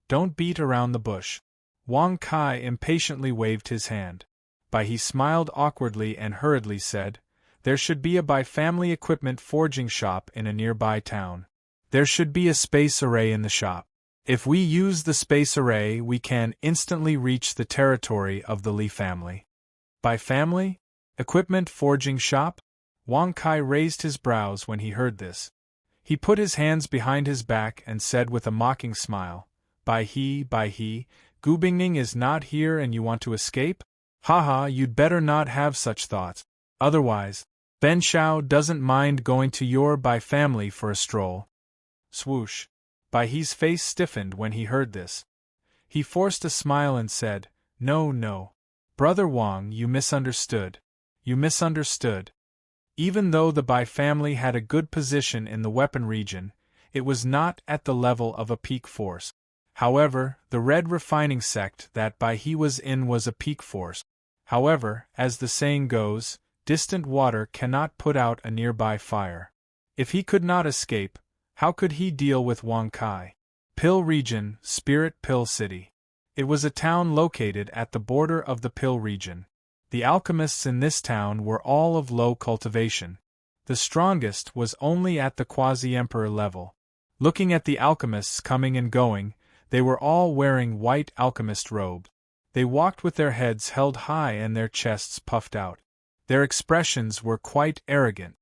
Don't beat around the bush. Wang Kai impatiently waved his hand. Bai he smiled awkwardly and hurriedly said, "There should be a Bai family equipment forging shop in a nearby town. There should be a space array in the shop. If we use the space array, we can instantly reach the territory of the Li family." Bai family? Equipment forging shop? Wang Kai raised his brows when he heard this. He put his hands behind his back and said with a mocking smile, Bai he, Gu Bingning is not here and you want to escape? Haha, you'd better not have such thoughts. Otherwise, Ben Shao doesn't mind going to your Bai family for a stroll. Swoosh. Bai He's face stiffened when he heard this. He forced a smile and said, No. Brother Wang, you misunderstood. You misunderstood. Even though the Bai family had a good position in the weapon region, it was not at the level of a peak force. However, the red refining sect that Bai He was in was a peak force. However, as the saying goes, distant water cannot put out a nearby fire. If he could not escape, how could he deal with Wang Kai? Pill region, Spirit Pill City. It was a town located at the border of the Pill region. The alchemists in this town were all of low cultivation. The strongest was only at the quasi-emperor level. Looking at the alchemists coming and going, they were all wearing white alchemist robes. They walked with their heads held high and their chests puffed out. Their expressions were quite arrogant.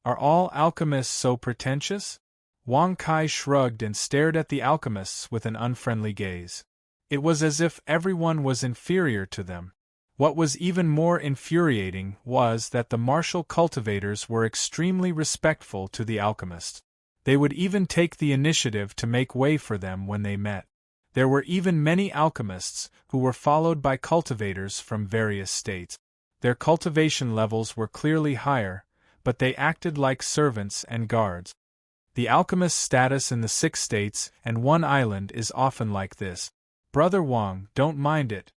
Are all alchemists so pretentious? Wang Kai shrugged and stared at the alchemists with an unfriendly gaze. It was as if everyone was inferior to them. What was even more infuriating was that the martial cultivators were extremely respectful to the alchemists. They would even take the initiative to make way for them when they met. There were even many alchemists who were followed by cultivators from various states. Their cultivation levels were clearly higher, but they acted like servants and guards. The alchemist's status in the 6 states and 1 island is often like this. Brother Wang, don't mind it.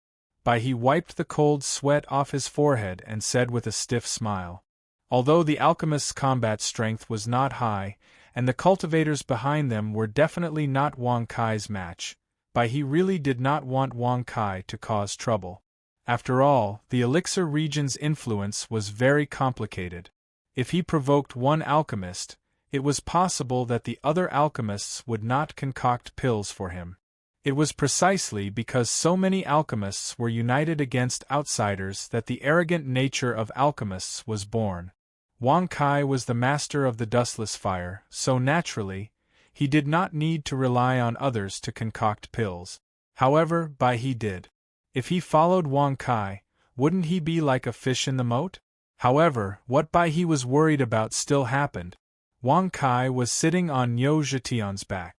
Bai He wiped the cold sweat off his forehead and said with a stiff smile. Although the alchemist's combat strength was not high, and the cultivators behind them were definitely not Wang Kai's match, Bai He really did not want Wang Kai to cause trouble. After all, the elixir region's influence was very complicated. If he provoked one alchemist, it was possible that the other alchemists would not concoct pills for him. It was precisely because so many alchemists were united against outsiders that the arrogant nature of alchemists was born. Wang Kai was the master of the dustless fire, so naturally, he did not need to rely on others to concoct pills. However, Bai He did. If he followed Wang Kai, wouldn't he be like a fish in the moat? However, what Bai He was worried about still happened. Wang Kai was sitting on Niu Zhetian's back.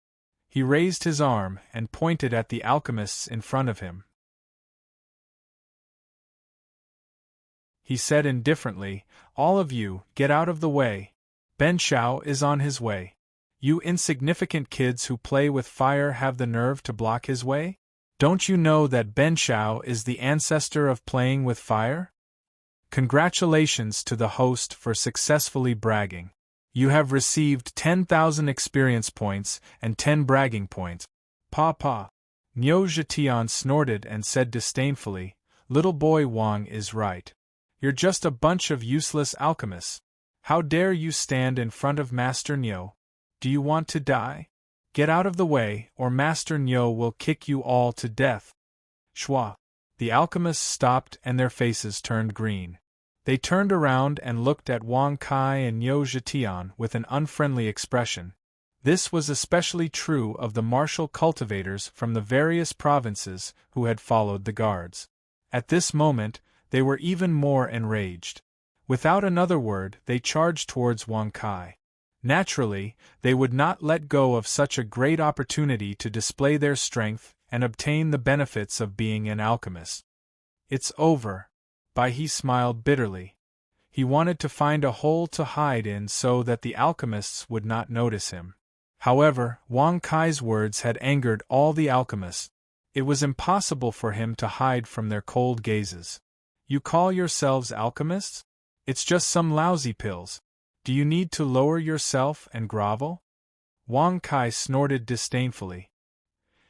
He raised his arm and pointed at the alchemists in front of him. He said indifferently, All of you, get out of the way. Ben Shao is on his way. You insignificant kids who play with fire have the nerve to block his way? Don't you know that Ben Shao is the ancestor of playing with fire? Congratulations to the host for successfully bragging. You have received 10,000 experience points and 10 bragging points. Pa. Niu Zhetian snorted and said disdainfully, Little boy Wang is right. You're just a bunch of useless alchemists. How dare you stand in front of Master Niu? Do you want to die? Get out of the way, or Master Niu will kick you all to death. Shwa. The alchemists stopped and their faces turned green. They turned around and looked at Wang Kai and Niu Zhetian with an unfriendly expression. This was especially true of the martial cultivators from the various provinces who had followed the guards. At this moment, they were even more enraged. Without another word, they charged towards Wang Kai. Naturally, they would not let go of such a great opportunity to display their strength and obtain the benefits of being an alchemist. It's over. Bai He smiled bitterly. He wanted to find a hole to hide in so that the alchemists would not notice him. However, Wang Kai's words had angered all the alchemists. It was impossible for him to hide from their cold gazes. You call yourselves alchemists? It's just some lousy pills. Do you need to lower yourself and grovel? Wang Kai snorted disdainfully.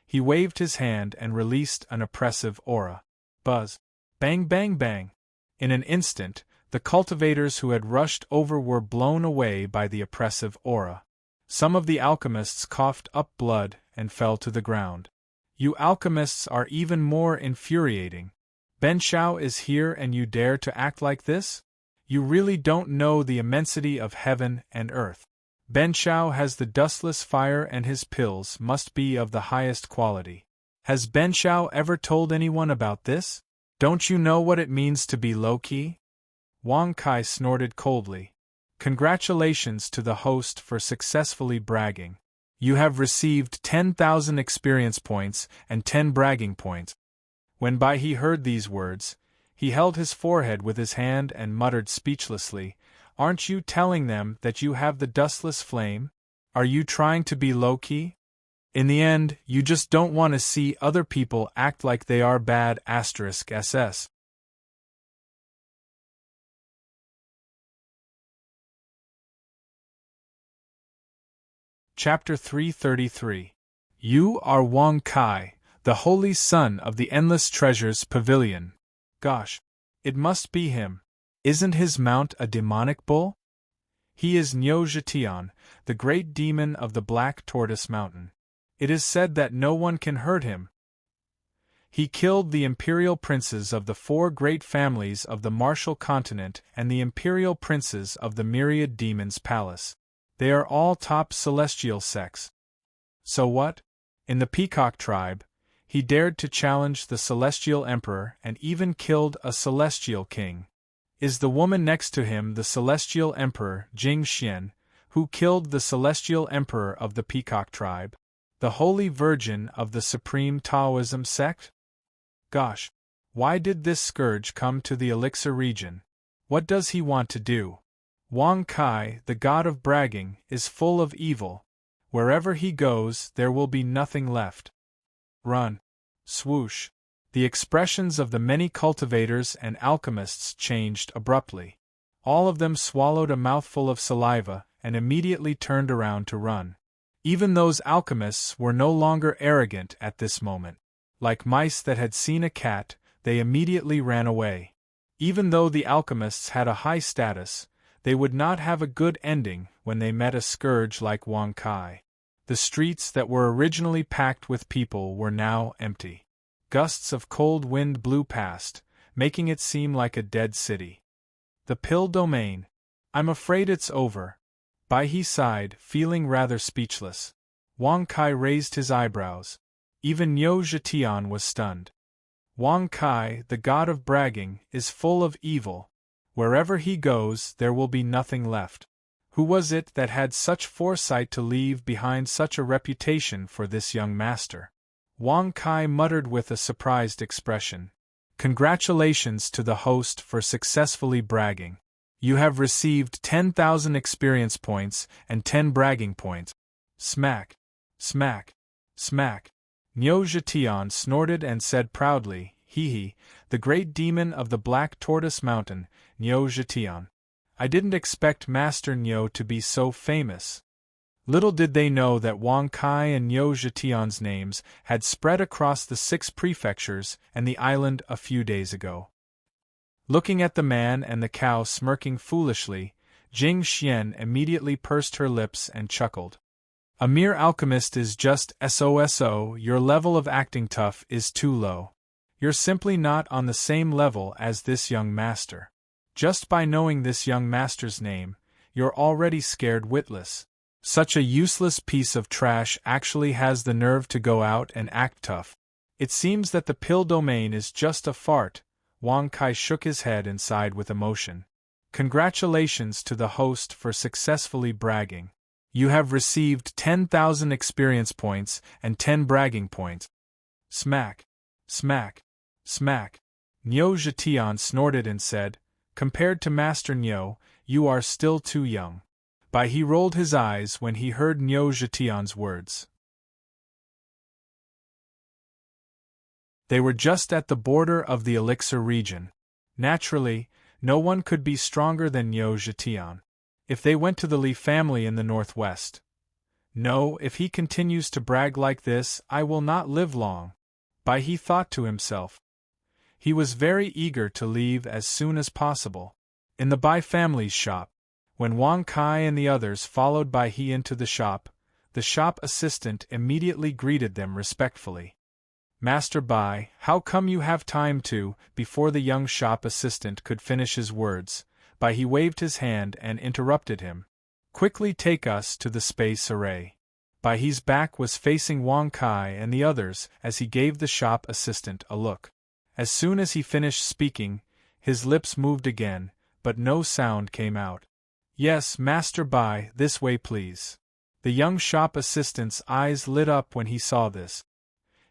He waved his hand and released an oppressive aura. Buzz. Bang bang bang. In an instant, the cultivators who had rushed over were blown away by the oppressive aura. Some of the alchemists coughed up blood and fell to the ground. You alchemists are even more infuriating. Ben Shao is here and you dare to act like this? You really don't know the immensity of heaven and earth. Ben Shao has the dustless fire and his pills must be of the highest quality. Has Ben Shao ever told anyone about this? Don't you know what it means to be low-key? Wang Kai snorted coldly. Congratulations to the host for successfully bragging. You have received 10,000 experience points and 10 bragging points. When Bai He heard these words, he held his forehead with his hand and muttered speechlessly, "Aren't you telling them that you have the dustless flame? Are you trying to be low-key? In the end, you just don't want to see other people act like they are bad *SS. Chapter 333. You are Wang Kai, the holy son of the Endless Treasures Pavilion. Gosh, it must be him. Isn't his mount a demonic bull? He is Niu Zhetian, the great demon of the Black Tortoise Mountain. It is said that no one can hurt him. He killed the imperial princes of the 4 great families of the Martial Continent and the imperial princes of the Myriad Demons Palace. They are all top celestial sects. So what? In the Peacock tribe, he dared to challenge the Celestial Emperor and even killed a Celestial King. Is the woman next to him the Celestial Emperor Jing Xian, who killed the Celestial Emperor of the Peacock tribe? The Holy Virgin of the Supreme Taoism sect? Gosh, why did this scourge come to the Elixir region? What does he want to do? Wang Kai, the god of bragging, is full of evil. Wherever he goes, there will be nothing left. Run. Swoosh. The expressions of the many cultivators and alchemists changed abruptly. All of them swallowed a mouthful of saliva and immediately turned around to run. Even those alchemists were no longer arrogant at this moment. Like mice that had seen a cat, they immediately ran away. Even though the alchemists had a high status, they would not have a good ending when they met a scourge like Wang Kai. The streets that were originally packed with people were now empty. Gusts of cold wind blew past, making it seem like a dead city. The pill domain. I'm afraid it's over. Bai He sighed, feeling rather speechless. Wang Kai raised his eyebrows. Even Niu Zhetian was stunned. Wang Kai, the god of bragging, is full of evil. Wherever he goes, there will be nothing left. Who was it that had such foresight to leave behind such a reputation for this young master? Wang Kai muttered with a surprised expression. Congratulations to the host for successfully bragging. You have received 10,000 experience points and 10 bragging points. Smack. Smack. Smack. Niu Zhetian snorted and said proudly, "Hee, the great demon of the Black Tortoise Mountain, Niu Zhetian. I didn't expect Master Niu to be so famous." Little did they know that Wang Kai and Niu Zhetian's names had spread across the 6 prefectures and the island a few days ago. Looking at the man and the cow smirking foolishly, Jing Xian immediately pursed her lips and chuckled. A mere alchemist is just SOSO, your level of acting tough is too low. You're simply not on the same level as this young master. Just by knowing this young master's name, you're already scared witless. Such a useless piece of trash actually has the nerve to go out and act tough. It seems that the pill domain is just a fart. Wang Kai shook his head and sighed with emotion. Congratulations to the host for successfully bragging. You have received 10,000 experience points and 10 bragging points. Smack. Smack. Smack. Niu Zhetian snorted and said, "Compared to Master Niu, you are still too young." Bai He rolled his eyes when he heard Niu Zhetian's words. They were just at the border of the Elixir region. Naturally, no one could be stronger than Niu Zhetian. If they went to the Li family in the northwest. No, if he continues to brag like this, I will not live long. Bai He thought to himself. He was very eager to leave as soon as possible. In the Bai family's shop, when Wang Kai and the others followed Bai He into the shop assistant immediately greeted them respectfully. "Master Bai, how come you have time to?" Before the young shop assistant could finish his words, Bai He waved his hand and interrupted him. "Quickly take us to the space array." Bai He's back was facing Wang Kai and the others as he gave the shop assistant a look. As soon as he finished speaking, his lips moved again, but no sound came out. "Yes, Master Bai, this way please." The young shop assistant's eyes lit up when he saw this.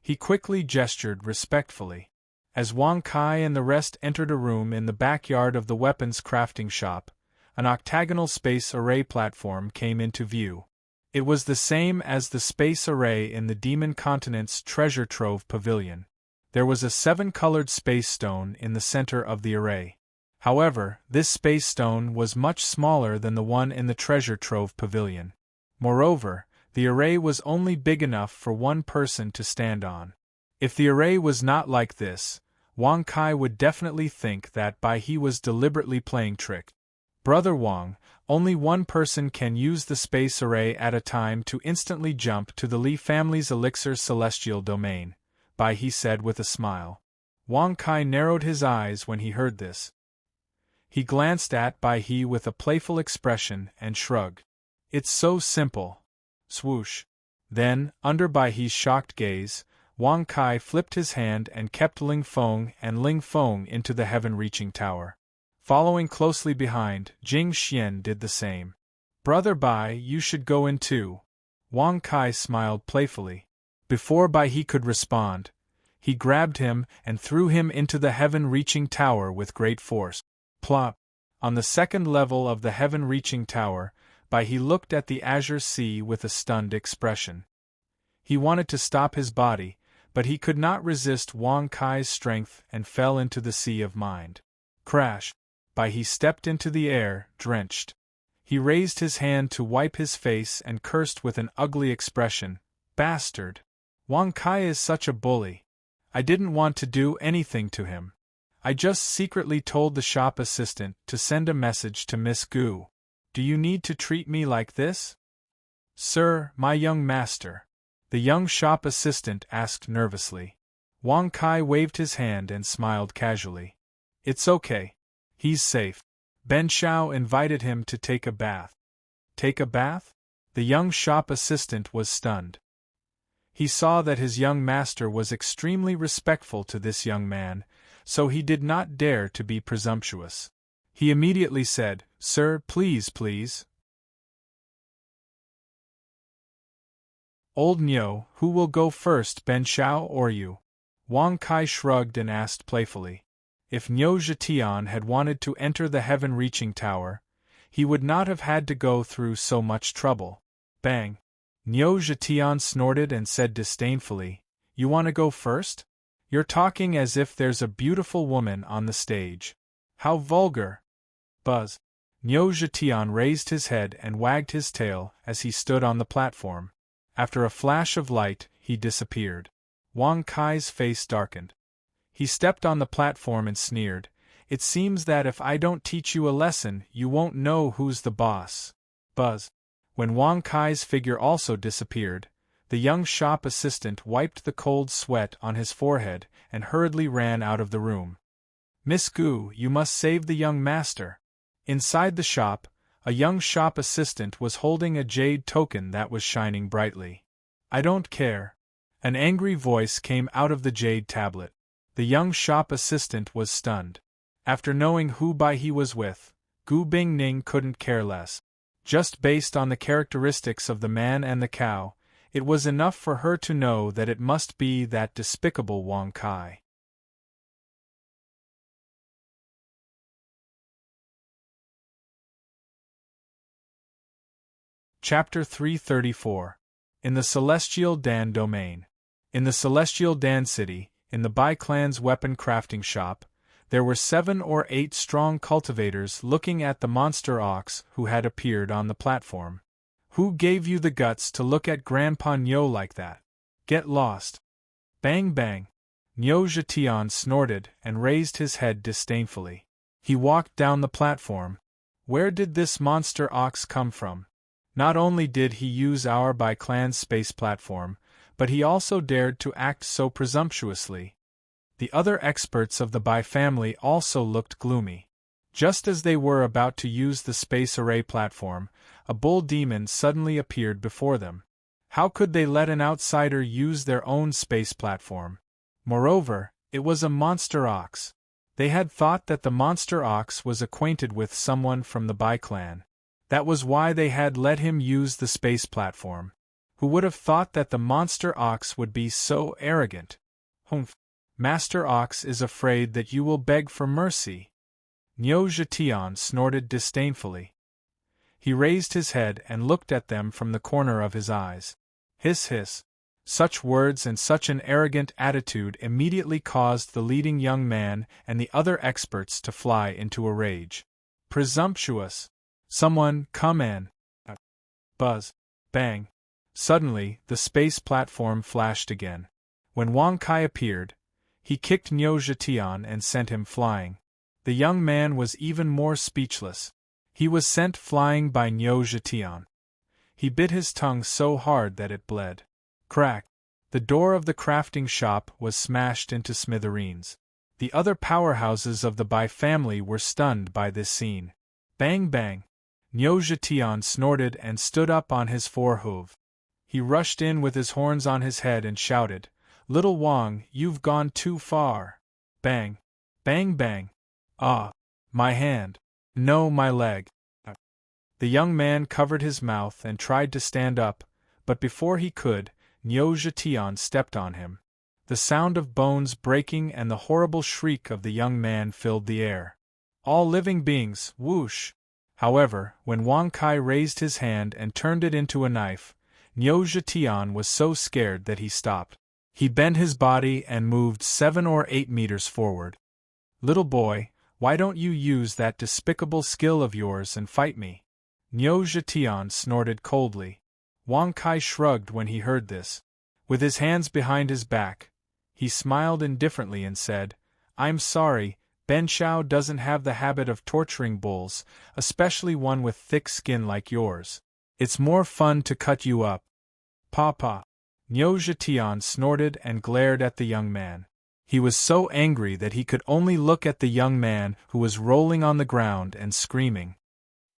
He quickly gestured respectfully. As Wang Kai and the rest entered a room in the backyard of the weapons crafting shop, an octagonal space array platform came into view. It was the same as the space array in the Demon Continent's treasure trove pavilion. There was a 7-colored space stone in the center of the array. However, this space stone was much smaller than the one in the treasure trove pavilion. Moreover, the array was only big enough for one person to stand on. If the array was not like this, Wang Kai would definitely think that Bai He was deliberately playing trick. "Brother Wang, only one person can use the space array at a time to instantly jump to the Li family's elixir celestial domain," Bai He said with a smile. Wang Kai narrowed his eyes when he heard this. He glanced at Bai He with a playful expression and shrugged. "It's so simple." Swoosh. Then, under Bai He's shocked gaze, Wang Kai flipped his hand and kept Ling Feng and Ling Feng into the heaven-reaching tower. Following closely behind, Jing Xian did the same. "Brother Bai, you should go in too." Wang Kai smiled playfully. Before Bai He could respond, he grabbed him and threw him into the heaven-reaching tower with great force. Plop! On the second level of the heaven-reaching tower, Bai He looked at the azure sea with a stunned expression. He wanted to stop his body, but he could not resist Wang Kai's strength and fell into the sea of mind. Crash! Bai He stepped into the air, drenched. He raised his hand to wipe his face and cursed with an ugly expression. "Bastard! Wang Kai is such a bully. I didn't want to do anything to him. I just secretly told the shop assistant to send a message to Miss Gu. Do you need to treat me like this?" "Sir, my young master," the young shop assistant asked nervously. Wang Kai waved his hand and smiled casually. "It's okay. He's safe." Ben Shao invited him to take a bath. Take a bath? The young shop assistant was stunned. He saw that his young master was extremely respectful to this young man, so he did not dare to be presumptuous. He immediately said, "Sir, please, please." "Old Nyo, who will go first, Ben Shao or you?" Wang Kai shrugged and asked playfully. If Nyo Zhetian had wanted to enter the heaven-reaching tower, he would not have had to go through so much trouble. Bang! Nyo Zhetian snorted and said disdainfully, "You want to go first? You're talking as if there's a beautiful woman on the stage. How vulgar!" Buzz! Nyo Zhetian raised his head and wagged his tail as he stood on the platform. After a flash of light, he disappeared. Wang Kai's face darkened. He stepped on the platform and sneered, "It seems that if I don't teach you a lesson, you won't know who's the boss." Buzz! When Wang Kai's figure also disappeared, the young shop assistant wiped the cold sweat on his forehead and hurriedly ran out of the room. "Miss Gu, you must save the young master." Inside the shop, a young shop assistant was holding a jade token that was shining brightly. "I don't care." An angry voice came out of the jade tablet. The young shop assistant was stunned. After knowing who Bai He was with, Gu Bingning couldn't care less. Just based on the characteristics of the man and the cow, it was enough for her to know that it must be that despicable Wang Kai. Chapter 334. In the Celestial Dan Domain. In the Celestial Dan City, in the Bai clan's weapon crafting shop, there were 7 or 8 strong cultivators looking at the monster ox who had appeared on the platform. "Who gave you the guts to look at Grandpa Nyo like that? Get lost!" Bang bang! Niu Zhetian snorted and raised his head disdainfully. He walked down the platform. Where did this monster ox come from? Not only did he use our Bai clan's space platform, but he also dared to act so presumptuously. The other experts of the Bai family also looked gloomy. Just as they were about to use the space array platform, a bull demon suddenly appeared before them. How could they let an outsider use their own space platform? Moreover, it was a monster ox. They had thought that the monster ox was acquainted with someone from the Bai clan. That was why they had let him use the space platform. Who would have thought that the monster ox would be so arrogant? Humph! Master Ox is afraid that you will beg for mercy. Niu Zhetian snorted disdainfully. He raised his head and looked at them from the corner of his eyes. Hiss hiss. Such words and such an arrogant attitude immediately caused the leading young man and the other experts to fly into a rage. Presumptuous! Someone, come in! Buzz. Bang. Suddenly, the space platform flashed again. When Wang Kai appeared, he kicked Niu Zhetian and sent him flying. The young man was even more speechless. He was sent flying by Niu Zhetian. He bit his tongue so hard that it bled. Crack! The door of the crafting shop was smashed into smithereens. The other powerhouses of the Bai family were stunned by this scene. Bang bang! Niu Zhetian snorted and stood up on his forehoof. He rushed in with his horns on his head and shouted, "Little Wang, you've gone too far." Bang! Bang bang! Ah! My hand! No, my leg! The young man covered his mouth and tried to stand up, but before he could, Niu Zhetian stepped on him. The sound of bones breaking and the horrible shriek of the young man filled the air. All living beings, whoosh! However, when Wang Kai raised his hand and turned it into a knife, Niu Zhetian was so scared that he stopped. He bent his body and moved 7 or 8 meters forward. "Little boy, why don't you use that despicable skill of yours and fight me?" Niu Zhetian snorted coldly. Wang Kai shrugged when he heard this. With his hands behind his back, he smiled indifferently and said, "I'm sorry, Ben Shao doesn't have the habit of torturing bulls, especially one with thick skin like yours. It's more fun to cut you up." "Papa!" Niu Zhetian snorted and glared at the young man. He was so angry that he could only look at the young man who was rolling on the ground and screaming.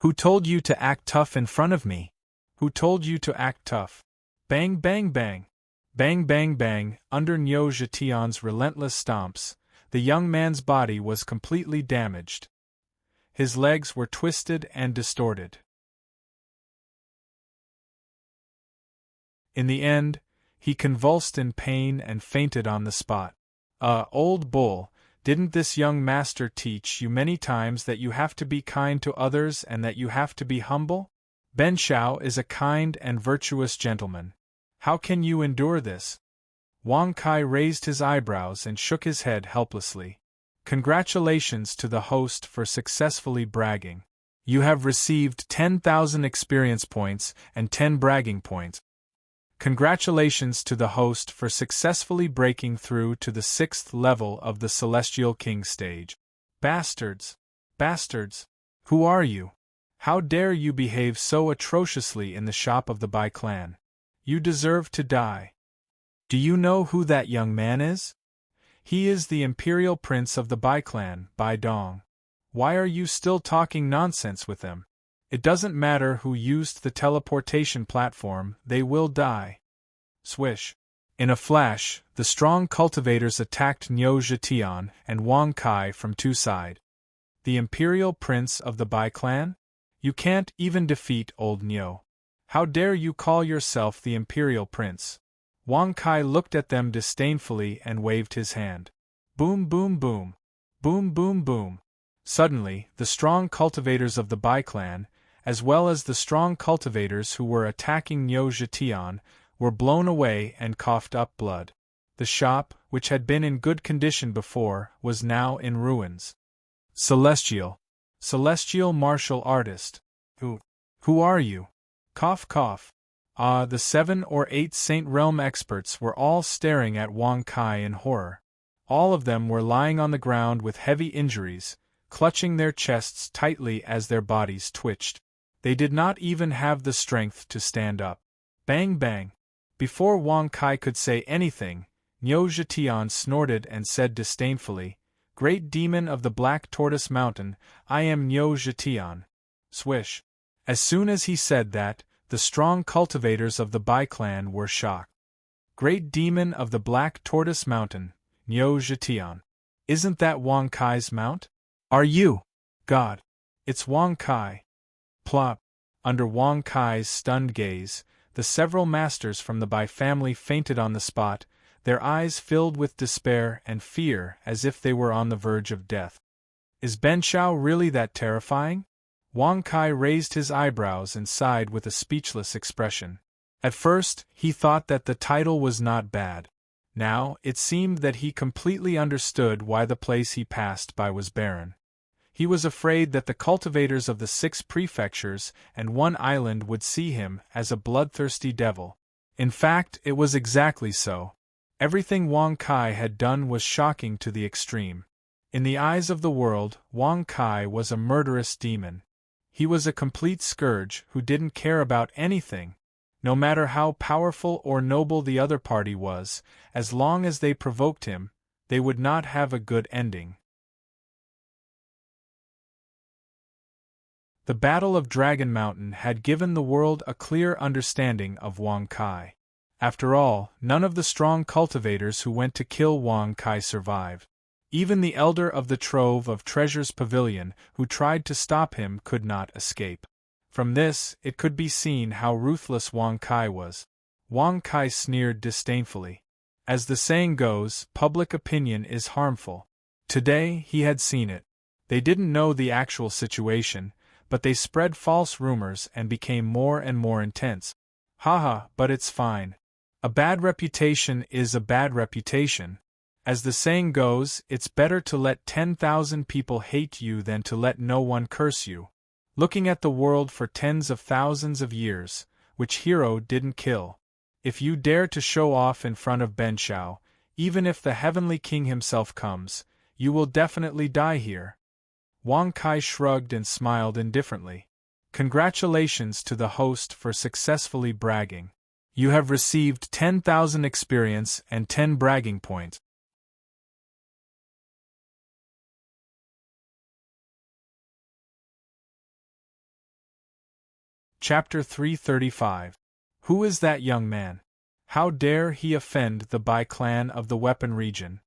"Who told you to act tough in front of me? Who told you to act tough?" Bang bang bang! Bang bang bang! Under Niu Zhetian's relentless stomps, the young man's body was completely damaged. His legs were twisted and distorted. In the end, he convulsed in pain and fainted on the spot. Old bull, didn't this young master teach you many times that you have to be kind to others and that you have to be humble? Ben Shao is a kind and virtuous gentleman. How can you endure this?" Wang Kai raised his eyebrows and shook his head helplessly. "Congratulations to the host for successfully bragging. You have received 10,000 experience points and 10 bragging points. Congratulations to the host for successfully breaking through to the 6th level of the Celestial King stage. Bastards! Bastards! Who are you? How dare you behave so atrociously in the shop of the Bai clan? You deserve to die. Do you know who that young man is? He is the Imperial Prince of the Bai clan, Bai Dong. Why are you still talking nonsense with them? It doesn't matter who used the teleportation platform, they will die." Swish! In a flash, the strong cultivators attacked Niu Zhetian and Wang Kai from two sides. The Imperial Prince of the Bai clan? You can't even defeat old Niu. How dare you call yourself the Imperial Prince? Wang Kai looked at them disdainfully and waved his hand. Boom boom boom. Boom boom boom. Suddenly, the strong cultivators of the Bai clan, as well as the strong cultivators who were attacking Niu Zhetian, were blown away and coughed up blood. The shop, which had been in good condition before, was now in ruins. Celestial martial artist. Who are you? Cough cough. The 7 or 8 Saint Realm experts were all staring at Wang Kai in horror. All of them were lying on the ground with heavy injuries, clutching their chests tightly as their bodies twitched. They did not even have the strength to stand up. Bang bang! Before Wang Kai could say anything, Niu Zhetian snorted and said disdainfully, "Great demon of the Black Tortoise Mountain, I am Niu Zhetian." Swish! As soon as he said that, the strong cultivators of the Bai clan were shocked. "Great demon of the Black Tortoise Mountain, Niu Zhetian. Isn't that Wang Kai's mount? Are you? God! It's Wang Kai." Plop! Under Wang Kai's stunned gaze, the several masters from the Bai family fainted on the spot, their eyes filled with despair and fear as if they were on the verge of death. Is Ben Shao really that terrifying? Wang Kai raised his eyebrows and sighed with a speechless expression. At first, he thought that the title was not bad. Now, it seemed that he completely understood why the place he passed by was barren. He was afraid that the cultivators of the 6 prefectures and 1 island would see him as a bloodthirsty devil. In fact, it was exactly so. Everything Wang Kai had done was shocking to the extreme. In the eyes of the world, Wang Kai was a murderous demon. He was a complete scourge who didn't care about anything, no matter how powerful or noble the other party was. As long as they provoked him, they would not have a good ending. The Battle of Dragon Mountain had given the world a clear understanding of Wang Kai. After all, none of the strong cultivators who went to kill Wang Kai survived. Even the elder of the Trove of Treasures Pavilion, who tried to stop him, could not escape. From this, it could be seen how ruthless Wang Kai was. Wang Kai sneered disdainfully. As the saying goes, public opinion is harmful. Today, he had seen it. They didn't know the actual situation, but they spread false rumors and became more and more intense. Haha, but it's fine. A bad reputation is a bad reputation. As the saying goes, it's better to let 10,000 people hate you than to let no one curse you. Looking at the world for tens of thousands of years, which hero didn't kill? If you dare to show off in front of Ben Shao, even if the Heavenly King himself comes, you will definitely die here. Wang Kai shrugged and smiled indifferently. Congratulations to the host for successfully bragging. You have received 10,000 experience and 10 bragging points. Chapter 335. Who is that young man? How dare he offend the Bai clan of the Weapon region?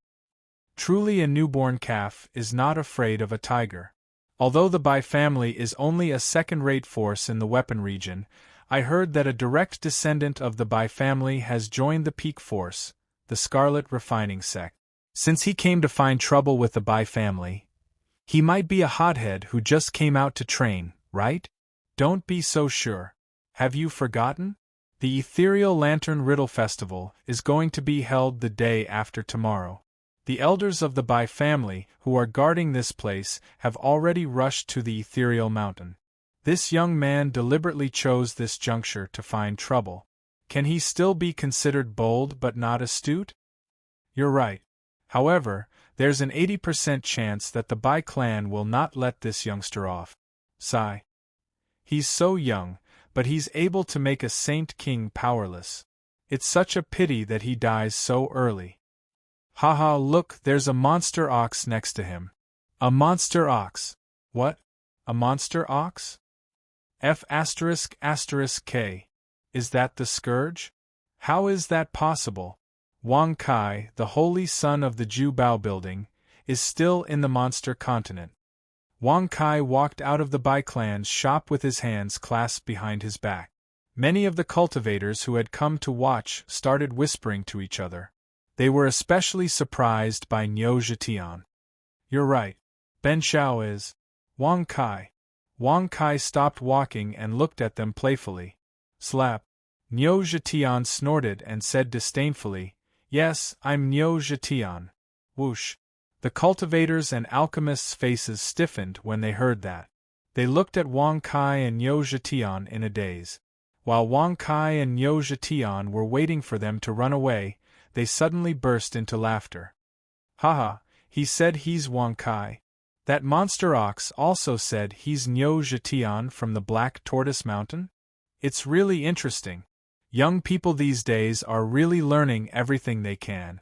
Truly a newborn calf is not afraid of a tiger. Although the Bai family is only a second-rate force in the Weapon region, I heard that a direct descendant of the Bai family has joined the Peak Force, the Scarlet Refining Sect. Since he came to find trouble with the Bai family, he might be a hothead who just came out to train, right? Don't be so sure. Have you forgotten? The Ethereal Lantern Riddle Festival is going to be held the day after tomorrow. The elders of the Bai family, who are guarding this place, have already rushed to the Ethereal Mountain. This young man deliberately chose this juncture to find trouble. Can he still be considered bold but not astute? You're right. However, there's an 80% chance that the Bai clan will not let this youngster off. Sigh. He's so young, but he's able to make a Saint King powerless. It's such a pity that he dies so early. Haha, look, there's a monster ox next to him. A monster ox. What? A monster ox? F***K. Is that the scourge? How is that possible? Wang Kai, the holy son of the Ju Bao building, is still in the monster continent. Wang Kai walked out of the Bai clan's shop with his hands clasped behind his back. Many of the cultivators who had come to watch started whispering to each other. They were especially surprised by Niu Zhetian. You're right. Ben Shao is Wang Kai. Wang Kai stopped walking and looked at them playfully. Slap. Niu Zhetian snorted and said disdainfully, Yes, I'm Niu Zhetian. Whoosh. The cultivators and alchemists' faces stiffened when they heard that. They looked at Wang Kai and Niu Zhetian in a daze. While Wang Kai and Niu Zhetian were waiting for them to run away, they suddenly burst into laughter. Haha, he said he's Wang Kai. That monster ox also said he's Niu Zhetian from the Black Tortoise Mountain? It's really interesting. Young people these days are really learning everything they can.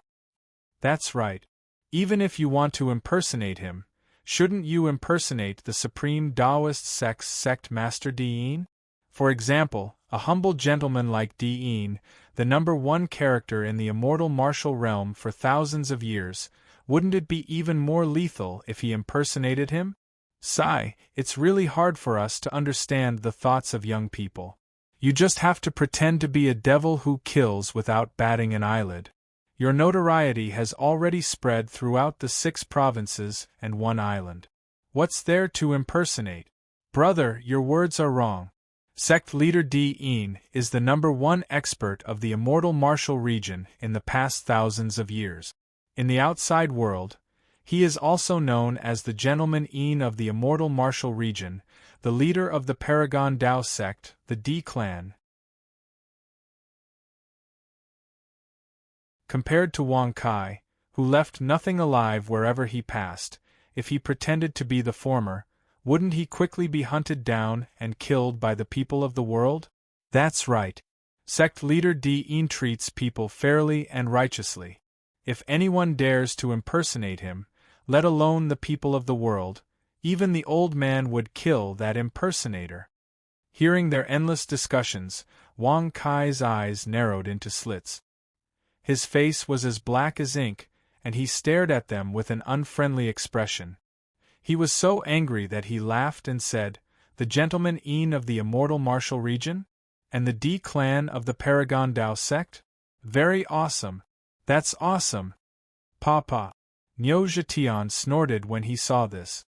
That's right. Even if you want to impersonate him, shouldn't you impersonate the supreme Taoist sect Master Diyin? For example, a humble gentleman like Diyin, the #1 character in the immortal martial realm for thousands of years, wouldn't it be even more lethal if he impersonated him? Sigh, it's really hard for us to understand the thoughts of young people. You just have to pretend to be a devil who kills without batting an eyelid. Your notoriety has already spread throughout the 6 provinces and 1 island. What's there to impersonate? Brother, your words are wrong. Sect leader Diyin is the #1 expert of the immortal martial region in the past thousands of years. In the outside world, he is also known as the Gentleman Yin of the immortal martial region, the leader of the Paragon Dao sect, the D clan. Compared to Wang Kai, who left nothing alive wherever he passed, if he pretended to be the former, wouldn't he quickly be hunted down and killed by the people of the world? That's right. Sect leader Diyin treats people fairly and righteously. If anyone dares to impersonate him, let alone the people of the world, even the old man would kill that impersonator. Hearing their endless discussions, Wang Kai's eyes narrowed into slits. His face was as black as ink, and he stared at them with an unfriendly expression. He was so angry that he laughed and said, "The Gentleman Yin of the immortal martial region? And the D clan of the Paragon Dao sect? Very awesome. That's awesome. Papa." Niu Zhetian snorted when he saw this.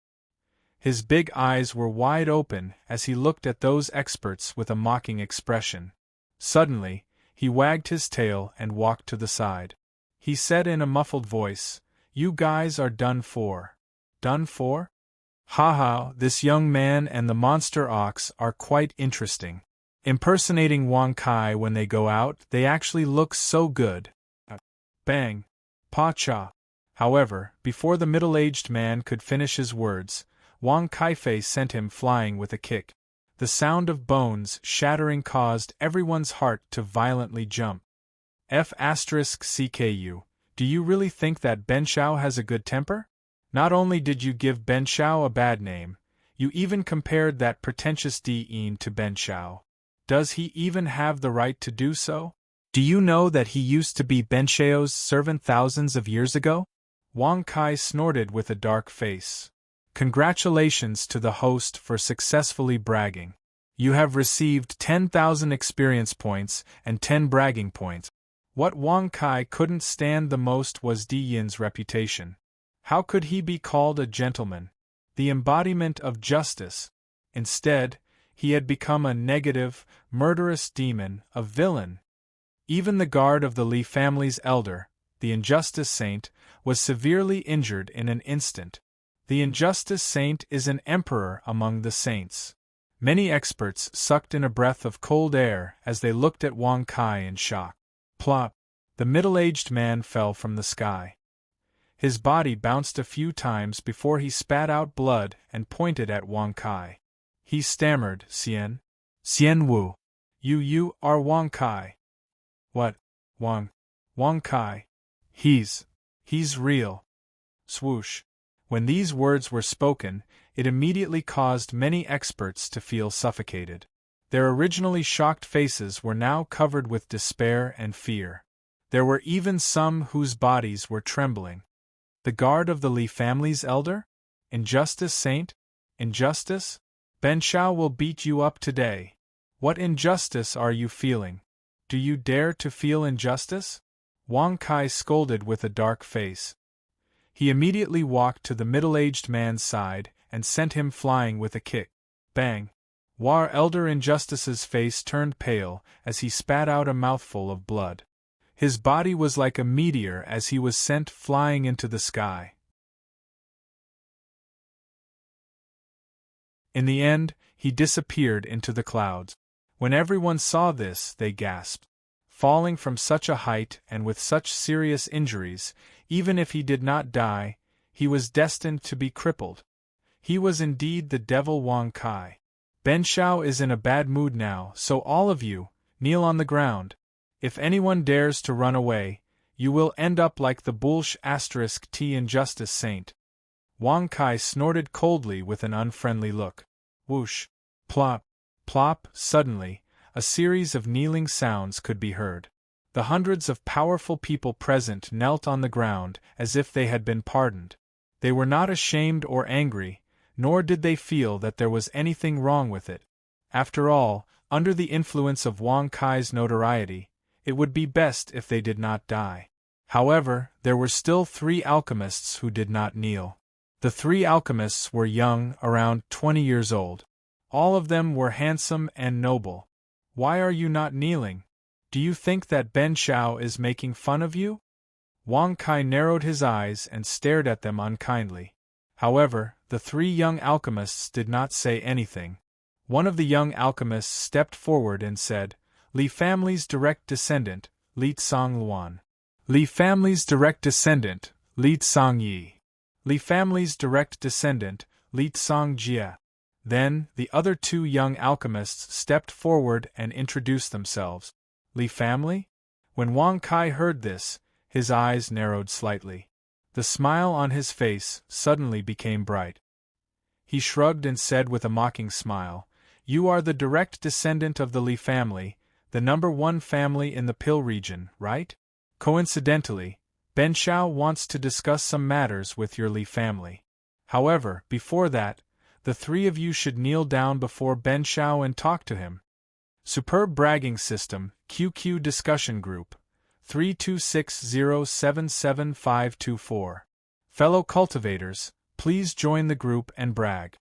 His big eyes were wide open as he looked at those experts with a mocking expression. Suddenly, he wagged his tail and walked to the side. He said in a muffled voice, "You guys are done for." Done for? Haha, this young man and the monster ox are quite interesting. Impersonating Wang Kai when they go out, they actually look so good. Bang! Pa-cha! However, before the middle-aged man could finish his words, Wang Kaifei sent him flying with a kick. The sound of bones shattering caused everyone's heart to violently jump. F*CKU, do you really think that Ben Shao has a good temper? Not only did you give Ben Shao a bad name, you even compared that pretentious Diyin to Ben Shao. Does he even have the right to do so? Do you know that he used to be Ben Shao's servant thousands of years ago? Wang Kai snorted with a dark face. Congratulations to the host for successfully bragging. You have received 10,000 experience points and 10 bragging points. What Wang Kai couldn't stand the most was Diyin's reputation. How could he be called a gentleman? The embodiment of justice. Instead, he had become a negative, murderous demon, a villain. Even the guard of the Li family's elder, the Injustice Saint, was severely injured in an instant. The Injustice Saint is an emperor among the saints. Many experts sucked in a breath of cold air as they looked at Wang Kai in shock. Plop! The middle-aged man fell from the sky. His body bounced a few times before he spat out blood and pointed at Wang Kai. He stammered, Xian Wu. You are Wang Kai. What? Wang Kai. He's real. Swoosh. When these words were spoken, it immediately caused many experts to feel suffocated. Their originally shocked faces were now covered with despair and fear. There were even some whose bodies were trembling. The guard of the Li family's elder? Injustice Saint? Injustice? Ben Shao will beat you up today. What injustice are you feeling? Do you dare to feel injustice? Wang Kai scolded with a dark face. He immediately walked to the middle-aged man's side and sent him flying with a kick. Bang! War Elder Injustice's face turned pale as he spat out a mouthful of blood. His body was like a meteor as he was sent flying into the sky. In the end, he disappeared into the clouds. When everyone saw this, they gasped. falling from such a height and with such serious injuries, even if he did not die, he was destined to be crippled. He was indeed the devil Wang Kai. Ben Shao is in a bad mood now, so all of you, kneel on the ground. If anyone dares to run away, you will end up like the Bulsh *T injustice saint. Wang Kai snorted coldly with an unfriendly look. Whoosh! Plop! Plop! Suddenly, a series of kneeling sounds could be heard. The hundreds of powerful people present knelt on the ground as if they had been pardoned. They were not ashamed or angry, nor did they feel that there was anything wrong with it. After all, under the influence of Wang Kai's notoriety, it would be best if they did not die. However, there were still 3 alchemists who did not kneel. The 3 alchemists were young, around 20 years old. All of them were handsome and noble. Why are you not kneeling? Do you think that Ben Shao is making fun of you? Wang Kai narrowed his eyes and stared at them unkindly. However, the 3 young alchemists did not say anything. One of the young alchemists stepped forward and said, Li family's direct descendant, Li Tsang Luan. Li family's direct descendant, Li Tsang Yi. Li family's direct descendant, Li Tsang Jia. Then, the other 2 young alchemists stepped forward and introduced themselves. Li family? When Wang Kai heard this, his eyes narrowed slightly. The smile on his face suddenly became bright. He shrugged and said with a mocking smile, You are the direct descendant of the Li family, the number 1 family in the Pill region, right? Coincidentally, Ben Shao wants to discuss some matters with your Li family. However, before that, the 3 of you should kneel down before Ben Shao and talk to him. Superb Bragging System, QQ Discussion Group, 3260777524. Fellow cultivators, please join the group and brag.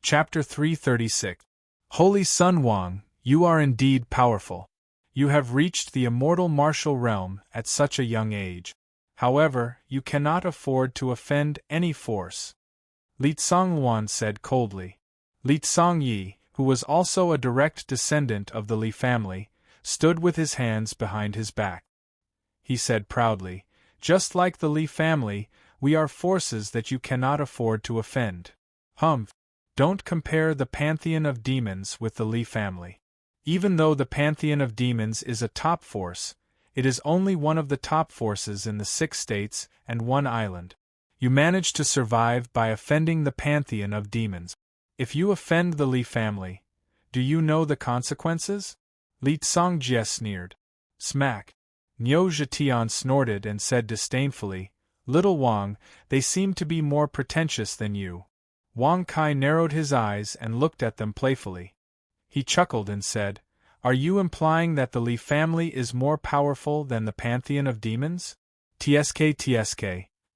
Chapter 336. Holy Sun Wang, you are indeed powerful. You have reached the immortal martial realm at such a young age. However, you cannot afford to offend any force. Li Tsang Luan said coldly. Li Tsang Yi, who was also a direct descendant of the Li family, stood with his hands behind his back. He said proudly, Just like the Li family, we are forces that you cannot afford to offend. Humph! Don't compare the pantheon of demons with the Li family. Even though the pantheon of demons is a top force, it is only one of the top forces in the 6 states and 1 island. You manage to survive by offending the pantheon of demons. If you offend the Li family, do you know the consequences? Li Tsongjie sneered. Smack. Niu Zhetian snorted and said disdainfully, Little Wang, they seem to be more pretentious than you. Wang Kai narrowed his eyes and looked at them playfully. He chuckled and said, Are you implying that the Li family is more powerful than the pantheon of demons? TSK,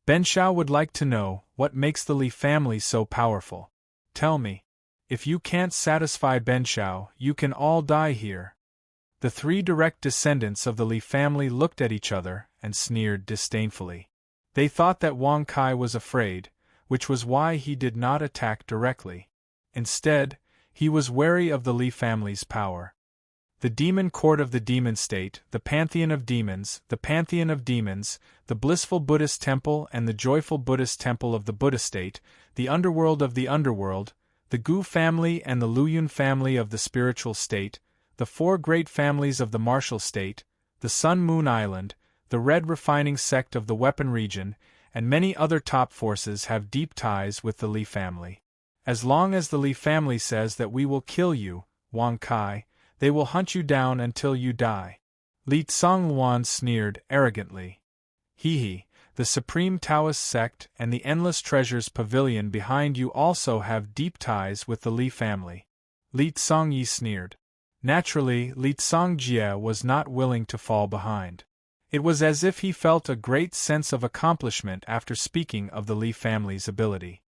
Ben Shao would like to know what makes the Li family so powerful. Tell me. If you can't satisfy Ben Shao, you can all die here. The 3 direct descendants of the Li family looked at each other and sneered disdainfully. They thought that Wang Kai was afraid, which was why he did not attack directly. Instead, he was wary of the Li family's power. The demon court of the demon state, the pantheon of demons, the blissful Buddhist temple and the joyful Buddhist temple of the Buddha state, the underworld of the underworld, the Gu family and the Luyun family of the spiritual state, the 4 great families of the martial state, the Sun-Moon Island, the Red Refining sect of the weapon region, and many other top forces have deep ties with the Li family. As long as the Li family says that we will kill you, Wang Kai, they will hunt you down until you die. Li Tsang Luan sneered arrogantly. He, the Supreme Taoist sect and the Endless Treasures Pavilion behind you also have deep ties with the Li family. Li Tsangyi sneered. Naturally, Li Tsangjie was not willing to fall behind. It was as if he felt a great sense of accomplishment after speaking of the Li family's ability.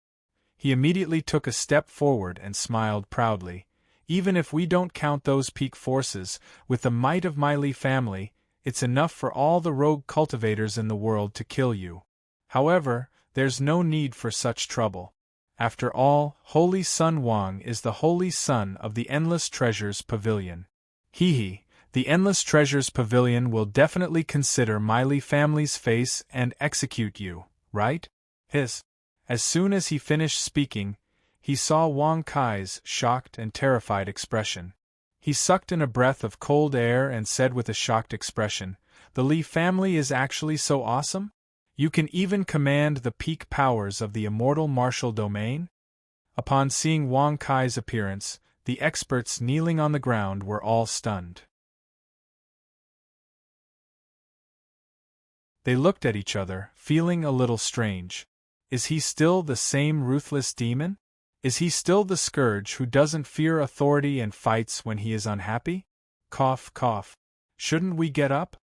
He immediately took a step forward and smiled proudly. Even if we don't count those peak forces, with the might of my Li family, it's enough for all the rogue cultivators in the world to kill you. However, there's no need for such trouble. After all, Holy Sun Wang is the Holy Sun of the Endless Treasures Pavilion. Hee, the Endless Treasures Pavilion will definitely consider my Li family's face and execute you, right? Hiss. As soon as he finished speaking, he saw Wang Kai's shocked and terrified expression. He sucked in a breath of cold air and said with a shocked expression, "The Li family is actually so awesome? You can even command the peak powers of the immortal martial domain?" Upon seeing Wang Kai's appearance, the experts kneeling on the ground were all stunned. They looked at each other, feeling a little strange. Is he still the same ruthless demon? Is he still the scourge who doesn't fear authority and fights when he is unhappy? Cough, cough. Shouldn't we get up?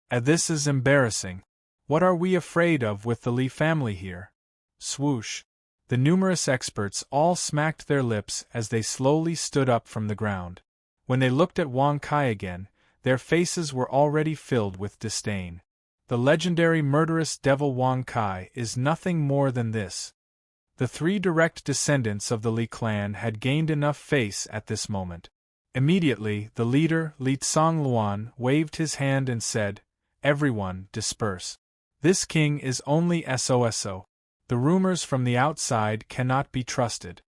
This is embarrassing. What are we afraid of with the Li family here? Swoosh. The numerous experts all smacked their lips as they slowly stood up from the ground. When they looked at Wang Kai again, their faces were already filled with disdain. The legendary murderous devil Wang Kai is nothing more than this. The three direct descendants of the Li clan had gained enough face at this moment. Immediately, the leader, Li Tsongluan, waved his hand and said, "Everyone, disperse. This king is only SOSO. The rumors from the outside cannot be trusted."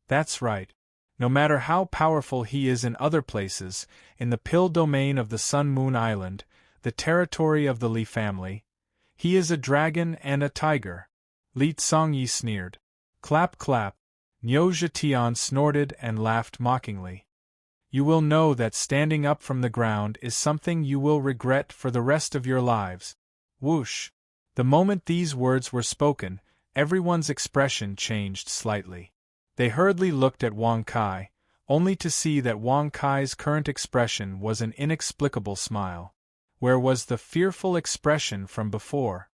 That's right. No matter how powerful he is in other places, in the pill domain of the Sun Moon Island, the territory of the Li family, he is a dragon and a tiger. Li Tsongyi sneered. Clap clap. Niu Zhetian snorted and laughed mockingly. You will know that standing up from the ground is something you will regret for the rest of your lives. Whoosh. The moment these words were spoken, everyone's expression changed slightly. They hurriedly looked at Wang Kai, only to see that Wang Kai's current expression was an inexplicable smile. Where was the fearful expression from before?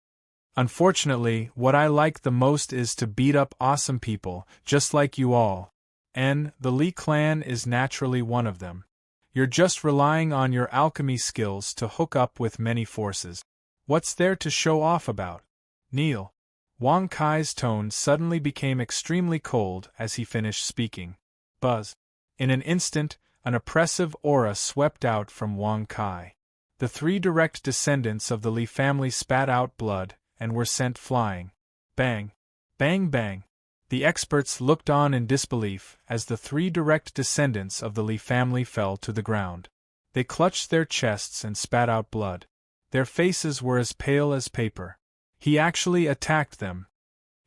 Unfortunately, what I like the most is to beat up awesome people, just like you all. And the Li clan is naturally one of them. You're just relying on your alchemy skills to hook up with many forces. What's there to show off about? Kneel. Wang Kai's tone suddenly became extremely cold as he finished speaking. Buzz. In an instant, an oppressive aura swept out from Wang Kai. The three direct descendants of the Li family spat out blood and were sent flying. Bang! Bang bang! The experts looked on in disbelief as the three direct descendants of the Li family fell to the ground. They clutched their chests and spat out blood. Their faces were as pale as paper. He actually attacked them.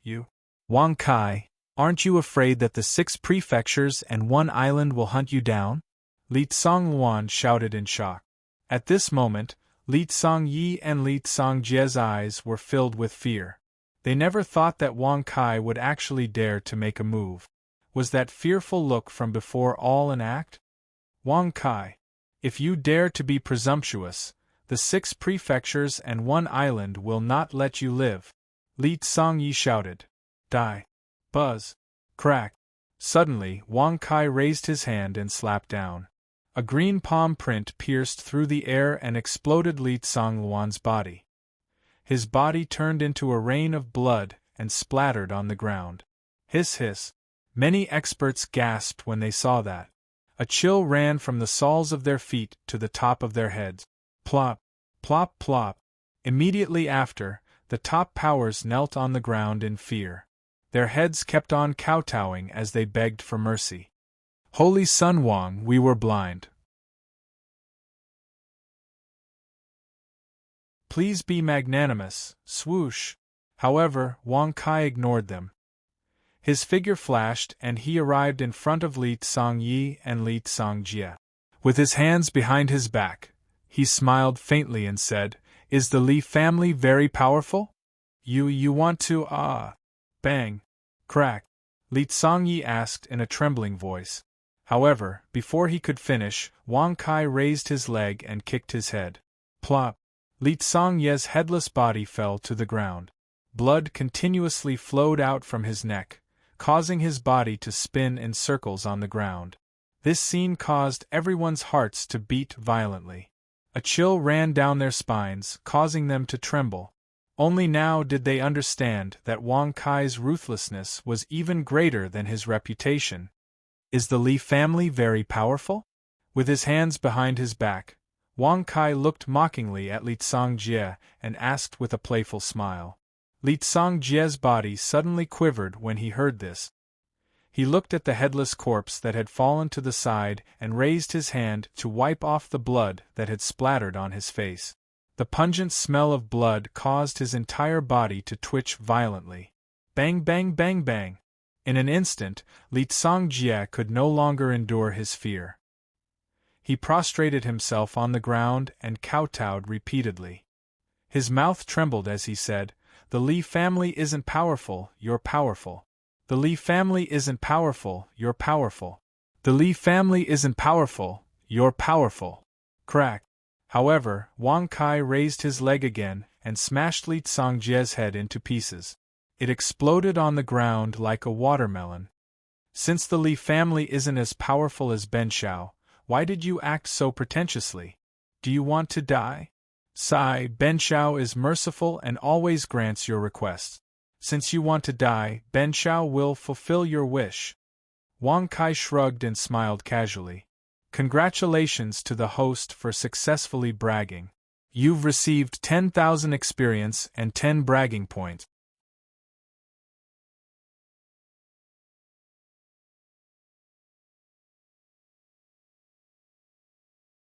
You? Wang Kai, aren't you afraid that the 6 prefectures and 1 island will hunt you down? Li Tsongluan shouted in shock. At this moment, Li Tsongyi and Li Tsongjie's eyes were filled with fear. They never thought that Wang Kai would actually dare to make a move. Was that fearful look from before all an act? Wang Kai, if you dare to be presumptuous, the 6 prefectures and 1 island will not let you live. Li Tsongyi shouted. Die. Buzz. Crack. Suddenly, Wang Kai raised his hand and slapped down. A green palm print pierced through the air and exploded Li Tsongluan's body. His body turned into a rain of blood and splattered on the ground. Hiss hiss. Many experts gasped when they saw that. A chill ran from the soles of their feet to the top of their heads. Plop, plop, plop. Immediately after, the top powers knelt on the ground in fear. Their heads kept on kowtowing as they begged for mercy. Holy Sun Wang, we were blind. Please be magnanimous, swoosh. However, Wang Kai ignored them. His figure flashed and he arrived in front of Li Tsongyi and Li Tsongjie. With his hands behind his back, he smiled faintly and said, "Is the Li family very powerful? You want to, Bang. Crack. Li Tsongyi asked in a trembling voice. However, before he could finish, Wang Kai raised his leg and kicked his head. Plop. Li Tsongyie's headless body fell to the ground. Blood continuously flowed out from his neck, causing his body to spin in circles on the ground. This scene caused everyone's hearts to beat violently. A chill ran down their spines, causing them to tremble. Only now did they understand that Wang Kai's ruthlessness was even greater than his reputation. Is the Li family very powerful? With his hands behind his back, Wang Kai looked mockingly at Li Songjie and asked with a playful smile. Li Songjie's body suddenly quivered when he heard this. He looked at the headless corpse that had fallen to the side and raised his hand to wipe off the blood that had splattered on his face. The pungent smell of blood caused his entire body to twitch violently. Bang bang bang bang! In an instant, Li Songjie could no longer endure his fear. He prostrated himself on the ground and kowtowed repeatedly. His mouth trembled as he said, "The Li family isn't powerful, you're powerful. The Li family isn't powerful, you're powerful. The Li family isn't powerful, you're powerful." Crack! However, Wang Kai raised his leg again and smashed Li Songjie's head into pieces. It exploded on the ground like a watermelon. Since the Li family isn't as powerful as Ben Shao, why did you act so pretentiously? Do you want to die? Sigh, Ben Shao is merciful and always grants your requests. Since you want to die, Ben Shao will fulfill your wish. Wang Kai shrugged and smiled casually. Congratulations to the host for successfully bragging. You've received 10,000 experience and 10 bragging points.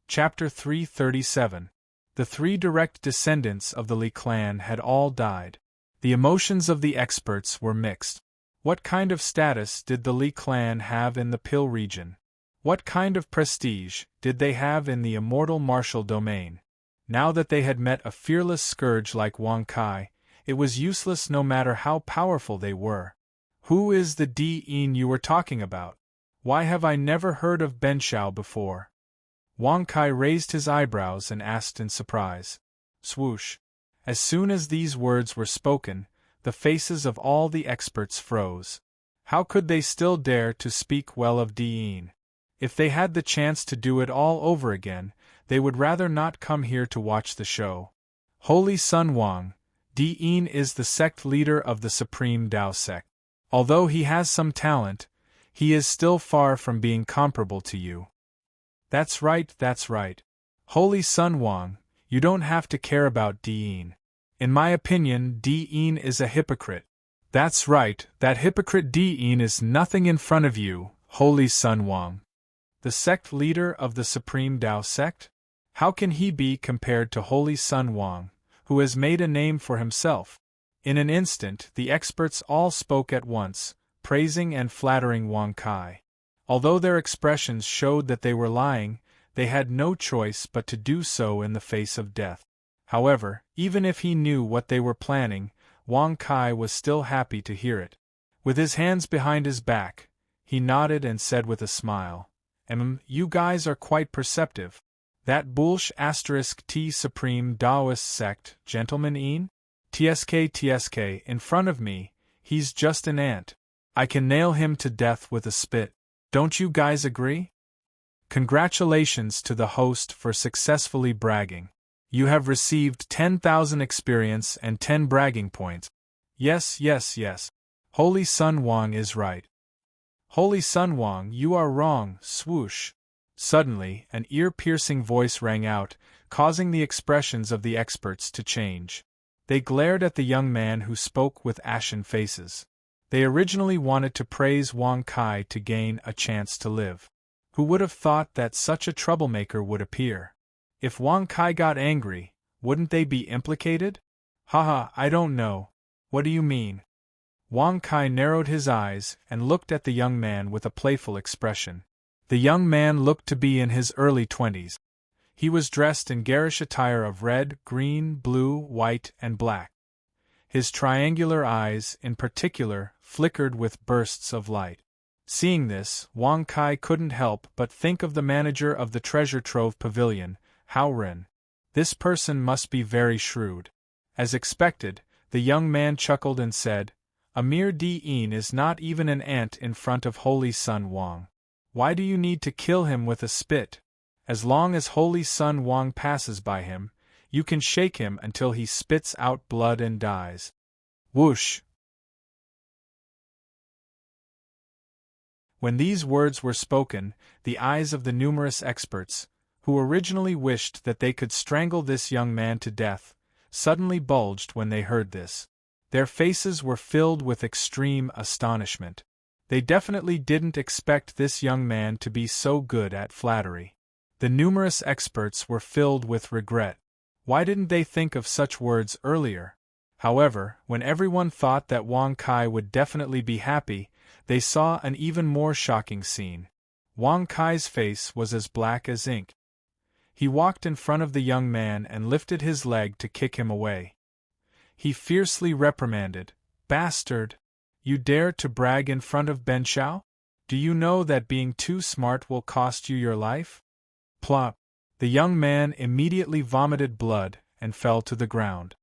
Chapter 337. The three direct descendants of the Li clan had all died. The emotions of the experts were mixed. What kind of status did the Li clan have in the Pil region? What kind of prestige did they have in the immortal martial domain? Now that they had met a fearless scourge like Wang Kai, it was useless no matter how powerful they were. Who is the Di-in you were talking about? Why have I never heard of Ben Shao before? Wang Kai raised his eyebrows and asked in surprise. Swoosh! As soon as these words were spoken, the faces of all the experts froze. How could they still dare to speak well of Di-in? If they had the chance to do it all over again, they would rather not come here to watch the show. Holy Sun Wang, Di-in is the sect leader of the Supreme Tao sect. Although he has some talent, he is still far from being comparable to you. That's right, that's right. Holy Sun Wang, you don't have to care about Di-in. In my opinion, Di-in is a hypocrite. That's right, that hypocrite Di-in is nothing in front of you, Holy Sun Wang. The sect leader of the Supreme Tao sect? How can he be compared to Holy Sun Wang, who has made a name for himself? In an instant, the experts all spoke at once, praising and flattering Wang Kai. Although their expressions showed that they were lying, they had no choice but to do so in the face of death. However, even if he knew what they were planning, Wang Kai was still happy to hear it. With his hands behind his back, he nodded and said with a smile, you guys are quite perceptive. That Bulsh *T Supreme Taoist sect, gentlemen TSK in front of me, he's just an ant. I can nail him to death with a spit. Don't you guys agree? Congratulations to the host for successfully bragging. You have received 10,000 experience and 10 bragging points. Yes. Holy Sun Wang is right. Holy Sun Wang, you are wrong, swoosh. Suddenly, an ear-piercing voice rang out, causing the expressions of the experts to change. They glared at the young man who spoke with ashen faces. They originally wanted to praise Wang Kai to gain a chance to live. Who would have thought that such a troublemaker would appear? If Wang Kai got angry, wouldn't they be implicated? Haha, I don't know. What do you mean? Wang Kai narrowed his eyes and looked at the young man with a playful expression. The young man looked to be in his early 20s. He was dressed in garish attire of red, green, blue, white, and black. His triangular eyes, in particular, flickered with bursts of light. Seeing this, Wang Kai couldn't help but think of the manager of the treasure trove pavilion, Hao Ren. This person must be very shrewd. As expected, the young man chuckled and said, "A mere Di-in is not even an ant in front of Holy Sun Wang. Why do you need to kill him with a spit? As long as Holy Sun Wang passes by him, You can shake him until he spits out blood and dies. Whoosh! When these words were spoken, the eyes of the numerous experts, who originally wished that they could strangle this young man to death, suddenly bulged when they heard this. Their faces were filled with extreme astonishment. They definitely didn't expect this young man to be so good at flattery. The numerous experts were filled with regret. Why didn't they think of such words earlier? However, when everyone thought that Wang Kai would definitely be happy, they saw an even more shocking scene. Wang Kai's face was as black as ink. He walked in front of the young man and lifted his leg to kick him away. He fiercely reprimanded, "Bastard! You dare to brag in front of Ben Shao? Do you know that being too smart will cost you your life?" Plop! The young man immediately vomited blood and fell to the ground.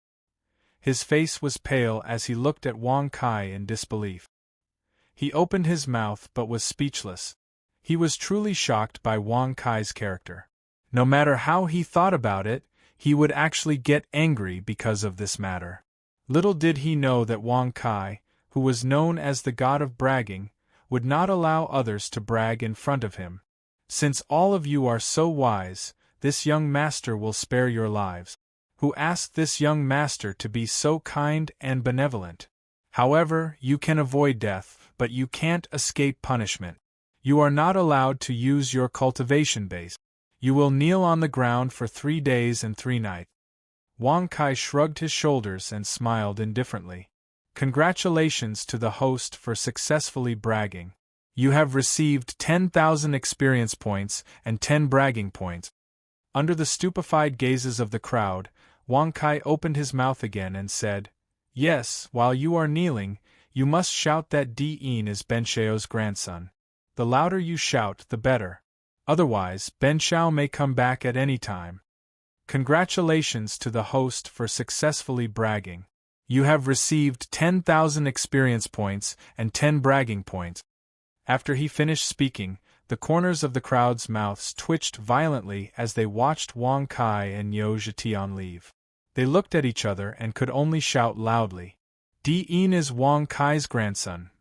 His face was pale as he looked at Wang Kai in disbelief. He opened his mouth but was speechless. He was truly shocked by Wang Kai's character. No matter how he thought about it, he would actually get angry because of this matter. Little did he know that Wang Kai, who was known as the god of bragging, would not allow others to brag in front of him. "Since all of you are so wise, this young master will spare your lives. Who asked this young master to be so kind and benevolent? However, you can avoid death, but you can't escape punishment. You are not allowed to use your cultivation base. You will kneel on the ground for 3 days and 3 nights. Wang Kai shrugged his shoulders and smiled indifferently. "Congratulations to the host for successfully bragging. You have received 10,000 experience points and 10 bragging points." Under the stupefied gazes of the crowd, Wang Kai opened his mouth again and said, "Yes, while you are kneeling, you must shout that Di'in is Ben Shao's grandson. The louder you shout, the better. Otherwise, Ben Shao may come back at any time. Congratulations to the host for successfully bragging. You have received 10,000 experience points and 10 bragging points." After he finished speaking, the corners of the crowd's mouths twitched violently as they watched Wang Kai and Niu Zhetian leave. They looked at each other and could only shout loudly, "Di'in is Wang Kai's grandson.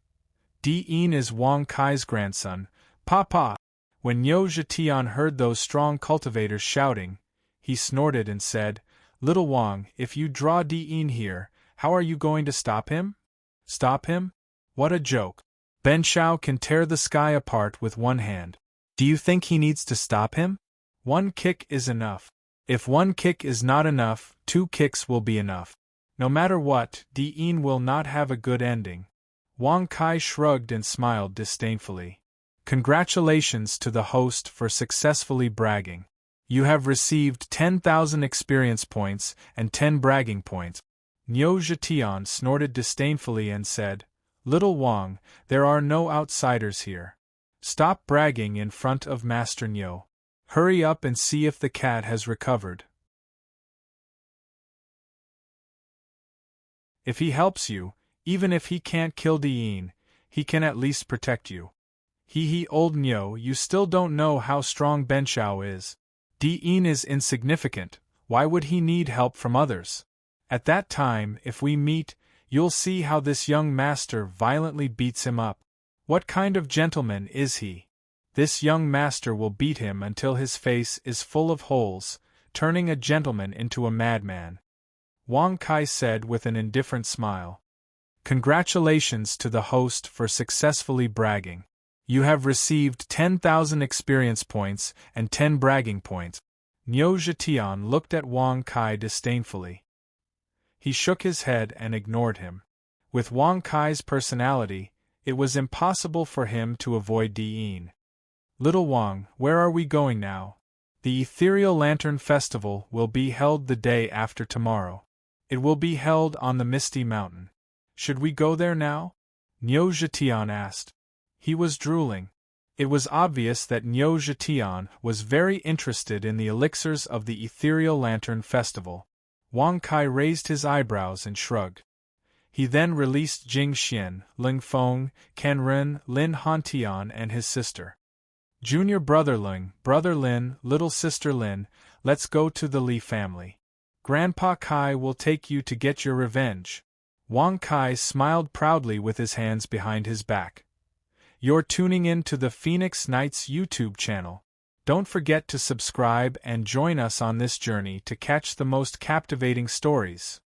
Di'in is Wang Kai's grandson. Papa!" When Niu Zhetian heard those strong cultivators shouting, he snorted and said, "Little Wang, if you draw Di'in here, how are you going to stop him?" "Stop him? What a joke. Ben Shao can tear the sky apart with one hand. Do you think he needs to stop him? One kick is enough. If one kick is not enough, 2 kicks will be enough. No matter what, Di'in will not have a good ending." Wang Kai shrugged and smiled disdainfully. "Congratulations to the host for successfully bragging. You have received 10,000 experience points and 10 bragging points." Niu Zhetian snorted disdainfully and said, "Little Wang, there are no outsiders here. Stop bragging in front of Master Niu. Hurry up and see if the cat has recovered. If he helps you, even if he can't kill Di'in, he can at least protect you. Old Niu, you still don't know how strong Ben Shao is. Di'in is insignificant, why would he need help from others? At that time, if we meet, you'll see how this young master violently beats him up. What kind of gentleman is he? This young master will beat him until his face is full of holes, turning a gentleman into a madman." Wang Kai said with an indifferent smile. "Congratulations to the host for successfully bragging. You have received 10,000 experience points and 10 bragging points." Niu Zhetian looked at Wang Kai disdainfully. He shook his head and ignored him. With Wang Kai's personality, it was impossible for him to avoid Di'in. "Little Wang, where are we going now?" "The Ethereal Lantern Festival will be held the day after tomorrow. It will be held on the Misty Mountain. Should we go there now?" Niu Zhetian asked. He was drooling. It was obvious that Niu Zhetian was very interested in the elixirs of the Ethereal Lantern Festival. Wang Kai raised his eyebrows and shrugged. He then released Jing Xian, Ling Feng, Can Ren, Lin Hantian and his sister. "Junior brother Ling, brother Lin, little sister Lin, let's go to the Li family." Grandpa Kai will take you to get your revenge. Wang Kai smiled proudly with his hands behind his back. You're tuning in to the Phoenix Knights YouTube channel. Don't forget to subscribe and join us on this journey to catch the most captivating stories.